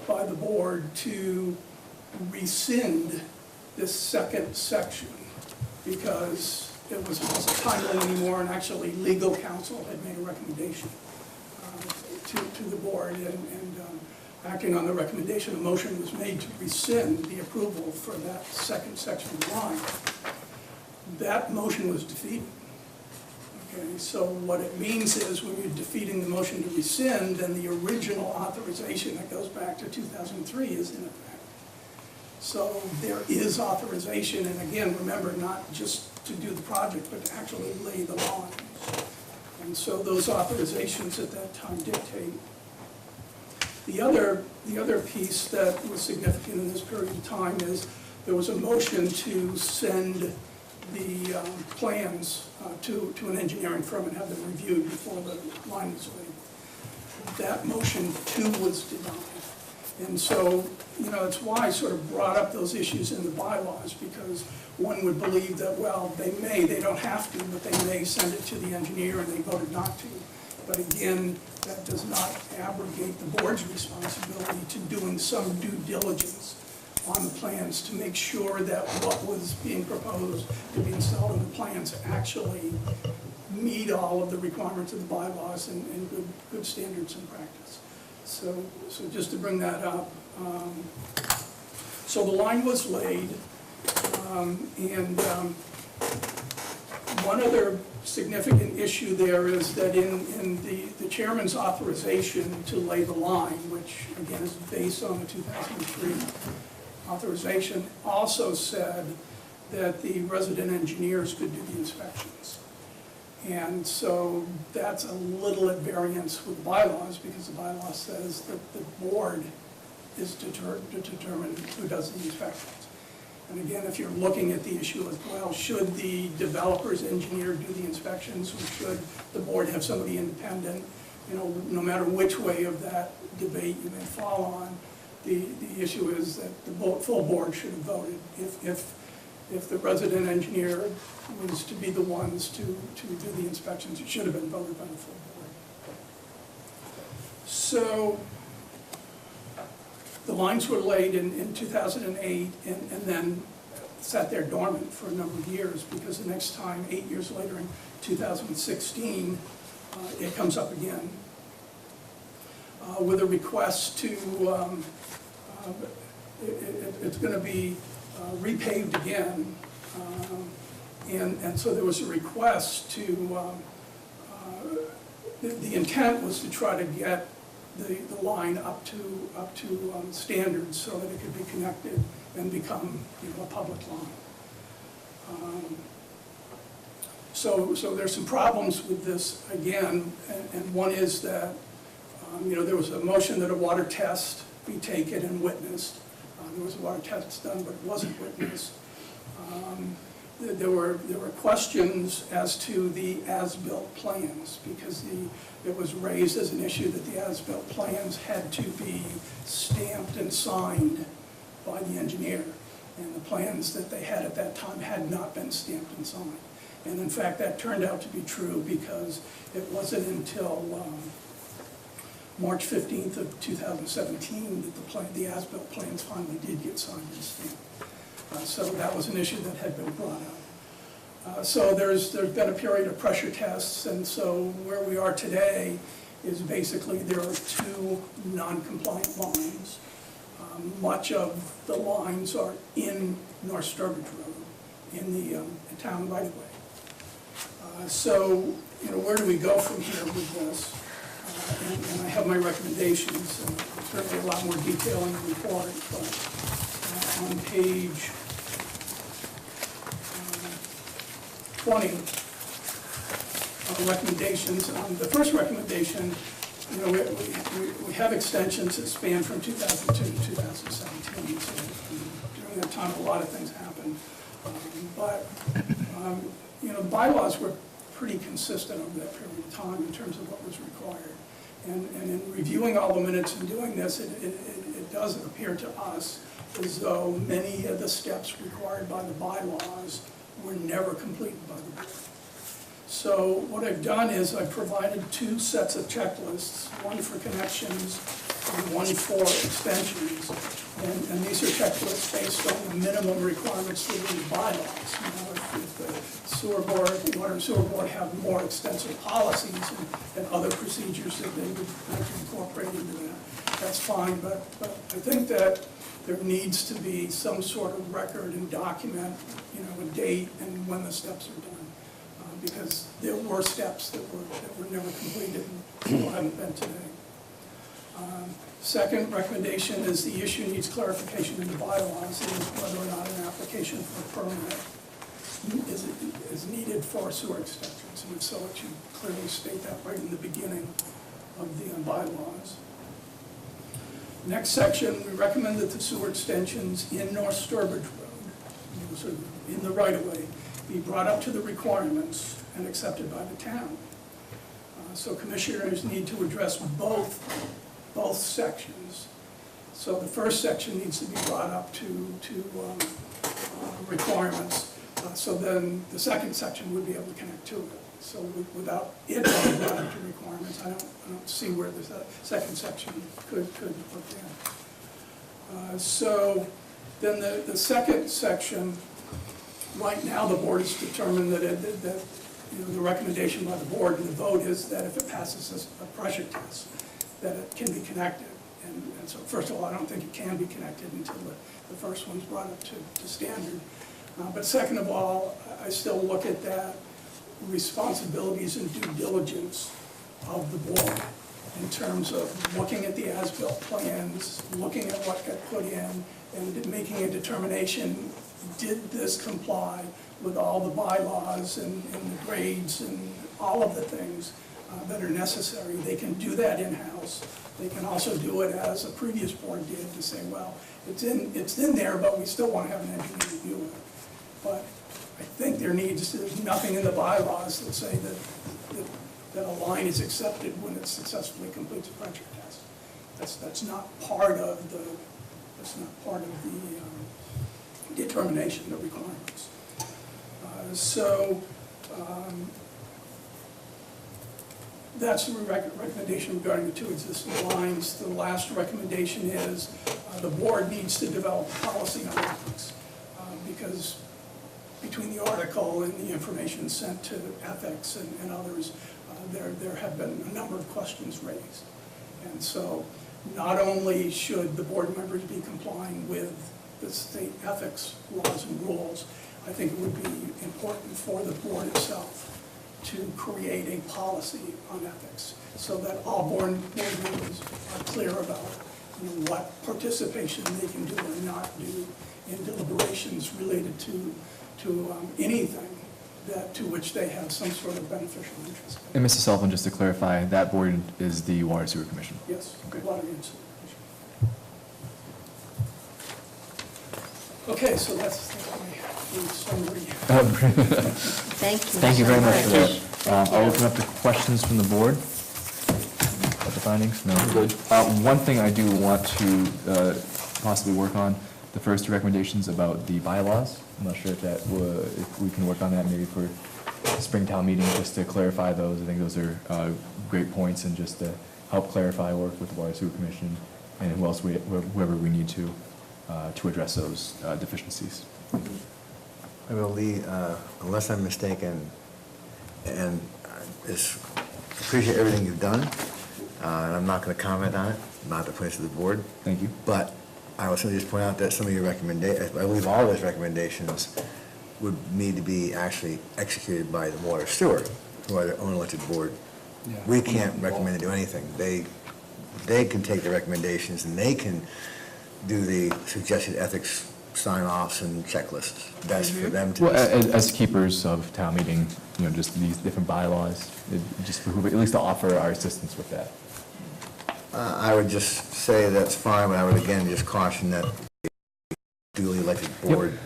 Speaker 15: by the board to rescind this second section because it wasn't timely anymore, and actually legal counsel had made a recommendation to the board, and acting on the recommendation, a motion was made to rescind the approval for that second section of the line. That motion was defeated. Okay, so what it means is when you're defeating the motion to rescind, then the original authorization that goes back to 2003 is in effect. So there is authorization, and again, remember, not just to do the project, but to actually lay the lines. And so those authorizations at that time dictate. The other piece that was significant in this period of time is there was a motion to send the plans to an engineering firm and have them reviewed before the line was laid. That motion too was denied. And so, you know, it's why I sort of brought up those issues in the bylaws, because one would believe that, well, they don't have to, but they may send it to the engineer and they voted not to. But again, that does not abrogate the board's responsibility to doing some due diligence on the plans to make sure that what was being proposed to be installed in the plans actually meet all of the requirements of the bylaws and good standards and practice. So just to bring that up, so the line was laid, and one other significant issue there is that in the chairman's authorization to lay the line, which again is based on the 2003 authorization, also said that the resident engineers could do the inspections. And so that's a little at variance with the bylaws, because the bylaw says that the board is to determine who does the inspections. And again, if you're looking at the issue of, well, should the developer's engineer do the inspections, or should the board have somebody independent, you know, no matter which way of that debate you may fall on, the issue is that the full board should have voted. If the resident engineer was to be the ones to do the inspections, it should have been voted by the full board. So the lines were laid in 2008 and then sat there dormant for a number of years, because the next time, 8 years later in 2016, it comes up again with a request to, it's going to be repaved again, and so there was a request to, the intent was to try to get the line up to standards so that it could be connected and become, you know, a public line. So there's some problems with this again, and one is that, you know, there was a motion that a water test be taken and witnessed. There was a water test done, but it wasn't witnessed. there were questions as to the as-built plans, because it was raised as an issue that the as-built plans had to be stamped and signed by the engineer, and the plans that they had at that time had not been stamped and signed. And in fact, that turned out to be true, because it wasn't until March 15th of 2017 that the as-built plans finally did get signed and stamped. So that was an issue that had been brought up. So there's been a period of pressure tests, and so where we are today is basically there are two non-compliant lines. Much of the lines are in North Sturbridge Road, in the town right-of-way. So, where do we go from here with this? And I have my recommendations, and certainly a lot more detail in the report, but on page 20, recommendations. The first recommendation, we have extensions that span from 2002 to 2017, so during that time a lot of things happened. But the bylaws were pretty consistent over that period of time in terms of what was required. And in reviewing all the minutes and doing this, it does appear to us as though many of the steps required by the bylaws were never completed by the board. So what I've done is I've provided two sets of checklists, one for connections and one for extensions. And these are checklists based on the minimum requirements for the bylaws. If the sewer board, the water and sewer board have more extensive policies and other procedures that they would like to incorporate into that, that's fine. But I think that there needs to be some sort of record and document, a date and when the steps are done. Because there were steps that were never completed and still haven't been today. Second recommendation is the issue needs clarification in the bylaws, is whether or not an application for a permit is needed for sewer extensions. And if so, it should clearly state that right in the beginning of the bylaws. Next section, we recommend that the sewer extensions in North Sturbridge Road, sort of in the right-of-way, be brought up to the requirements and accepted by the town. So commissioners need to address both sections. So the first section needs to be brought up to requirements. So then the second section would be able to connect to it. So without it being brought up to requirements, I don't see where the second section could put in. So then the second section, right now the board has determined that the recommendation by the board and the vote is that if it passes a pressure test, that it can be connected. And so first of all, I don't think it can be connected until the first one's brought up to standard. But second of all, I still look at that responsibilities and due diligence of the board in terms of looking at the as-built plans, looking at what got put in, and making a determination, did this comply with all the bylaws and the grades and all of the things that are necessary. They can do that in-house. They can also do it as a previous board did, to say, well, it's in there, but we still want to have an engineer review it. But I think there's nothing in the bylaws that say that a line is accepted when it successfully completes a pressure test. That's not part of the determination of requirements. That's the recommendation regarding the two existing lines. The last recommendation is the board needs to develop a policy on ethics, because between the article and the information sent to ethics and others, there have been a number of questions raised. And so not only should the board members be complying with the state ethics laws and rules, I think it would be important for the board itself to create a policy on ethics so that all board members are clear about what participation they can do or not do in deliberations related to anything to which they have some sort of beneficial interest.
Speaker 1: And Mr. Sullivan, just to clarify, that board is the Water Sewer Commission?
Speaker 15: Yes, Water and Sewer Okay, so that's my summary.
Speaker 11: Thank you.
Speaker 1: Thank you very much for that. I'll open up to questions from the board. About the findings? No? Good. One thing I do want to possibly work on, the first two recommendations about the bylaws. I'm not sure if that, if we can work on that maybe for Springtown meeting, just to clarify those. I think those are great points, and just to help clarify, work with the Water Sewer Commission and who else whoever we need to address those deficiencies.
Speaker 3: I will leave, unless I'm mistaken, and appreciate everything you've done, and I'm not going to comment on it, not the place of the board.
Speaker 1: Thank you.
Speaker 3: But I will simply just point out that some of your recommendations, I believe all those recommendations would need to be actually executed by the water sewer, who are their own elected board. We can't recommend to do anything. They can take the recommendations and they can do the suggested ethics sign-offs and checklists. That's for them to.
Speaker 1: Well, as keepers of town meeting, just these different bylaws, it just behoove at least to offer our assistance with that.
Speaker 3: I would just say that's fine, but I would again just caution that the duly elected board.
Speaker 1: Yep.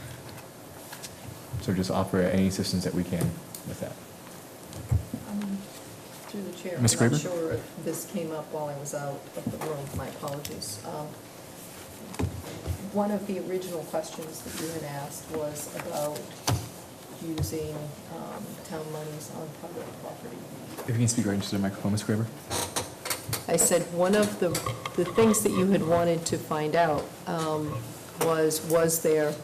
Speaker 1: So just offer any assistance that we can with that.
Speaker 4: Through the chair.
Speaker 1: Ms.
Speaker 4: I'm
Speaker 1: Graber?
Speaker 4: not sure if this came up while I was out of the room, my apologies. One of the original questions that you had asked was about using town monies on public property.
Speaker 1: If you can speak right into the microphone, Ms. Graber.
Speaker 4: I said, one of the things that you had wanted to find out was there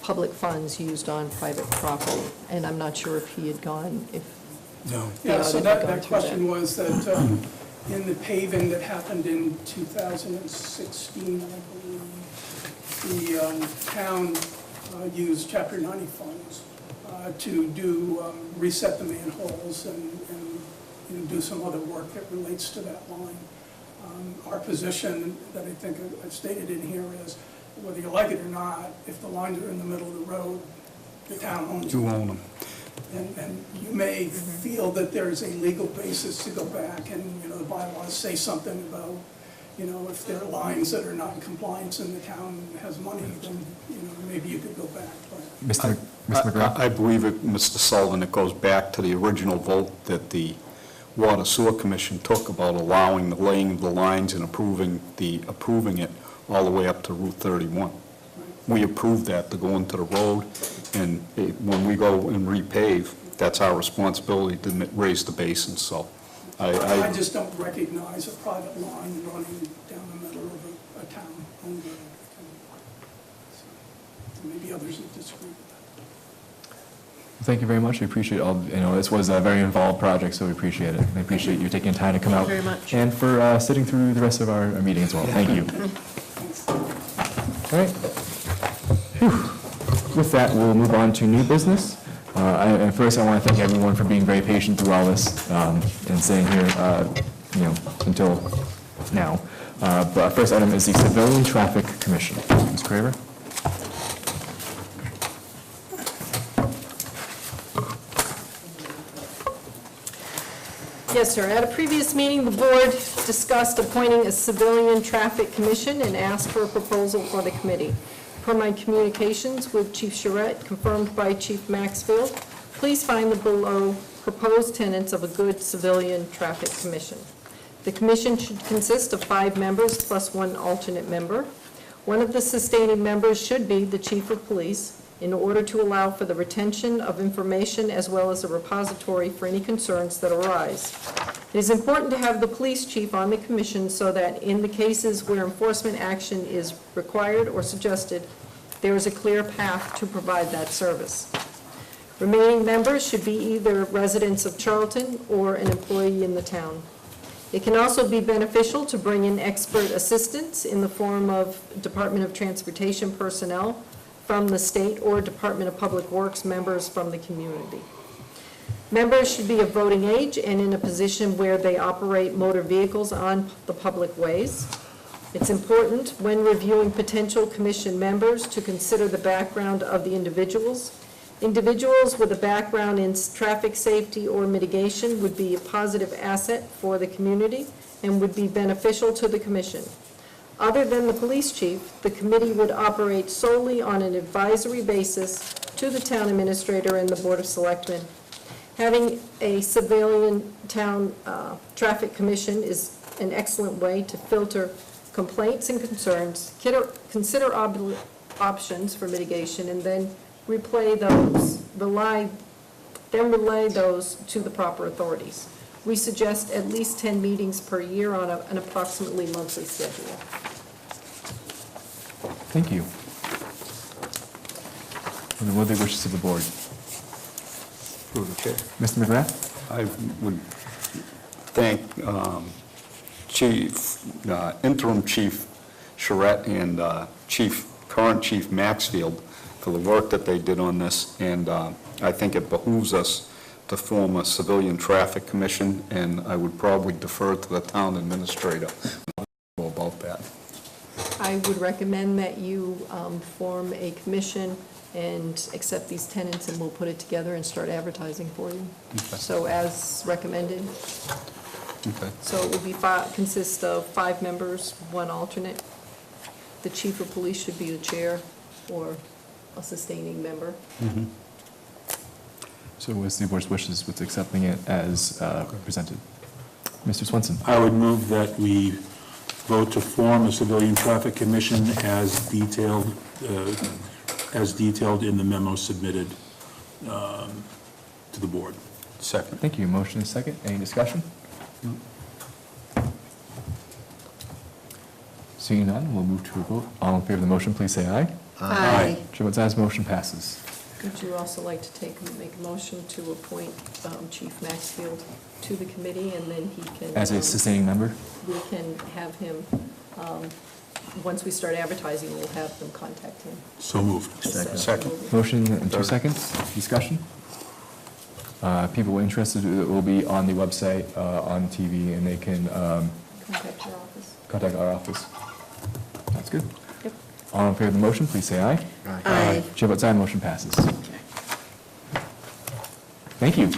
Speaker 4: public funds used on private property? And I'm not sure if he had gone, if
Speaker 2: No.
Speaker 15: Yeah, so
Speaker 4: audit had gone
Speaker 15: that
Speaker 4: through
Speaker 15: question was that in the paving that happened in 2016, I believe, the town used Chapter 90 funds to reset the manholes and do some other work that relates to that line. Our position that I think I've stated in here is, whether you like it or not, if the lines are in the middle of the road, the town owns them.
Speaker 8: You own them.
Speaker 15: And you may feel that there's a legal basis to go back and, the bylaws say something about, if there are lines that are not in compliance and the town has money, then, maybe you could go back. But
Speaker 1: Mr. McGrath?
Speaker 8: I believe it, Mr. Sullivan, it goes back to the original vote that the Water Sewer Commission took about allowing the laying of the lines and approving it all the way up to Route 31. We approved that to go into the road, and when we go and repave, that's our responsibility to raise the basin, so
Speaker 15: I just don't recognize a private line running down the middle of a town-owned road. So maybe others would disagree with that.
Speaker 1: Thank you very much. We appreciate all, this was a very involved project, so we appreciate it. I appreciate you taking time to come out.
Speaker 11: Thank you very much.
Speaker 1: And for sitting through the rest of our meeting as well. Thank you. All right. Whew. With that, we'll move on to new business. And first, I want to thank everyone for being very patient through all this and staying here, until now. But our first item is the Civilian Traffic Commission. Ms. Craver?
Speaker 4: Yes, sir. At a previous meeting, the board discussed appointing a civilian traffic commission and asked for a proposal for the committee. Per my communications with Chief Charette, confirmed by Chief Maxfield, please find the below proposed tenets of a good civilian traffic commission. The commission should consist of 5 members plus 1 alternate member. One of the sustaining members should be the chief of police, in order to allow for the retention of information as well as a repository for any concerns that arise. It is important to have the police chief on the commission so that in the cases where enforcement action is required or suggested, there is a clear path to provide that service. Remaining members should be either residents of Charlton or an employee in the town. It can also be beneficial to bring in expert assistance in the form of Department of Transportation personnel from the state or Department of Public Works members from the community. Members should be of voting age and in a position where they operate motor vehicles on the public ways. It's important when reviewing potential commission members to consider the background of the individuals. Individuals with a background in traffic safety or mitigation would be a positive asset for the community and would be beneficial to the commission. Other than the police chief, the committee would operate solely on an advisory basis to the town administrator and the Board of Selectmen. Having a civilian town traffic commission is an excellent way to filter complaints and concerns, consider options for mitigation, and then relay those to the proper authorities. We suggest at least 10 meetings per year on an approximately monthly schedule.
Speaker 1: Thank you. And then what are the wishes of the board?
Speaker 8: Through the chair.
Speaker 1: Mr. McGrath?
Speaker 8: I would thank Interim Chief Charette and current Chief Maxfield for the work that they did on this, and I think it behooves us to form a civilian traffic commission, and I would probably defer to the town administrator about that.
Speaker 4: I would recommend that you form a commission and accept these tenants, and we'll put it together and start advertising for you.
Speaker 8: Okay.
Speaker 4: So as recommended.
Speaker 8: Okay.
Speaker 4: So it will be consist of 5 members, 1 alternate. The chief of police should be the chair or a sustaining member.
Speaker 8: Mm-hmm.
Speaker 1: So what's the board's wishes with accepting it as presented? Mr. Swenson?
Speaker 2: I would move that we vote to form a civilian traffic commission as detailed in the memo submitted to the board.
Speaker 8: Second.
Speaker 1: Thank you. Motion is second. Any discussion? Seeing none, we'll move to a vote. All in favor of the motion, please say aye.
Speaker 4: Aye.
Speaker 1: Chair votes aye, motion passes.
Speaker 4: Would you also like to make a motion to appoint Chief Maxfield to the committee, and then he can...
Speaker 1: As a sustaining member?
Speaker 4: We can have him, once we start advertising, we'll have them contact him.
Speaker 2: So moved.
Speaker 8: Second.
Speaker 1: Motion in 2 seconds. Discussion? People interested will be on the website, on TV, and they can
Speaker 4: Contact your office.
Speaker 1: contact our office. That's good.
Speaker 4: Yep.
Speaker 1: All in favor of the motion, please say aye.
Speaker 4: Aye.
Speaker 1: Chair votes aye, motion passes. Thank you.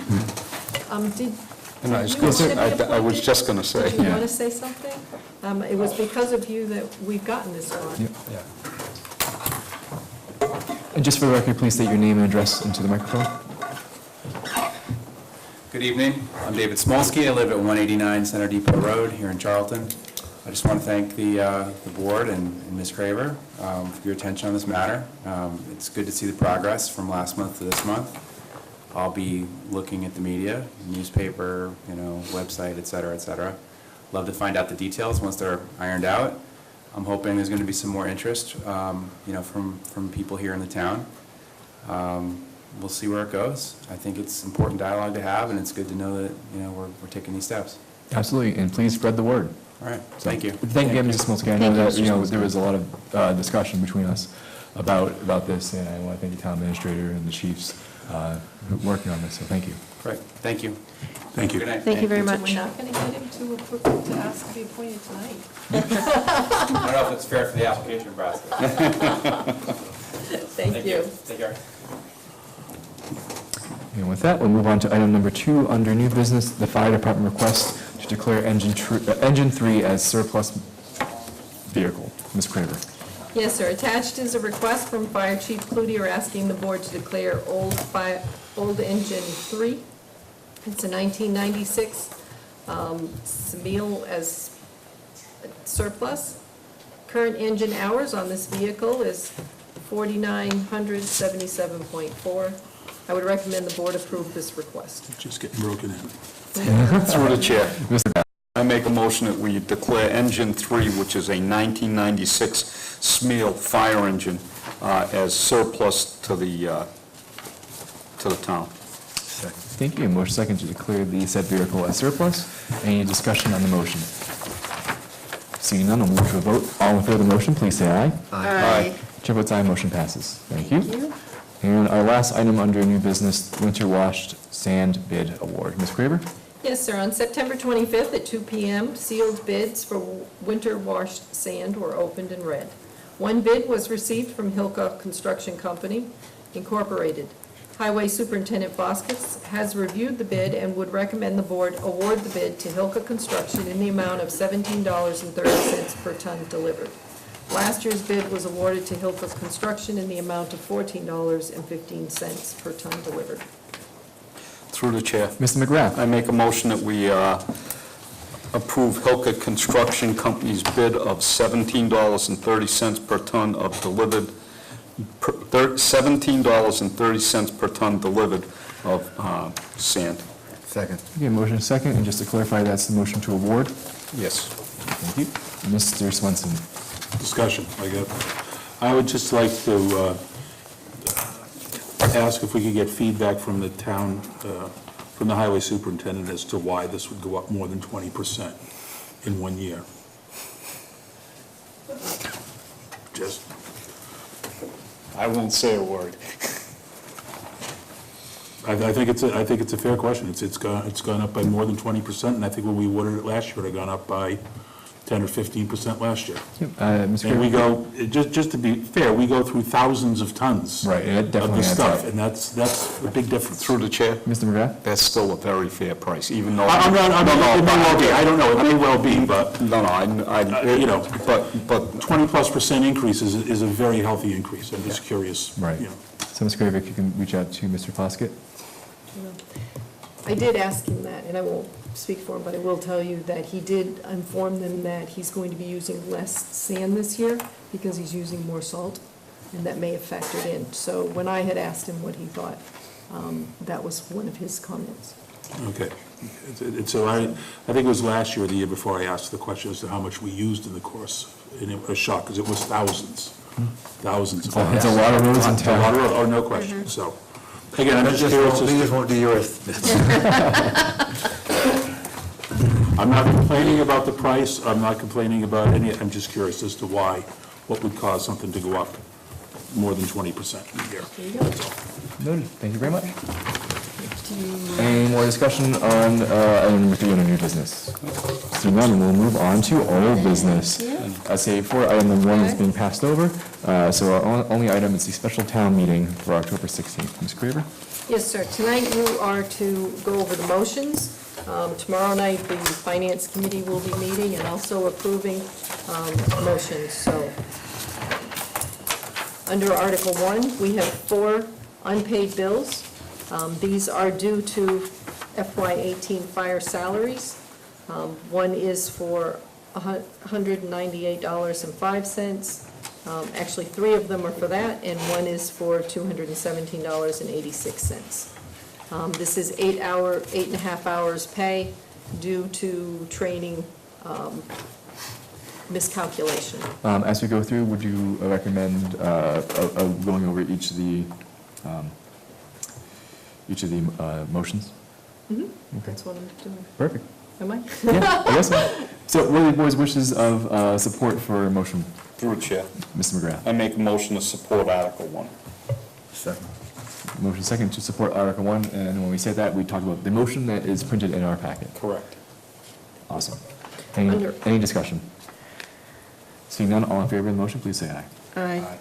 Speaker 8: And I was
Speaker 4: you
Speaker 8: gonna
Speaker 4: want
Speaker 8: say-
Speaker 4: to be
Speaker 8: I was
Speaker 4: appointed?
Speaker 8: just going to say.
Speaker 4: Did you
Speaker 1: Yeah.
Speaker 4: want to say something? It was because of you that we've gotten this far.
Speaker 1: Yep. And just for the record, please state your name and address into the microphone.
Speaker 16: Good evening. I'm David Smolsky. I live at 189 Center Depot Road here in Charlton. I just want to thank the board and Ms. Craver for your attention on this matter. It's good to see the progress from last month to this month. I'll be looking at the media, newspaper, website, et cetera, Love to find out the details once they're ironed out. I'm hoping there's going to be some more interest, from people here in the town. We'll see where it goes. I think it's important dialogue to have, and it's good to know that, we're taking these steps.
Speaker 1: Absolutely, and please spread the word.
Speaker 16: All right,
Speaker 1: So,
Speaker 16: thank you.
Speaker 1: Thank you, Mr. Smolsky. I know
Speaker 11: Thank you,
Speaker 1: that,
Speaker 11: Mr.
Speaker 1: there was a lot of discussion between us about this, and I want to thank the town administrator and the chiefs working on this, so thank you.
Speaker 16: Great, thank you.
Speaker 2: Thank you.
Speaker 16: Good night.
Speaker 11: Thank you very
Speaker 4: So
Speaker 11: much.
Speaker 4: we're not going to get him to ask to be appointed tonight.
Speaker 16: I don't know if it's fair for the application process.
Speaker 4: Thank you.
Speaker 16: Take care.
Speaker 1: And with that, we'll move on to item number 2 under new business, the fire department request to declare engine 3 as surplus vehicle. Ms. Craver.
Speaker 4: Yes, sir. Attached is a request from Fire Chief Cloutier asking the board to declare old engine 3. It's a 1996 Semille as surplus. Current engine hours on this vehicle is 4,977.4. I would recommend the board approve this request.
Speaker 2: Just getting broken in.
Speaker 8: Through the chair. I make a motion that we declare engine 3, which is a 1996 Smille fire engine, as surplus to the town.
Speaker 1: Thank you. Motion second to declare the said vehicle as surplus. Any discussion on the motion? Seeing none, I'll move to a vote. All in favor of the motion, please say aye.
Speaker 4: Aye.
Speaker 1: Chair votes aye, motion passes. Thank you. And our last item under new business, winter washed sand bid award. Ms. Craver?
Speaker 4: Yes, sir. On September 25th at 2 p.m., sealed bids for winter washed sand were opened and read. One bid was received from Hilcock Construction Company, Incorporated, Highway Superintendent Voskis has reviewed the bid and would recommend the board award the bid to Hilka Construction in the amount of $17.30 per ton delivered. Last year's bid was awarded to Hilka Construction in the amount of $14.15 per ton delivered.
Speaker 8: Through the chair.
Speaker 1: Mr. McGrath.
Speaker 8: I make a motion that we approve Hilka Construction Company's bid of $17.30 per ton of delivered, $17.30 per ton delivered of sand.
Speaker 3: Second.
Speaker 1: Okay, motion is second, and just to clarify, that's the motion to award.
Speaker 8: Yes.
Speaker 1: Thank you. Mr. Swenson.
Speaker 2: Discussion, I guess. I would just like to ask if we could get feedback from the town, from the highway superintendent as to why this would go up more than 20% in 1 year. Just,
Speaker 8: I won't say a word.
Speaker 2: I think it's a fair question. It's gone up by more than 20%, and I think when we awarded it last year, it had gone up by 10 or 15% last year.
Speaker 1: Mr.
Speaker 2: And we
Speaker 1: Kramer?
Speaker 2: go, just to be fair, we go through thousands of tons
Speaker 1: Right, it
Speaker 2: of
Speaker 1: definitely
Speaker 2: this
Speaker 1: adds
Speaker 2: stuff,
Speaker 1: up.
Speaker 2: and that's a big difference.
Speaker 8: Through the chair,
Speaker 1: Mr. McGrath?
Speaker 8: that's still a very fair price, even though...
Speaker 2: It may well be, I don't know, it may well be, but, you know,
Speaker 8: but
Speaker 2: 20+% increase is a very healthy increase. I'm just curious,
Speaker 1: Right.
Speaker 2: you know.
Speaker 1: So, Ms. Kravic, you can reach out to Mr. Foskett.
Speaker 4: I did ask him that, and I won't speak for him, but I will tell you that he did inform them that he's going to be using less sand this year because he's using more salt, and that may have factored in. So when I had asked him what he thought, that was one of his comments.
Speaker 2: Okay. So I think it was last year or the year before I asked the question as to how much we used in the course, and it was a shock, because it was thousands. Thousands.
Speaker 1: It's a lot of roads in
Speaker 2: It's a lot
Speaker 1: town.
Speaker 2: of roads, oh, no question, so. Again, I'm just
Speaker 3: We
Speaker 2: curious.
Speaker 3: just won't do yours.
Speaker 2: I'm not complaining about the price, I'm not complaining about any, I'm just curious as to why, what would cause something to go up more than 20% a year.
Speaker 4: There you go.
Speaker 1: Noted. Thank you very much. Any more discussion on item number 3 under new business? Seeing none, we'll move on to old business. Say for item number 1 is being passed over, so our only item is the special town meeting for October 16th. Ms. Craver?
Speaker 4: Yes, sir. Tonight you are to go over the motions. Tomorrow night, the Finance Committee will be meeting and also approving motions. So, under Article 1, we have 4 unpaid bills. These are due to FY18 fire salaries. One is for $198.05. Actually, 3 of them are for that, and one is for $217.86. This is 8.5 hours pay due to training miscalculation.
Speaker 1: As we go through, would you recommend going over each of the motions?
Speaker 4: Mm-hmm. That's what I'm doing.
Speaker 1: Perfect.
Speaker 4: Am I?
Speaker 1: Yeah, I guess so. So what are the board's wishes of support for a motion?
Speaker 8: Through the chair,
Speaker 1: Mr. McGrath.
Speaker 8: I make a motion to support Article 1.
Speaker 3: Second.
Speaker 1: Motion second to support Article 1, and when we say that, we talk about the motion that is printed in our packet.
Speaker 8: Correct.
Speaker 1: Awesome.
Speaker 4: Under-
Speaker 1: Any discussion? Seeing none, all in favor of the motion, please say aye.
Speaker 11: Aye.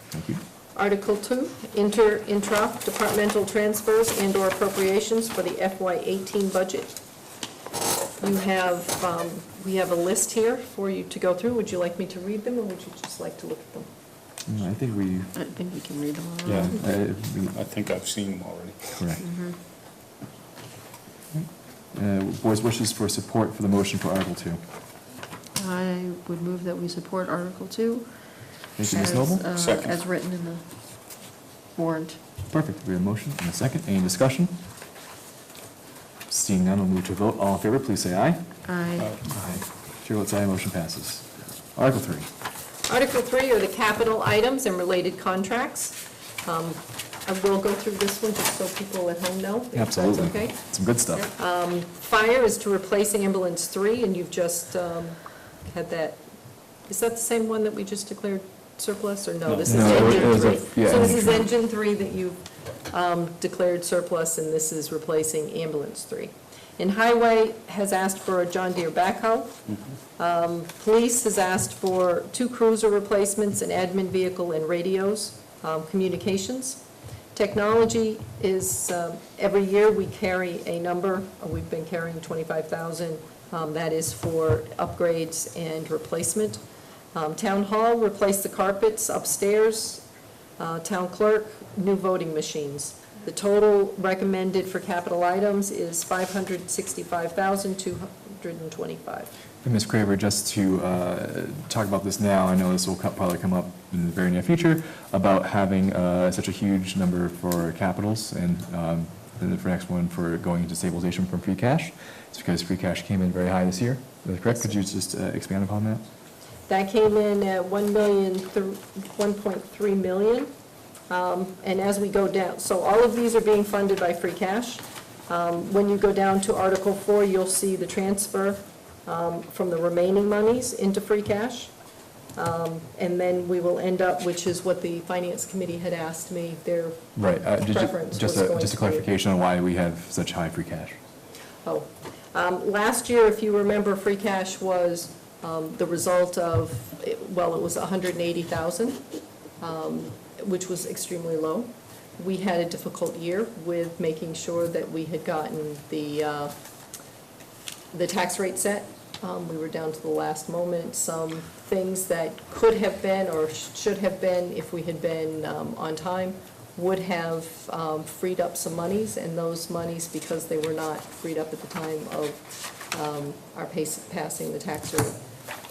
Speaker 1: Thank you.
Speaker 4: Article 2, intra-departmental transfers and/or appropriations for the FY18 budget. You have, we have a list here for you to go through. Would you like me to read them, or would you just like to look at them?
Speaker 1: I think we,
Speaker 11: I think we can read them all.
Speaker 8: Yeah,
Speaker 1: we-
Speaker 8: I think I've seen them already.
Speaker 1: correct. Board's wishes for support for the motion for Article 2.
Speaker 11: I would move that we support Article 2.
Speaker 1: Thank you, Ms.
Speaker 11: as,
Speaker 1: Noble.
Speaker 8: Second.
Speaker 11: As written in the warrant.
Speaker 1: Perfect. We have a motion and a second. Any discussion? Seeing none, we'll move to a vote. All in favor, please say aye.
Speaker 11: Aye.
Speaker 1: Chair votes aye, motion passes. Article 3.
Speaker 4: Article 3 are the capital items and related contracts. I will go through this one just so people at home know, if that's
Speaker 1: Absolutely.
Speaker 4: okay.
Speaker 1: Some good stuff.
Speaker 4: Fire is to replace ambulance 3, and you've just had that, is that the same one that we just declared surplus, or no? This is
Speaker 1: No, it
Speaker 4: engine
Speaker 1: was
Speaker 4: 3.
Speaker 1: yeah,
Speaker 4: So this
Speaker 1: engine
Speaker 4: is
Speaker 1: 3.
Speaker 4: engine 3 that you've declared surplus, and this is replacing ambulance 3. And Highway has asked for a John Deere backhoe. Police has asked for 2 cruiser replacements, an admin vehicle, and radios, communications. Technology is, every year we carry a number, we've been carrying 25,000, that is for upgrades and replacement. Town Hall, replace the carpets upstairs. Town Clerk, new voting machines. The total recommended for capital items is $565,225.
Speaker 1: And Ms. Craver, just to talk about this now, I know this will probably come up in the very near future, about having such a huge number for capitals, and then the next one for going into stabilization from free cash. It's because free cash came in very high this year. Is that correct? Could you just expand upon that?
Speaker 4: That came in at $1.3 million. And as we go down, so all of these are being funded by free cash. When you go down to Article 4, you'll see the transfer from the remaining monies into free cash. And then we will end up, which is what the Finance Committee had asked me, their
Speaker 1: Right.
Speaker 4: preference was going
Speaker 1: Just a
Speaker 4: to be.
Speaker 1: clarification on why we have such high free cash.
Speaker 4: Oh, last year, if you remember, free cash was the result of, well, it was 180,000, which was extremely low. We had a difficult year with making sure that we had gotten the tax rate set. We were down to the last moment. Some things that could have been or should have been, if we had been on time, would have freed up some monies, and those monies, because they were not freed up at the time of our passing the tax rate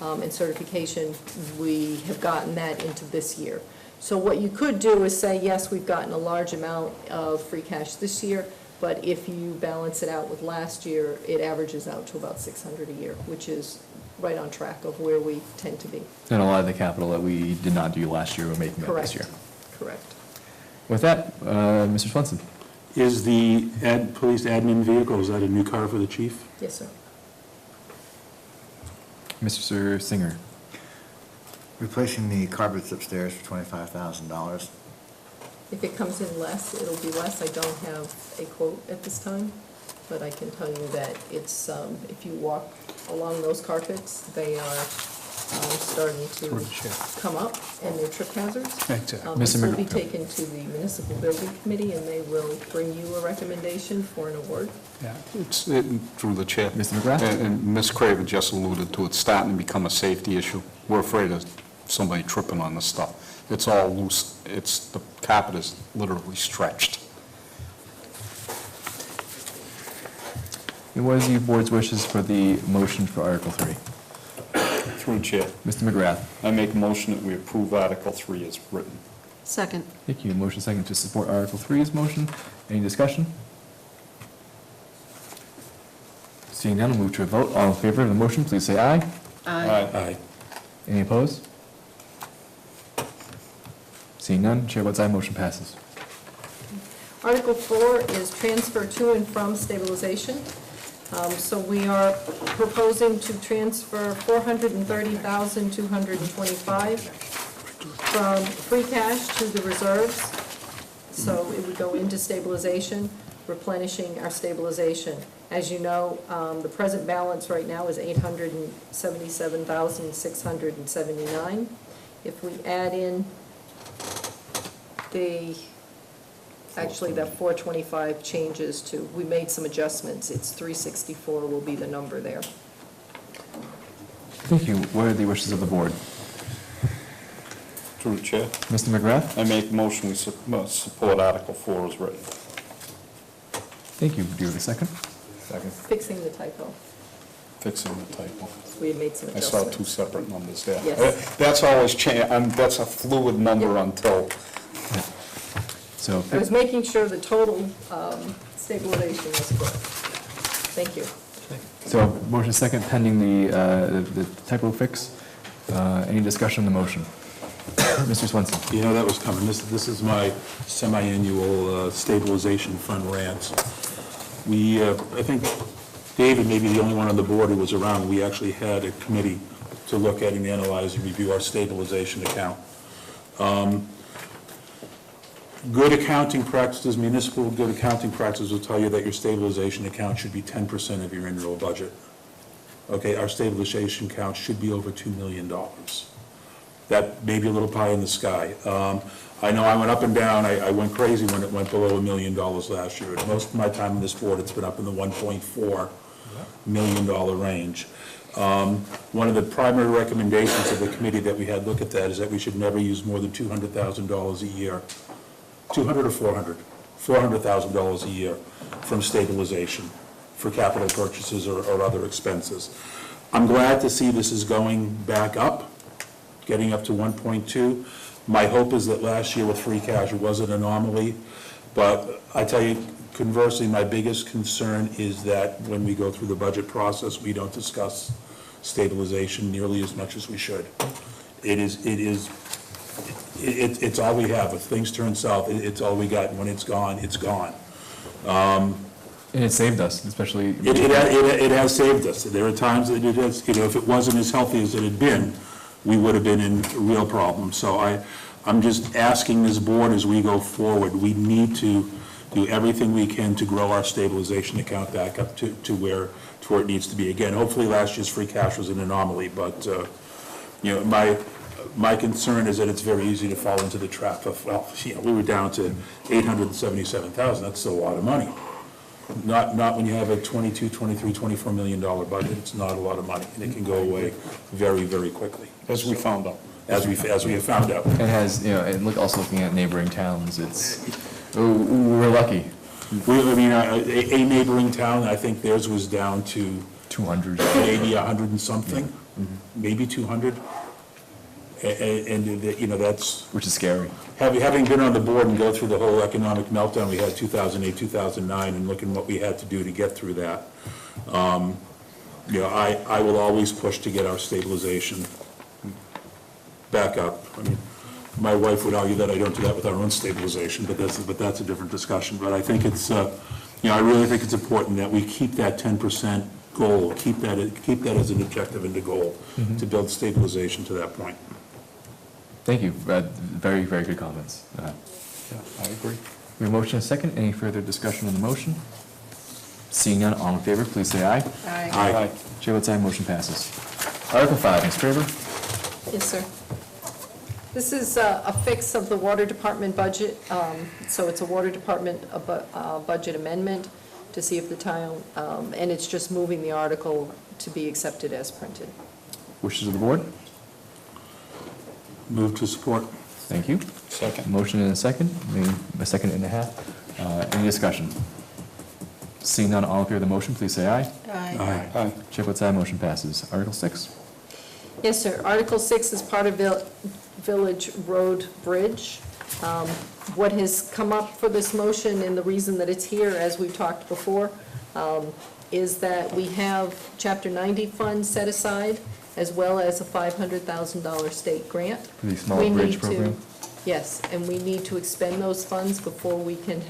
Speaker 4: and certification, we have gotten that into this year. So what you could do is say, yes, we've gotten a large amount of free cash this year, but if you balance it out with last year, it averages out to about 600 a year, which is right on track of where we tend to be.
Speaker 1: And a lot of the capital that we did not do last year, we're making up this year.
Speaker 4: Correct.
Speaker 1: With that, Mr. Swenson.
Speaker 2: Is the police admin vehicle, is that a new car for the chief?
Speaker 4: Yes, sir.
Speaker 1: Mr. Singer.
Speaker 3: Replacing the carpets upstairs for $25,000.
Speaker 4: If it comes in less, it'll be less. I don't have a quote at this time, but I can tell you that it's, if you walk along those carpets, they are starting to come up, and they're trip hazards. This will be taken to the Municipal Building Committee, and they will bring you a recommendation for an award.
Speaker 8: Yeah, it's, through the chair.
Speaker 1: Mr. McGrath?
Speaker 8: And Ms. Craven just alluded to it, starting to become a safety issue. We're afraid of somebody tripping on the stuff. It's all loose. The carpet is literally stretched.
Speaker 1: And what is the board's wishes for the motion for Article 3?
Speaker 8: Through the chair.
Speaker 1: Mr. McGrath.
Speaker 8: I make a motion that we approve Article 3 as written.
Speaker 11: Second.
Speaker 1: Thank you. Motion second to support Article 3's motion. Any discussion? Seeing none, we'll move to a vote. All in favor of the motion, please say aye.
Speaker 2: Aye.
Speaker 1: Any opposed? Seeing none, chair votes aye, motion passes.
Speaker 4: Article 4 is transfer to and from stabilization. So we are proposing to transfer $430,225 from free cash to the reserves. So it would go into stabilization, replenishing our stabilization. As you know, the present balance right now is $877,679. If we add in actually that 425 changes to, we made some adjustments, it's 364 will be the number there.
Speaker 1: Thank you. What are the wishes of the board?
Speaker 8: Through the chair.
Speaker 1: Mr. McGrath?
Speaker 8: I make a motion we support Article 4 as written.
Speaker 1: Thank you. Do you have a second? Second.
Speaker 4: Fixing the typo.
Speaker 8: Fixing the typo.
Speaker 4: We had made some
Speaker 8: I saw
Speaker 4: adjustments.
Speaker 8: two separate numbers there.
Speaker 4: Yes.
Speaker 8: That's always that's a fluid number until.
Speaker 1: So,
Speaker 4: I was making sure the total stabilization was correct. Thank you.
Speaker 1: so motion second pending the typo fix. Any discussion on the motion? Mr. Swenson.
Speaker 2: You know that was coming. This is my semi-annual stabilization fund rant. We, I think David may be the only one on the board who was around. We actually had a committee to look at and analyze and review our stabilization account. Good accounting practices, municipal good accounting practices will tell you that your stabilization account should be 10% of your annual budget. Okay, our stabilization account should be over $2 million. that may be a little pie in the sky. I know I went up and down, I went crazy when it went below $1 million last year. Most of my time in this board, it's been up in the $1.4 million range. One of the primary recommendations of the committee that we had look at that is that we should never use more than $200,000 a year. 200 or 400? $400,000 a year from stabilization for capital purchases or other expenses. I'm glad to see this is going back up, getting up to 1.2. My hope is that last year with free cash was an anomaly, but I tell you, conversely, my biggest concern is that when we go through the budget process, we don't discuss stabilization nearly as much as we should. It's all we have. If things turn south, it's all we got, and when it's gone, it's gone.
Speaker 1: And it saved us, especially.
Speaker 2: It has saved us. There are times that it has, if it wasn't as healthy as it had been, we would have been in real problems. So I'm just asking this board as we go forward, we need to do everything we can to grow our stabilization account back up to where it needs to be. Again, hopefully last year's free cash was an anomaly, but, my concern is that it's very easy to fall into the trap of, well, we were down to $877,000. That's still a lot of money. Not when you have a $22, $23, $24 million budget. It's not a lot of money, and it can go away very, very quickly.
Speaker 8: As we found out.
Speaker 2: As we have found out.
Speaker 1: It has, and also looking at neighboring towns, we're lucky.
Speaker 2: A neighboring town, I think theirs was down to
Speaker 1: 200.
Speaker 2: maybe 100 and something, maybe 200. And that's...
Speaker 1: Which is scary.
Speaker 2: Having been on the board and go through the whole economic meltdown we had 2008, 2009, and looking what we had to do to get through that, I will always push to get our stabilization back up. I mean, my wife would argue that I don't do that with our own stabilization, but that's a different discussion. But I think it's, I really think it's important that we keep that 10% goal, keep that as an objective and a goal to build stabilization to that point.
Speaker 1: Thank you. Very, very good comments.
Speaker 8: Yeah, I agree.
Speaker 1: We have a motion and a second. Any further discussion on the motion? Seeing none, all in favor, please say aye.
Speaker 2: Aye.
Speaker 1: Chair votes aye, motion passes. Article 5, Ms. Craver?
Speaker 4: Yes, sir. This is a fix of the water department budget, so it's a water department budget amendment to see if the town, and it's just moving the article to be accepted as printed.
Speaker 1: Wishes of the board?
Speaker 2: Move to support.
Speaker 1: Thank you.
Speaker 8: Second.
Speaker 1: Motion and a second, maybe a second and a half. Any discussion? Seeing none, all in favor of the motion, please say aye.
Speaker 2: Aye.
Speaker 8: Aye.
Speaker 1: Chair votes aye, motion passes. Article 6?
Speaker 4: Yes, sir. Article 6 is part of Village Road Bridge. What has come up for this motion, and the reason that it's here, as we've talked before, is that we have Chapter 90 funds set aside, as well as a $500,000 state grant.
Speaker 1: For the small
Speaker 4: We
Speaker 1: bridge
Speaker 4: need to-
Speaker 1: program?
Speaker 4: Yes, and we need to expend those funds before we can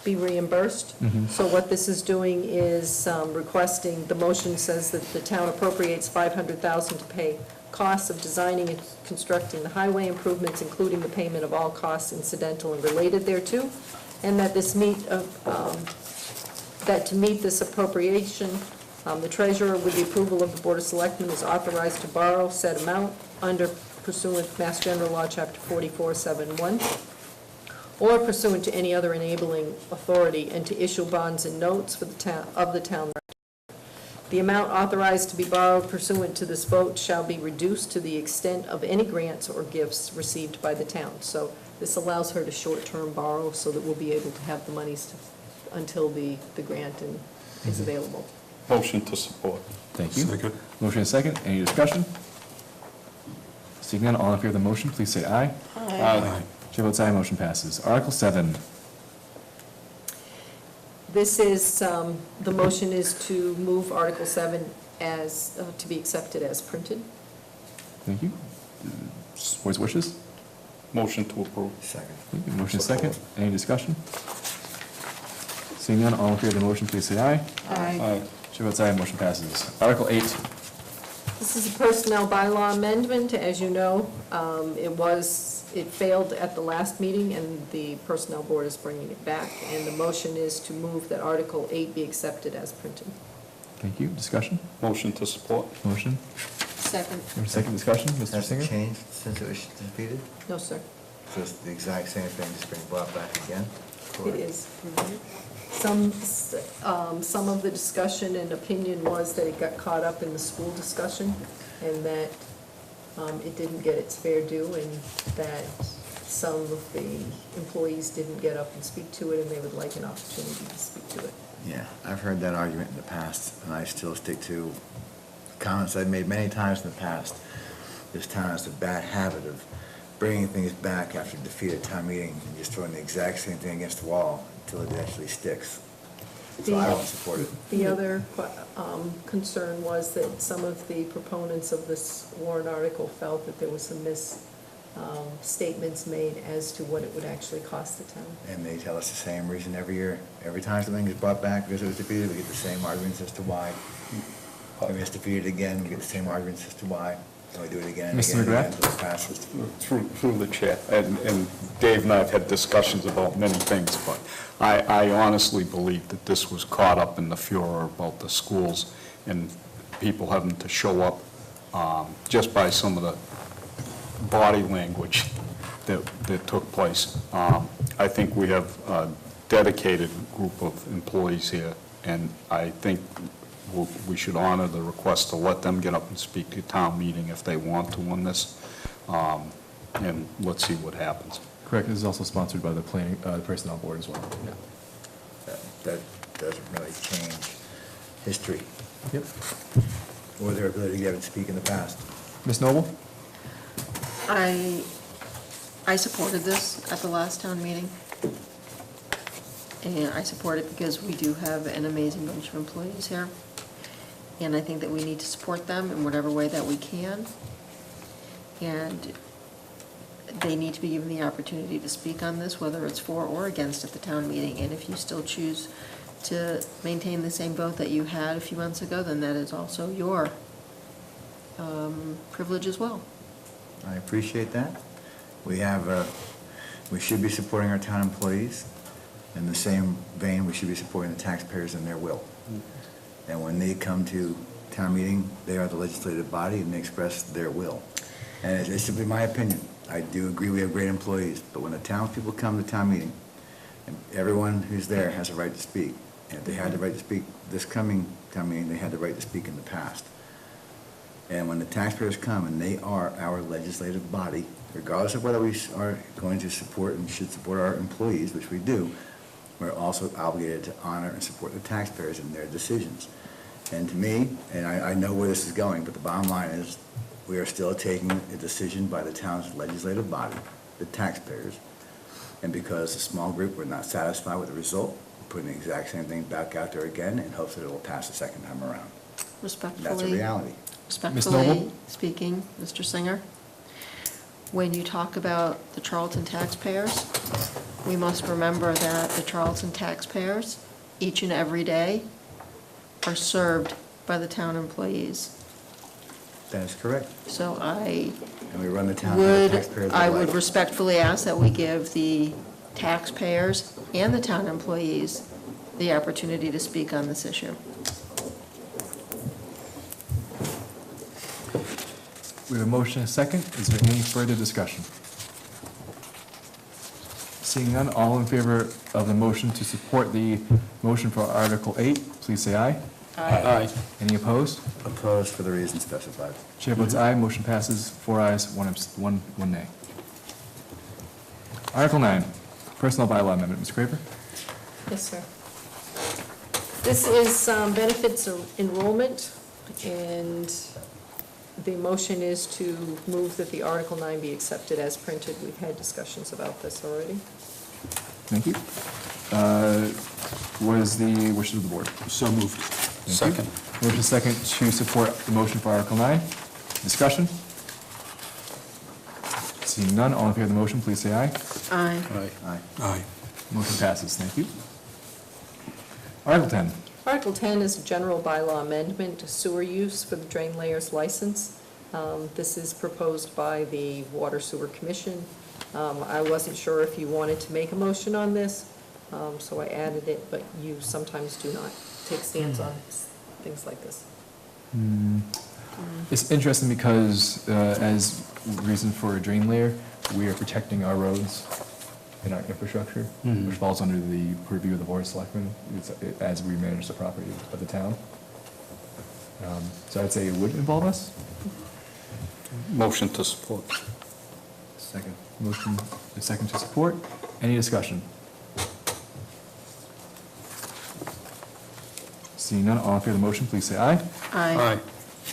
Speaker 4: be reimbursed. So what this is doing is requesting, the motion says that the town appropriates $500,000 to pay costs of designing and constructing the highway improvements, including the payment of all costs incidental and related thereto, and that that to meet this appropriation, the treasurer, with the approval of the Board of Selectmen, is authorized to borrow said amount under pursuant to Mass General Law, Chapter 4471, or pursuant to any other enabling authority, and to issue bonds and notes for the town, of the town. The amount authorized to be borrowed pursuant to this vote shall be reduced to the extent of any grants or gifts received by the town. So this allows her to short-term borrow so that we'll be able to have the monies until the grant is available.
Speaker 8: Motion to support.
Speaker 1: Thank you.
Speaker 2: Second.
Speaker 1: Motion and a second. Any discussion? Seeing none, all in favor of the motion, please say aye.
Speaker 8: Aye.
Speaker 1: Chair votes aye, motion passes. Article 7.
Speaker 4: This is, the motion is to move Article 7 as, to be accepted as printed.
Speaker 1: Thank you. Board's wishes?
Speaker 8: Motion to approve.
Speaker 3: Second.
Speaker 1: Thank you. Motion is second. Any discussion? Seeing none, all in favor of the motion, please say aye.
Speaker 8: Aye.
Speaker 1: Chair votes aye, motion passes. Article 8.
Speaker 4: This is a personnel bylaw amendment. As you know, it failed at the last meeting, and the Personnel Board is bringing it back. And the motion is to move that Article 8 be accepted as printed.
Speaker 1: Thank you. Discussion?
Speaker 8: Motion to support.
Speaker 1: Motion?
Speaker 4: Second.
Speaker 1: Second discussion, Mr.
Speaker 3: Has it
Speaker 1: Singer?
Speaker 3: changed since it was defeated?
Speaker 4: No, sir.
Speaker 3: So it's the exact same thing, just being brought back again?
Speaker 4: It is. Some of the discussion and opinion was that it got caught up in the school discussion, and that it didn't get its fair due, and that some of the employees didn't get up and speak to it, and they would like an opportunity to speak to it.
Speaker 3: Yeah, I've heard that argument in the past, and I still stick to comments I've made many times in the past. This town has a bad habit of bringing things back after defeated town meeting and just throwing the exact same thing against the wall until it actually sticks. So I don't support it.
Speaker 4: The other concern was that some of the proponents of this warrant article felt that there was some misstatements made as to what it would actually cost the town.
Speaker 3: And they tell us the same reason every year. Every time something is brought back because it was defeated, we get the same arguments as to why. When it's defeated again, we get the same arguments as to why. And we do it again and
Speaker 1: Mr.
Speaker 3: again and again
Speaker 1: McGrath?
Speaker 3: until it passes.
Speaker 8: Through the chair, and Dave and I have had discussions about many things, but I honestly believe that this was caught up in the furor about the schools and people having to show up just by some of the body language that took place. I think we have a dedicated group of employees here, and I think we should honor the request to let them get up and speak to town meeting if they want to on this, and let's see what happens.
Speaker 1: Correct, this is also sponsored by the planning, personnel board as well.
Speaker 3: That doesn't really change history
Speaker 1: Yep.
Speaker 3: or their ability to get up and speak in the past.
Speaker 1: Ms. Noble?
Speaker 11: I supported this at the last town meeting, and I support it because we do have an amazing bunch of employees here, and I think that we need to support them in whatever way that we can, and they need to be given the opportunity to speak on this, whether it's for or against at the town meeting, and if you still choose to maintain the same vote that you had a few months ago, then that is also your privilege as well.
Speaker 3: I appreciate that. We should be supporting our town employees. In the same vein, we should be supporting the taxpayers in their will. And when they come to town meeting, they are the legislative body and they express their will. And it's simply my opinion. I do agree we have great employees, but when the townspeople come to town meeting, and everyone who's there has a right to speak, and if they had the right to speak this coming town meeting, they had the right to speak in the past. And when the taxpayers come and they are our legislative body, regardless of whether we are going to support and should support our employees, which we do, we're also obligated to honor and support the taxpayers in their decisions. And to me, and I know where this is going, but the bottom line is we are still taking a decision by the town's legislative body, the taxpayers. And because a small group were not satisfied with the result, we're putting the exact same thing back out there again in hopes that it will pass the second time around.
Speaker 11: Respectfully.
Speaker 3: That's a reality.
Speaker 11: Respectfully speaking, Mr. Singer, when you talk about the Charlton taxpayers, we must remember that the Charlton taxpayers, each and every day, are served by the town employees.
Speaker 3: That is correct.
Speaker 11: So I
Speaker 3: And we run the town how the
Speaker 11: would,
Speaker 3: taxpayers
Speaker 11: I
Speaker 3: would
Speaker 11: would
Speaker 3: like.
Speaker 11: respectfully ask that we give the taxpayers and the town employees the opportunity to speak on this issue.
Speaker 1: We have a motion and a second. Is there any further discussion? Seeing none, all in favor of the motion to support the motion for Article 8, please say aye.
Speaker 8: Aye.
Speaker 1: Any opposed?
Speaker 3: Opposed for the reasons specified.
Speaker 1: Chair votes aye, motion passes, 4 ayes, one nay. Article 9, Personnel Bylaw Amendment. Ms. Craver?
Speaker 4: Yes, sir. This is benefits enrollment, and the motion is to move that the Article 9 be accepted as printed. We've had discussions about this already.
Speaker 1: Thank you. What is the wishes of the board?
Speaker 2: So moved.
Speaker 1: Thank you. Motion second to support the motion for Article 9. Discussion? Seeing none, all in favor of the motion, please say aye.
Speaker 11: Aye.
Speaker 3: Aye.
Speaker 2: Aye.
Speaker 1: Motion passes. Thank you. Article 10.
Speaker 4: Article 10 is a general bylaw amendment to sewer use for the drain layers license. This is proposed by the Water Sewer Commission. I wasn't sure if you wanted to make a motion on this, so I added it, but you sometimes do not take stands on things like this.
Speaker 1: It's interesting because as reason for a drain layer, we are protecting our roads and our infrastructure, which falls under the purview of the Board of Selectmen as we manage the property of the town. So I'd say it would involve us.
Speaker 8: Motion to support.
Speaker 3: Second.
Speaker 1: Motion, a second to support. Any discussion? Seeing none, all in favor of the motion, please say aye.
Speaker 11: Aye.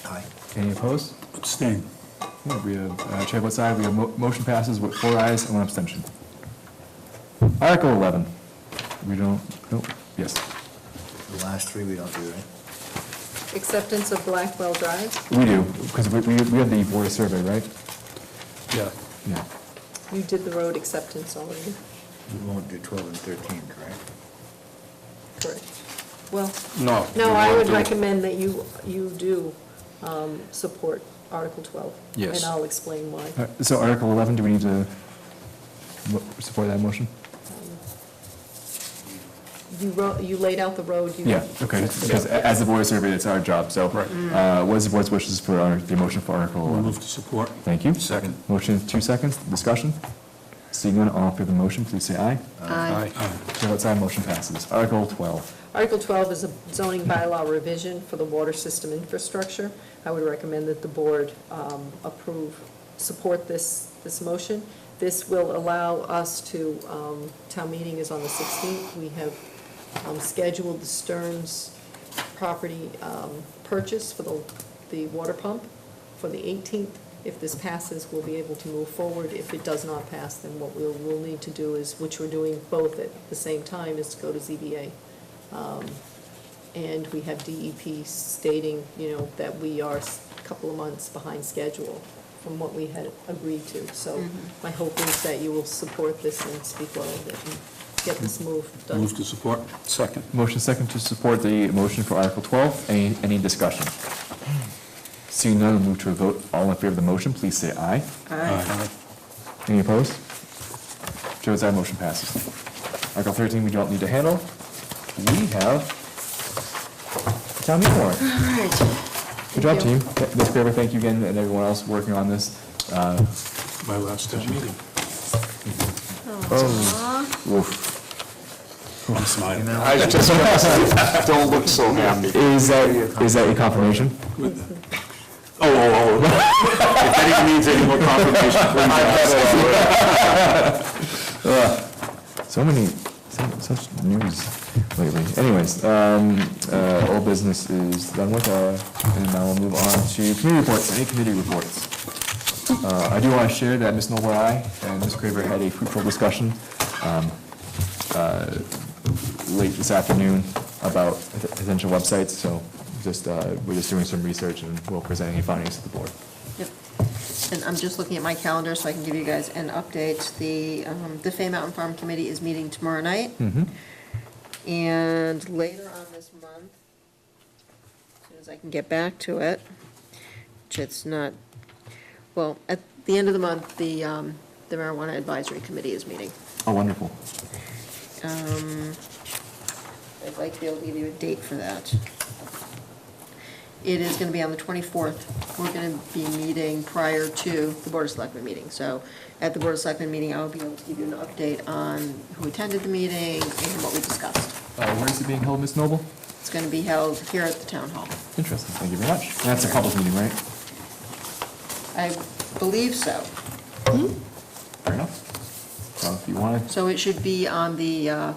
Speaker 3: Aye.
Speaker 1: Any opposed?
Speaker 2: Abstain.
Speaker 1: Yeah, we have, chair votes aye, we have motion passes with 4 ayes and 1 abstention. Article 11. We don't, nope, yes.
Speaker 3: The last three we don't do, right?
Speaker 4: Acceptance of Blackwell Drive.
Speaker 1: We do, because we have the Board of Survey, right?
Speaker 8: Yeah.
Speaker 1: Yeah.
Speaker 4: You did the road acceptance already,
Speaker 3: We won't do 12 and 13, correct?
Speaker 4: correct? Well,
Speaker 8: No.
Speaker 4: no, I
Speaker 8: we
Speaker 4: would
Speaker 8: won't do-
Speaker 4: recommend that you do support Article 12.
Speaker 8: Yes.
Speaker 4: And I'll explain why.
Speaker 1: So Article 11, do we need to support that motion?
Speaker 4: You laid out the road.
Speaker 1: Yeah, okay, because as the Board of Survey, it's our job, so. What is the board's wishes for the motion for Article 11?
Speaker 2: Move to support.
Speaker 1: Thank you.
Speaker 3: Second.
Speaker 1: Motion, 2 seconds, discussion. Seeing none, all in favor of the motion, please say aye.
Speaker 11: Aye.
Speaker 1: Chair votes aye, motion passes. Article 12.
Speaker 4: Article 12 is a zoning bylaw revision for the water system infrastructure. I would recommend that the board support this motion. This will allow us to, town meeting is on the 16th. We have scheduled the Stearns property purchase for the water pump for the 18th. If this passes, we'll be able to move forward. If it does not pass, then what we'll need to do is, which we're doing both at the same time, is to go to ZBA. And we have DEP stating, that we are a couple of months behind schedule from what we had agreed to. So my hope is that you will support this and speak well of it and get this move done.
Speaker 2: Move to support.
Speaker 8: Second.
Speaker 1: Motion second to support the motion for Article 12. Any discussion? Seeing none, we'll move to a vote. All in favor of the motion, please say aye.
Speaker 8: Aye.
Speaker 1: Any opposed? Chair votes aye, motion passes. Article 13, we don't need to handle. We have town meeting warrant.
Speaker 11: All right.
Speaker 1: Good job, team. Ms. Graver, thank you again, and everyone else working on this.
Speaker 2: My last town meeting.
Speaker 1: Oof.
Speaker 2: I'm smiling.
Speaker 8: I was just gonna say, don't look so happy.
Speaker 1: Is that your confirmation?
Speaker 2: If anyone needs any more confirmation, please ask.
Speaker 1: Such news lately. Anyways, old business is done with, and now we'll move on to committee reports. Any committee reports? I do want to share that Ms. Noble and I and Ms. Craver had a fruitful discussion late this afternoon about potential websites, so we're just doing some research and we'll present any findings to the board.
Speaker 11: Yep. And I'm just looking at my calendar so I can give you guys an update. The Fay Mountain Farm Committee is meeting tomorrow night. And later on this month, as soon as I can get back to it, which it's not, well, at the end of the month, the Marijuana Advisory Committee is meeting.
Speaker 1: Oh, wonderful.
Speaker 11: I'd like to be able to give you a date for that. It is going to be on the 24th. We're going to be meeting prior to the Board of Selectmen meeting. So at the Board of Selectmen meeting, I'll be able to give you an update on who attended the meeting and what we discussed.
Speaker 1: Where is it being held, Ms. Noble?
Speaker 11: It's going to be held here at the Town Hall.
Speaker 1: Interesting, thank you very much. And that's a public meeting, right?
Speaker 11: I believe so.
Speaker 1: Fair enough. So if you want to,
Speaker 11: So it should be on the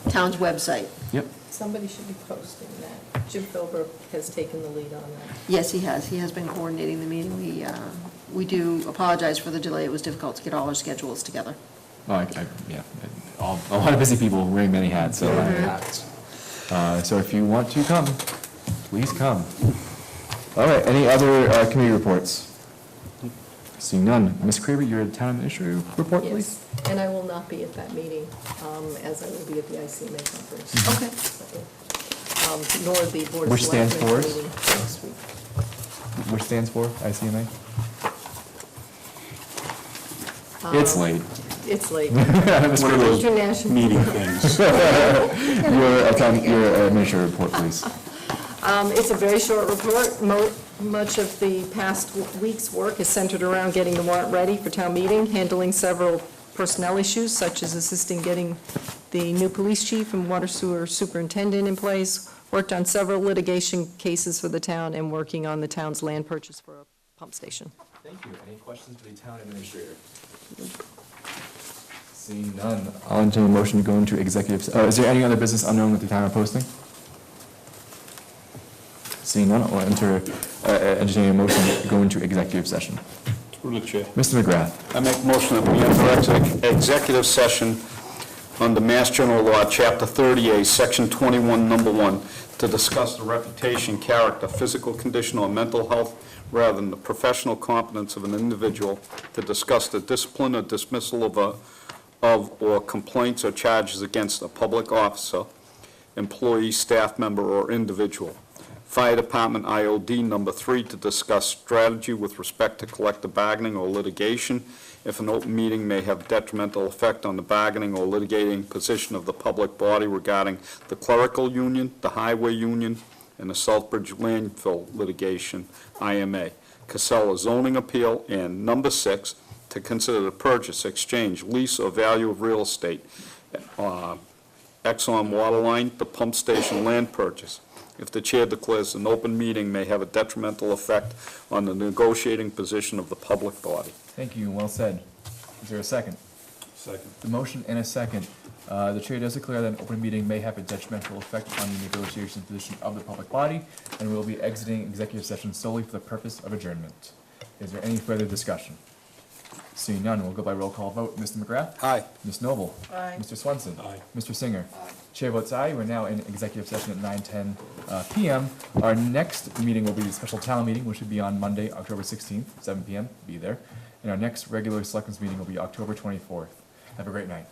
Speaker 11: town's website.
Speaker 1: yep.
Speaker 4: Somebody should be posting that. Jim Philbrook has taken the lead on that.
Speaker 11: Yes, he has. He has been coordinating the meeting. We do apologize for the delay. It was difficult to get all our schedules together.
Speaker 1: Oh, yeah, a lot of busy people wearing many hats, so. So if you want to come, please come. All right, any other committee reports? Seeing none. Ms. Craver, your town administrator report, please?
Speaker 4: Yes, and I will not be at that meeting, as I will be at the ICMA conference.
Speaker 11: Okay.
Speaker 4: Nor the Board of
Speaker 1: Which stands
Speaker 4: Selectmen
Speaker 1: for?
Speaker 4: meeting next week.
Speaker 1: Which stands for ICMA? It's late.
Speaker 4: It's late.
Speaker 1: Ms.
Speaker 2: One of those
Speaker 4: International.
Speaker 2: meeting things.
Speaker 1: Your administrator report, please.
Speaker 4: It's a very short report. Much of the past week's work is centered around getting the warrant ready for town meeting, handling several personnel issues, such as assisting getting the new police chief and water sewer superintendent in place, worked on several litigation cases for the town, and working on the town's land purchase for a pump station.
Speaker 1: Thank you. Any questions for the town administrator? Seeing none, I'll entertain a motion to go into executive, is there any other business unknown with the town are posting? Seeing none, I'll entertain a motion to go into executive session.
Speaker 8: Through the chair.
Speaker 1: Mr. McGrath.
Speaker 8: I make a motion that we enter executive session under Mass General Law, Chapter 30A, Section 21, Number 1, to discuss the reputation, character, physical condition, or mental health rather than the professional competence of an individual, to discuss the discipline or dismissal of or complaints or charges against a public officer, employee, staff member, or individual. Fire Department IOD number 3, to discuss strategy with respect to collective bargaining or litigation if an open meeting may have detrimental effect on the bargaining or litigating position of the public body regarding the clerical union, the highway union, and the Southbridge landfill litigation, IMA. Casella zoning appeal. And number 6, to consider the purchase, exchange, lease, or value of real estate, Exxon Waterline, the pump station land purchase. If the chair declares an open meeting may have a detrimental effect on the negotiating position of the public body.
Speaker 1: Thank you, well said. Is there a second?
Speaker 8: Second.
Speaker 1: The motion and a second. The chair does declare that an open meeting may have a detrimental effect on the negotiation position of the public body, and will be exiting executive session solely for the purpose of adjournment. Is there any further discussion? Seeing none, we'll go by roll call vote. Mr. McGrath?
Speaker 8: Aye.
Speaker 1: Ms. Noble?
Speaker 4: Aye.
Speaker 1: Mr. Swenson?
Speaker 8: Aye.
Speaker 1: Mr. Singer? Chair votes aye. We're now in executive session at 9:10 PM. Our next meeting will be the special town meeting, which will be on Monday, October 16th, 7 PM. Be there. And our next regular selectmen's meeting will be October 24th. Have a great night.